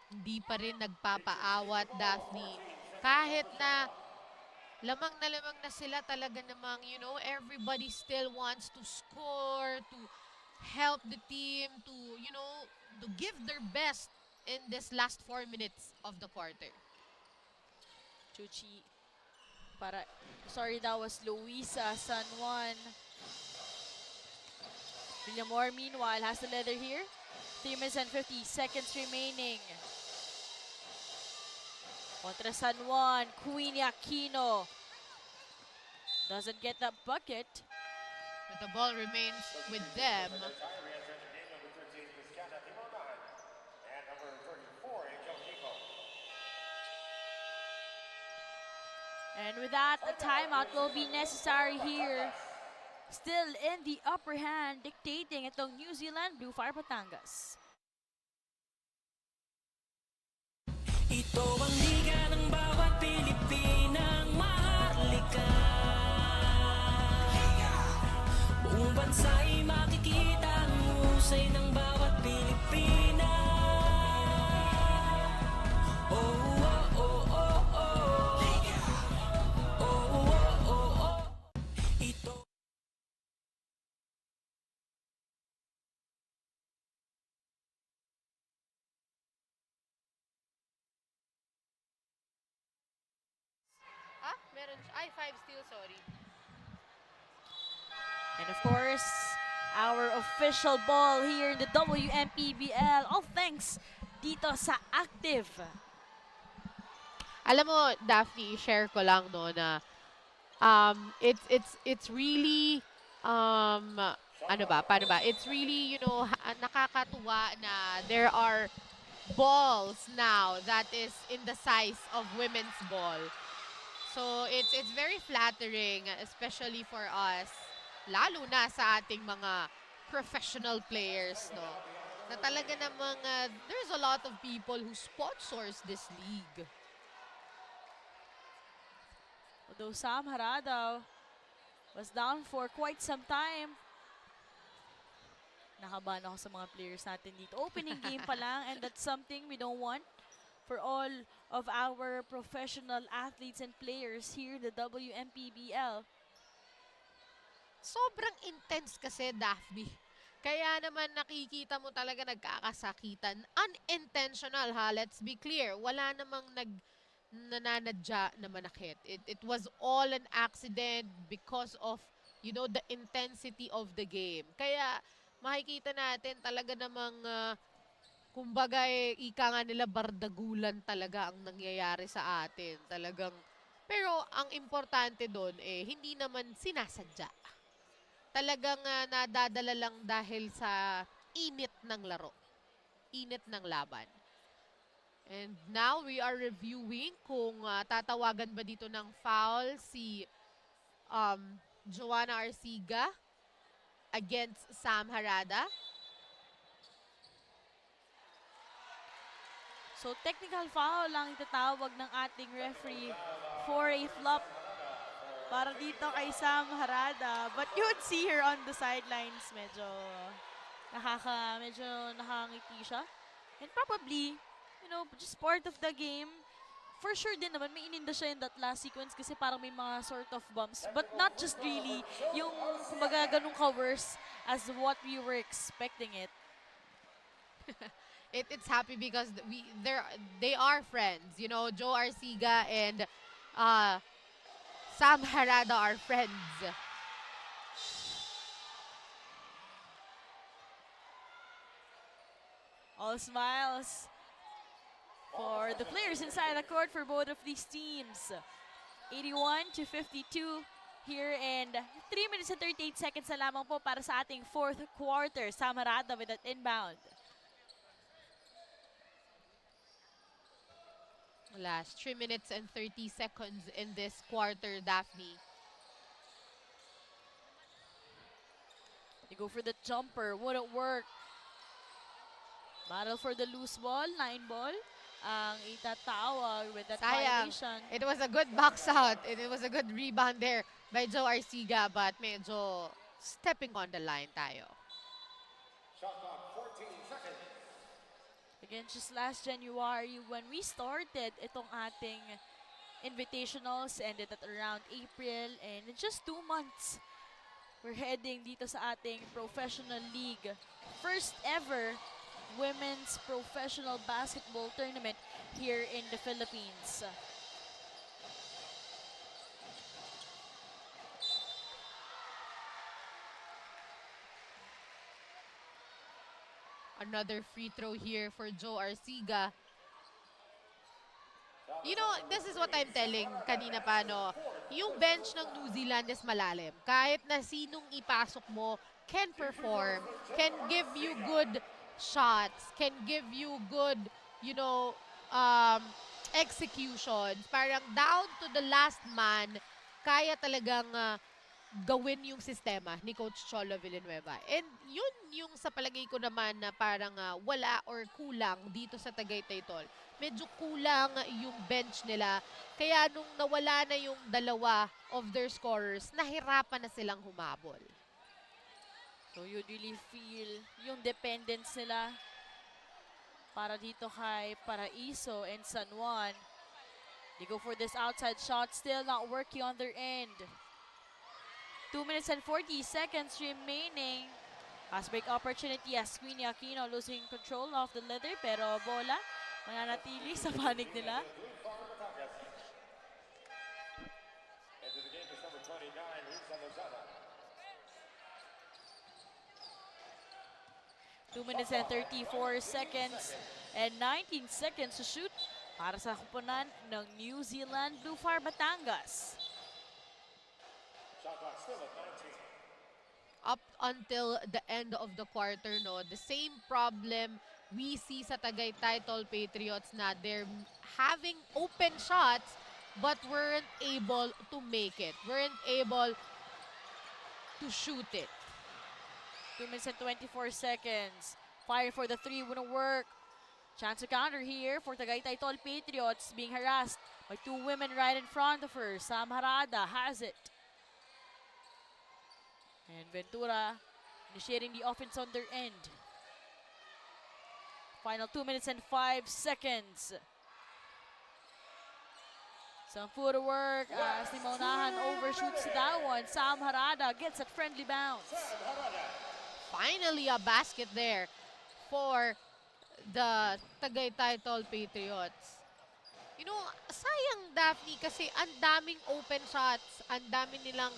Hindi pa rin nagpapaawat, Daphne. Kahit na lamang na sila talaga namang, you know, everybody still wants to score, to help the team, to, you know, to give their best in this last 4 minutes of the quarter. Chuchi, sorry, that was Luisa San Juan. Villamor, meanwhile, has the leather here. 3 minutes and 50 seconds remaining. Contra San Juan, Queenie Aquino doesn't get that bucket. But the ball remains with them. And with that, a timeout will be necessary here. Still in the upper hand, dictating itong New Zealand Bluefire Batangas. Ito ang liga ng bawat Pilipinang maharlika. Buong bansa'y makikita ang husay ng bawat Pilipina. Oh, oh, oh, oh, oh. Oh, oh, oh, oh. Ito Meron siya. Ay, 5 still, sorry. And of course, our official ball here in the WMPBL. All thanks dito sa Active. Alam mo, Daphne, share ko lang no na it's really ano ba, paano ba? It's really, you know, nakakatuwa na there are balls now that is in the size of women's ball. So it's very flattering, especially for us, lalo na sa ating mga professional players, no? Na talaga namang there's a lot of people who sponsors this league. Although Sam Haradaw was down for quite some time. Nakabahan ako sa mga players natin dito. Opening game pa lang, and that's something we don't want for all of our professional athletes and players here in the WMPBL. Sobrang intense kasi, Daphne. Kaya naman nakikita mo talaga nagkakasakitan. Unintentional, ha? Let's be clear. Wala namang nananadya na manakit. It was all an accident because of, you know, the intensity of the game. Kaya makikita natin talaga namang kumbaga ika nga nila bardagulan talaga ang nangyayari sa atin. Talagang, pero ang importante doon hindi naman sinasadya. Talagang nadadala lang dahil sa init ng laro. Init ng laban. And now we are reviewing kung tatawagan ba dito ng foul si Joanna Arciga against Sam Harada. So technical foul lang itatawag ng ating referee for a flop para dito kay Sam Harada. But you would see her on the sidelines, medyo nakangiti siya. And probably, you know, just part of the game. For sure din naman, may ininda siya in that last sequence kasi parang may mga sort of bumps. But not just really yung kumbaga ganun ka-worse as what we were expecting it. It's happy because they are friends. You know, Joe Arciga and Sam Harada are friends. All smiles for the players inside the court for both of these teams. 81-52 here, and 3 minutes and 38 seconds na lamang po para sa ating fourth quarter. Sam Harada with that inbound. Last 3 minutes and 30 seconds in this quarter, Daphne. They go for the jumper, wouldn't work. Battle for the loose ball, 9 ball. Ang itatawag with that Sayang. violation. It was a good box out and it was a good rebound there by Joe Arciga, but medyo stepping on the line tayo. Again, just last January when we started itong ating invitationals, ended at around April, and in just 2 months, we're heading dito sa ating professional league. First ever women's professional basketball tournament here in the Philippines. Another free throw here for Joe Arciga. You know, this is what I'm telling kanina pa, no? Yung bench ng New Zealand is malalim. Kahit na sinong ipasok mo can perform, can give you good shots, can give you good, you know, executions. Parang down to the last man, kaya talagang gawin yung sistema ni Coach Cholo Villanueva. And yun yung sa palagay ko naman na parang wala or kulang dito sa Tagaytay Tol. Medyo kulang yung bench nila. Kaya nung nawala na yung dalawa of their scorers, nahirapan na silang humabol. So you really feel yung dependence nila para dito kay Paraiso and San Juan. They go for this outside shot, still not working on their end. 2 minutes and 40 seconds remaining. Fast break opportunity as Queenie Aquino losing control of the leather, pero bola mananatili sa panig nila. Into the game is number 29, Rizal. 2 minutes and 34 seconds and 19 seconds to shoot para sa kupunan ng New Zealand Bluefire Batangas. Up until the end of the quarter, no, the same problem we see sa Tagaytay Tol Patriots na they're having open shots but weren't able to make it. Weren't able to shoot it. 2 minutes and 24 seconds. Fire for the three, wouldn't work. Chance to counter here for Tagaytay Tol Patriots, being harassed by 2 women right in front of her. Sam Harada has it. And Ventura initiating the offense on their end. Final 2 minutes and 5 seconds. Some footwork as Timonahan overshoots that one. Sam Harada gets a friendly bounce. Finally, a basket there for the Tagaytay Tol Patriots. You know, sayang, Daphne, kasi ang daming open shots, ang dami nilang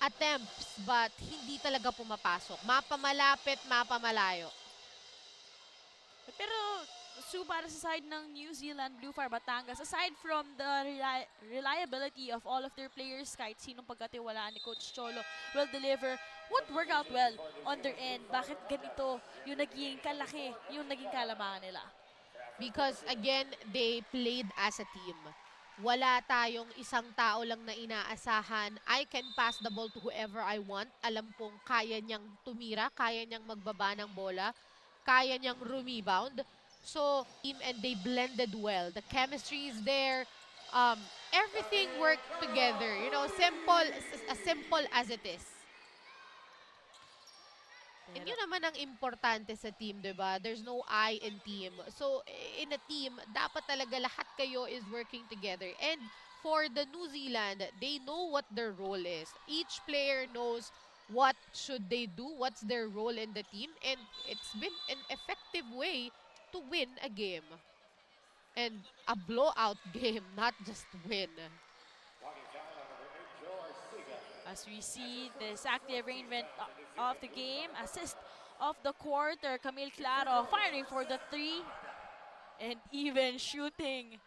attempts, but hindi talaga pumapasok. Mapamalapit, mapamalayo. Pero, so para sa side ng New Zealand Bluefire Batangas, aside from the reliability of all of their players, kahit sinong pagkatiwalaan ni Coach Cholo will deliver, what work out well on their end? Bakit ganito yung naging kalaki, yung naging kalamangan nila? Because again, they played as a team. Wala tayong isang tao lang na inaasahan. I can pass the ball to whoever I want. Alam kong kaya niyang tumira, kaya niyang magbaba ng bola, kaya niyang rumebound. So, team and they blended well. The chemistry is there. Everything worked together. You know, as simple as it is. And yun naman ang importante sa team, di ba? There's no I in team. So, in a team, dapat talaga lahat kayo is working together. And for the New Zealand, they know what their role is. Each player knows what should they do, what's their role in the team, and it's been an effective way to win a game. And a blowout game, not just win. As we see this active arrangement of the game, assist of the quarter, Camille Claro firing for the 3 and even shooting.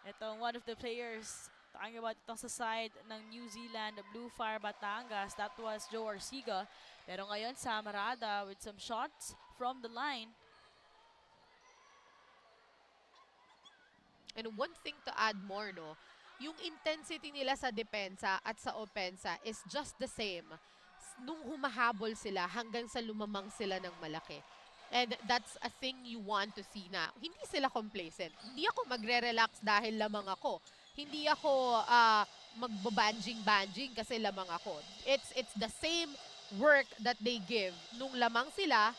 Itong one of the players, talking about itong sa side ng New Zealand, Bluefire Batangas, that was Joe Arciga. Pero ngayon, Sam Arada with some shots from the line. And one thing to add more, no, yung intensity nila sa depensa at sa opensa is just the same nung humahabol sila hanggang sa lumamang sila ng malaki. And that's a thing you want to see na hindi sila complacent. Hindi ako magre-relax dahil lamang ako. Hindi ako magbabanjing-banjing kasi lamang ako. It's the same work that they give nung lamang sila,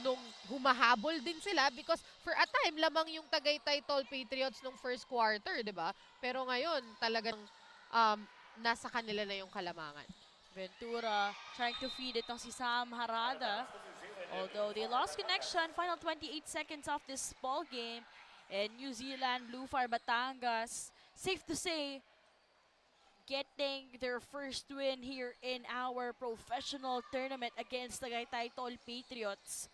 nung humahabol din sila because for a time lamang yung Tagaytay Tol Patriots nung first quarter, 'di ba? Pero ngayon talagang nasa kanila na yung kalamangan. Ventura trying to feed itong si Sam Harada. Although they lost connection, final 28 seconds of this ball game. And New Zealand, Bluefire Batangas, safe to say, getting their first win here in our professional tournament against Tagaytay Tol Patriots.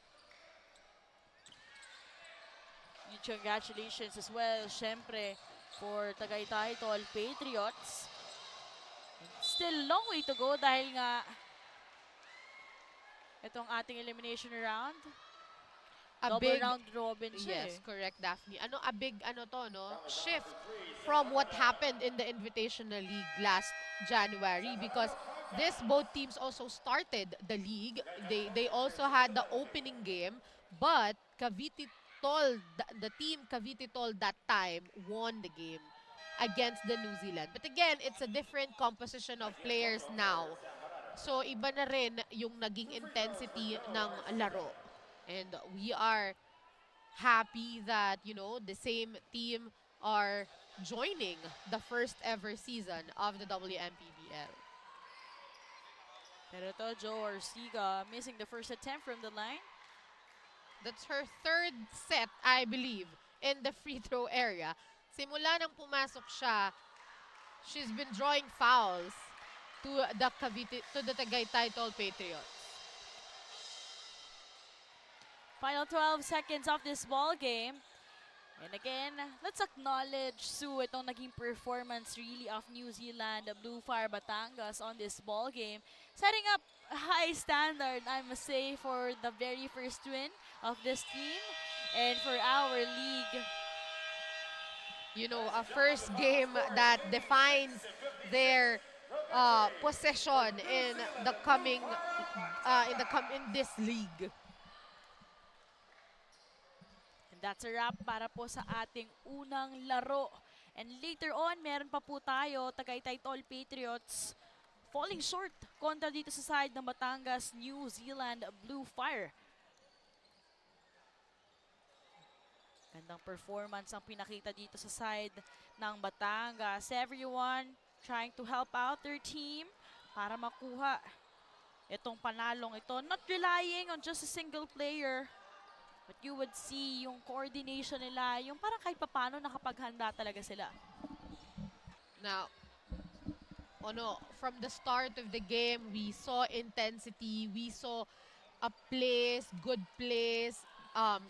Huge congratulations as well, syempre, for Tagaytay Tol Patriots. Still long way to go dahil nga itong ating elimination round. Double round robin siya. Yes, correct, Daphne. A big shift from what happened in the Invitational League last January because both teams also started the league. They also had the opening game, but Cavite Tol, the team Cavite Tol that time won the game against the New Zealand. But again, it's a different composition of players now. So iba na rin yung naging intensity ng laro. And we are happy that, the same team are joining the first ever season of the WMPBL. Pero ito, Joe Arciga missing the first attempt from the line. That's her third set, I believe, in the free throw area. Simula nang pumasok siya, she's been drawing fouls to the Tagaytay Tol Patriots. Final 12 seconds of this ball game. And again, let's acknowledge Sue itong naging performance really of New Zealand Bluefire Batangas on this ball game. Setting up a high standard, I must say, for the very first win of this team and for our league. A first game that defines their possession in this league. That's a wrap para po sa ating unang laro. And later on, meron pa po tayo, Tagaytay Tol Patriots, falling short kontra dito sa side ng Batangas, New Zealand Bluefire. Gandang performance ang pinakita dito sa side ng Batangas. Everyone trying to help out their team para makuha itong panalong ito. Not relying on just a single player. But you would see yung coordination nila, yung parang kahit papano nakapaghanda talaga sila. Now, from the start of the game, we saw intensity, we saw good plays,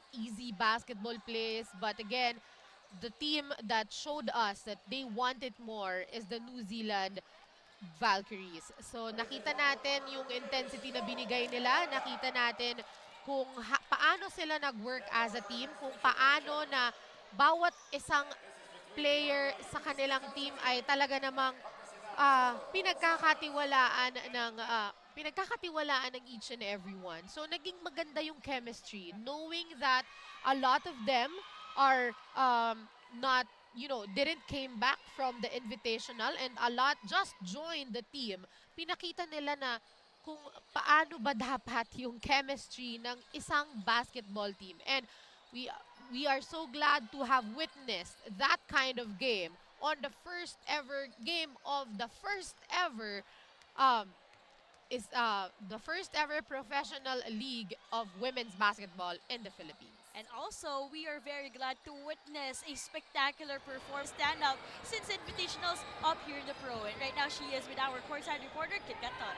easy basketball plays. But again, the team that showed us that they wanted more is the New Zealand Valkyries. So nakita natin yung intensity na binigay nila, nakita natin kung paano sila nag-work as a team, kung paano na bawat isang player sa kanilang team ay talaga namang pinagkakatiwalaan ng pinagkakatiwalaan ng each and everyone. So naging maganda yung chemistry, knowing that a lot of them are not, didn't came back from the invitational and a lot just joined the team. Pinakita nila na kung paano ba dapat yung chemistry ng isang basketball team. And we are so glad to have witnessed that kind of game on the first ever game of the first ever the first ever professional league of women's basketball in the Philippines. And also, we are very glad to witness a spectacular performance standout since Invitationals up here in the Pro. And right now, she is with our courtside reporter, Kit Katon.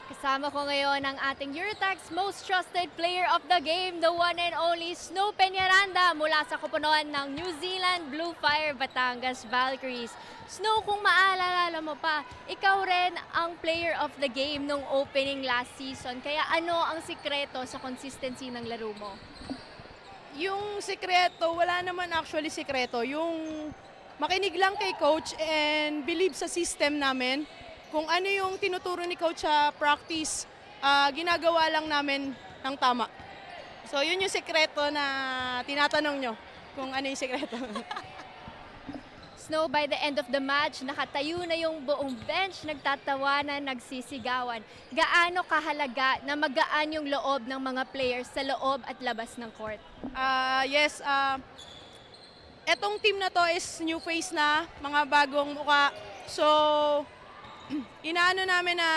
Kasama ko ngayon ang ating Eurotax Most Trusted Player of the Game, the one and only Snow Peñaranda mula sa koponan ng New Zealand Bluefire Batangas Valkyries. Snow, kung maalala mo pa, ikaw rin ang player of the game nung opening last season. Kaya ano ang sikreto sa consistency ng laro mo? Yung sikreto, wala naman actually sikreto. Yung makinig lang kay coach and believe sa system namin. Kung ano yung tinuturo ni coach sa practice, ginagawa lang namin ng tama. So yun yung sikreto na tinatanong nyo, kung ano yung sikreto. Snow, by the end of the match, nakatayo na yung buong bench, nagtatawanan, nagsisigawan. Gaano kahalaga na magaan yung loob ng mga players sa loob at labas ng court? Yes, etong team na to is new face na, mga bagong muka. So, inaano namin na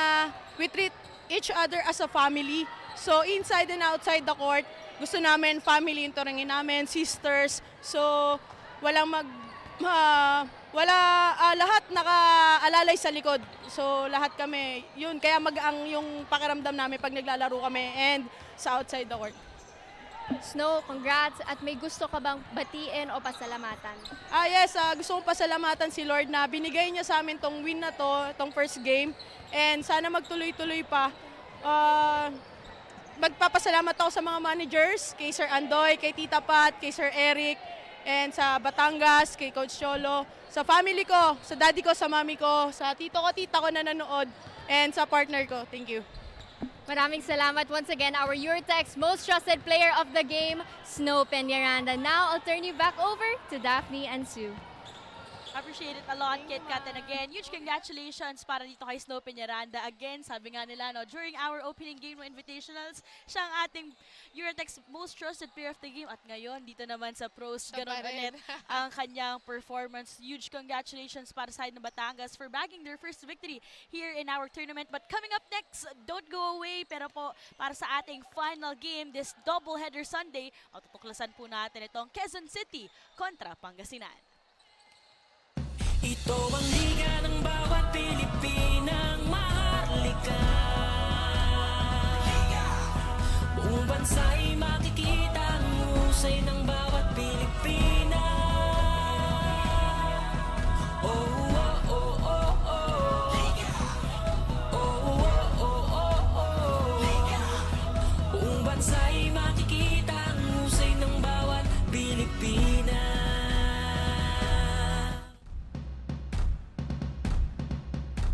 we treat each other as a family. So, inside and outside the court, gusto namin family yung turangin namin, sisters. So, lahat nakaalalay sa likod. So lahat kami, yun, kaya mag-ang yung pakiramdam namin pag naglalaro kami and sa outside the court. Snow, congrats, at may gusto ka bang batiin o pasalamatan? Yes, gusto kong pasalamatan si Lord na binigay niya sa amin tong win na to, tong first game, and sana magtuloy-tuloy pa. Magpapasalamat ako sa mga managers, kay Sir Andoy, kay Tita Pat, kay Sir Eric, and sa Batangas, kay Coach Cholo, sa family ko, sa daddy ko, sa mami ko, sa tito ko, tita ko na nanood, and sa partner ko. Thank you. Maraming salamat once again, our Eurotex Most Trusted Player of the Game, Snow Peñaranda. Now, I'll turn you back over to Daphne and Sue. Appreciate it a lot, Kit Kat. And again, huge congratulations para dito kay Snow Peñaranda. Again, sabi nga nila, no, during our opening game ng Invitationals, siya ang ating Eurotex Most Trusted Player of the Game. At ngayon, dito naman sa pros, ganun ulit ang kanyang performance. Huge congratulations para sa side ng Batangas for bagging their first victory here in our tournament. But coming up next, don't go away, pero po para sa ating final game, this doubleheader Sunday, tutuklasan po natin itong Quezon City kontra Pangasinan. Ito ang